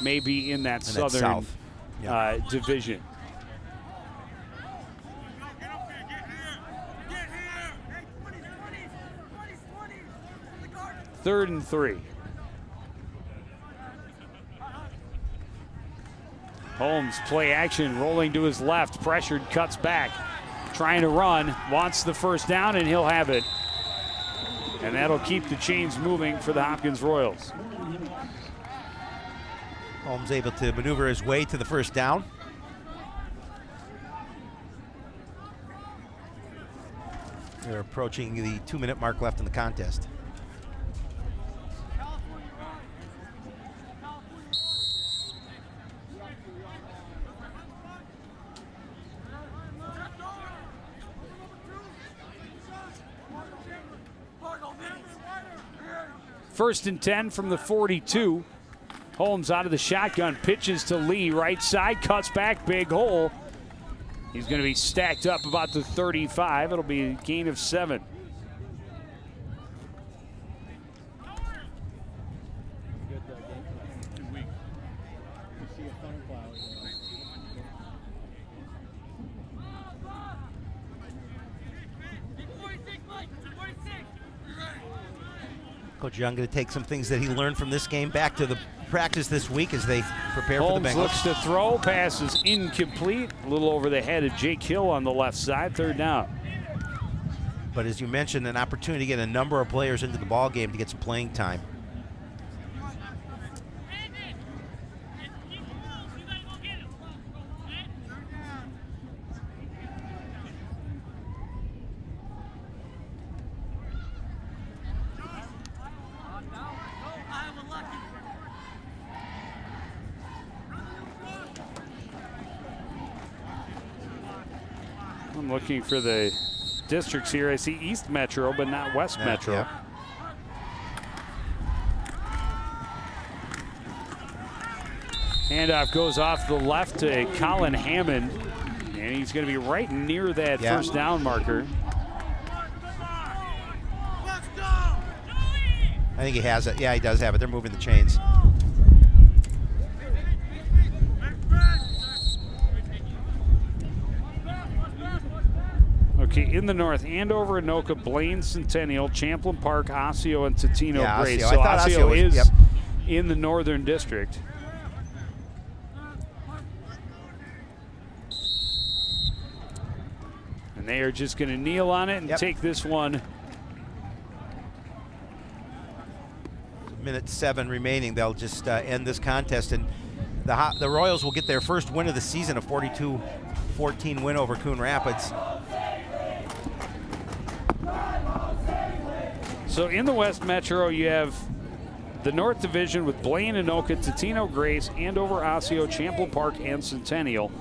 may be in that Southern division. Third and 3. Holmes, play action, rolling to his left, pressured, cuts back, trying to run, wants the first down, and he'll have it. And that'll keep the chains moving for the Hopkins Royals. Holmes able to maneuver his way to the first down. They're approaching the 2-minute mark left in the contest. First and 10 from the 42. Holmes out of the shotgun, pitches to Lee, right side, cuts back, big hole. He's going to be stacked up about the 35. It'll be a gain of 7. Coach Young going to take some things that he learned from this game back to the practice this week as they prepare for the Bengals. Holmes looks to throw, pass is incomplete. A little over the head of Jake Hill on the left side, 3rd down. But as you mentioned, an opportunity to get a number of players into the ball game to get some playing time. I'm looking for the districts here. I see East Metro, but not West Metro. Yeah. Handoff goes off the left to Colin Hammond, and he's going to be right near that first down marker. I think he has it. Yeah, he does have it. They're moving the chains. Okay, in the north, Andover, Anoka, Blaine, Centennial, Champlain Park, Osseo, and Totino Grace. Osseo. So I thought Osseo was, is in the northern district. And they are just going to kneel on it and take this one. Minute 7 remaining. They'll just end this contest, and the Royals will get their first win of the season, a 42-14 win over Coon Rapids. So in the West Metro, you have the North Division with Blaine, Anoka, Totino Grace, Andover, Osseo, Champlain Park, and Centennial.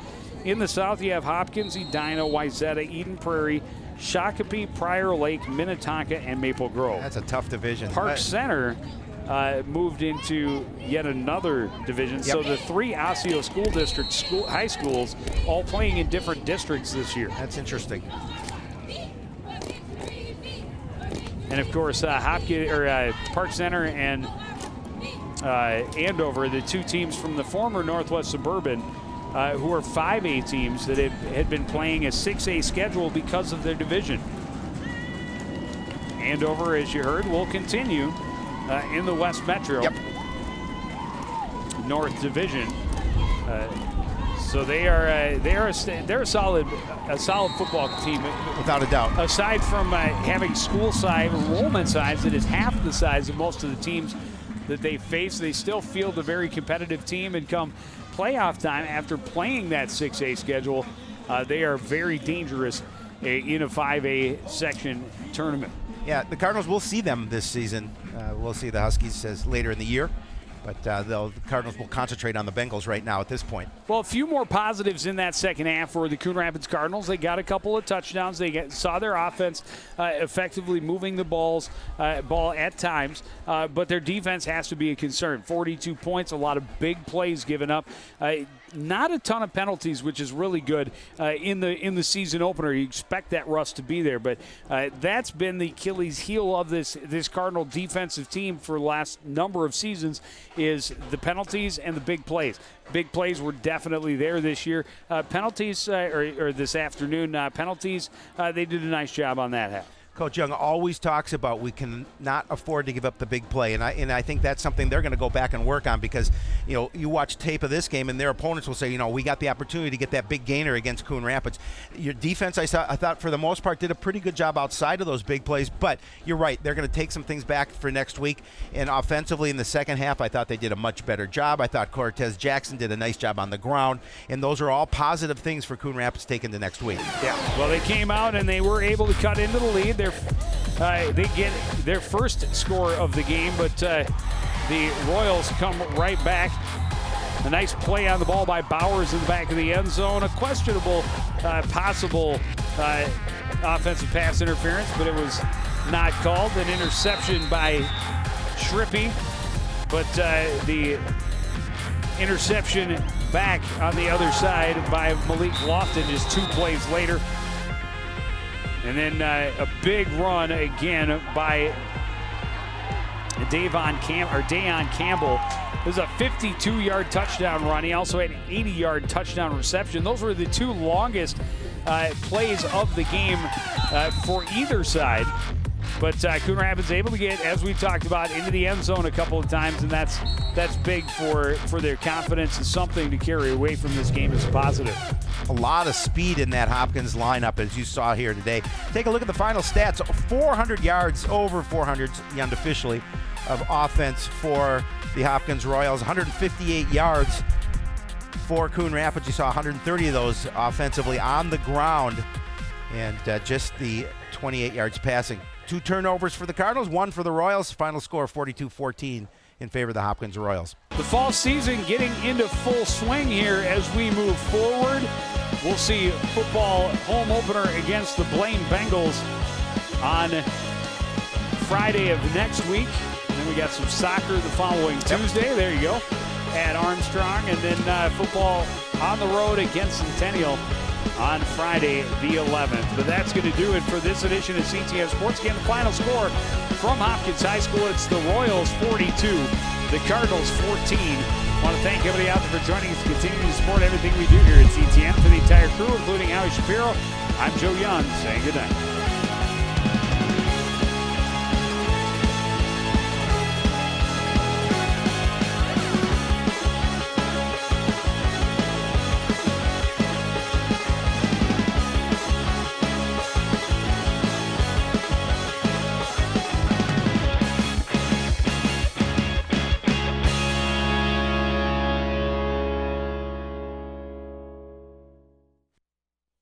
In the South, you have Hopkins, Edina, Wayzata, Eden Prairie, Shakopee, Prior Lake, Minnetonka, and Maple Grove. That's a tough division. Park Center moved into yet another division. So the 3 Osseo School District high schools all playing in different districts this year. That's interesting. And of course, Park Center and Andover, the 2 teams from the former Northwest Suburban, who are 5A teams that had been playing a 6A schedule because of their division. Andover, as you heard, will continue in the West Metro North Division. So they're a solid football team, without a doubt. Aside from having school side enrollment size that is half the size of most of the teams that they face, they still field a very competitive team, and come playoff time after playing that 6A schedule, they are very dangerous in a 5A section tournament. Yeah, the Cardinals will see them this season. We'll see the Huskies later in the year. But the Cardinals will concentrate on the Bengals right now at this point. Well, a few more positives in that second half for the Coon Rapids Cardinals. They got a couple of touchdowns. They saw their offense effectively moving the ball at times, but their defense has to be a concern. 42 points, a lot of big plays given up. Not a ton of penalties, which is really good in the season opener. You expect that rust to be there, but that's been the Achilles heel of this Cardinal defensive team for the last number of seasons, is the penalties and the big plays. Big plays were definitely there this year. Penalties, or this afternoon, penalties, they did a nice job on that half. Coach Young always talks about we can not afford to give up the big play, and I think that's something they're going to go back and work on, because you watch tape of this game and their opponents will say, we got the opportunity to get that big gainer against Coon Rapids. Your defense, I thought for the most part did a pretty good job outside of those big plays, but you're right, they're going to take some things back for next week. And offensively in the second half, I thought they did a much better job. I thought Cortez Jackson did a nice job on the ground, and those are all positive things for Coon Rapids taking to next week. Yeah. Well, they came out and they were able to cut into the lead. They get their first score of the game, but the Royals come right back. A nice play on the ball by Bowers in the back of the end zone. A questionable possible offensive pass interference, but it was not called. An interception by Shrippy, but the interception back on the other side by Malik Lofton just 2 plays later. And then a big run again by Dayon Campbell. This is a 52-yard touchdown run. He also had an 80-yard touchdown reception. Those were the 2 longest plays of the game for either side. But Coon Rapids able to get, as we talked about, into the end zone a couple of times, and that's big for their confidence and something to carry away from this game as a positive. A lot of speed in that Hopkins lineup, as you saw here today. Take a look at the final stats. 400 yards, over 400 unofficially, of offense for the Hopkins Royals. 158 yards for Coon Rapids. You saw 130 of those offensively on the ground, and just the 28 yards passing. 2 turnovers for the Cardinals, 1 for the Royals. Final score 42-14 in favor of the Hopkins Royals. The fall season getting into full swing here as we move forward. We'll see football home opener against the Blaine Bengals on Friday of next week. And then we got some soccer the following Tuesday. There you go, at Armstrong. And then football on the road against Centennial on Friday the 11th. But that's going to do it for this edition of CTM Sports. Again, the final score from Hopkins High School, it's the Royals 42, the Cardinals 14. I want to thank everybody out there for joining us to continue to support everything we do here at CTM. For the entire crew, including Howie Shapiro, I'm Joe Young, saying good night.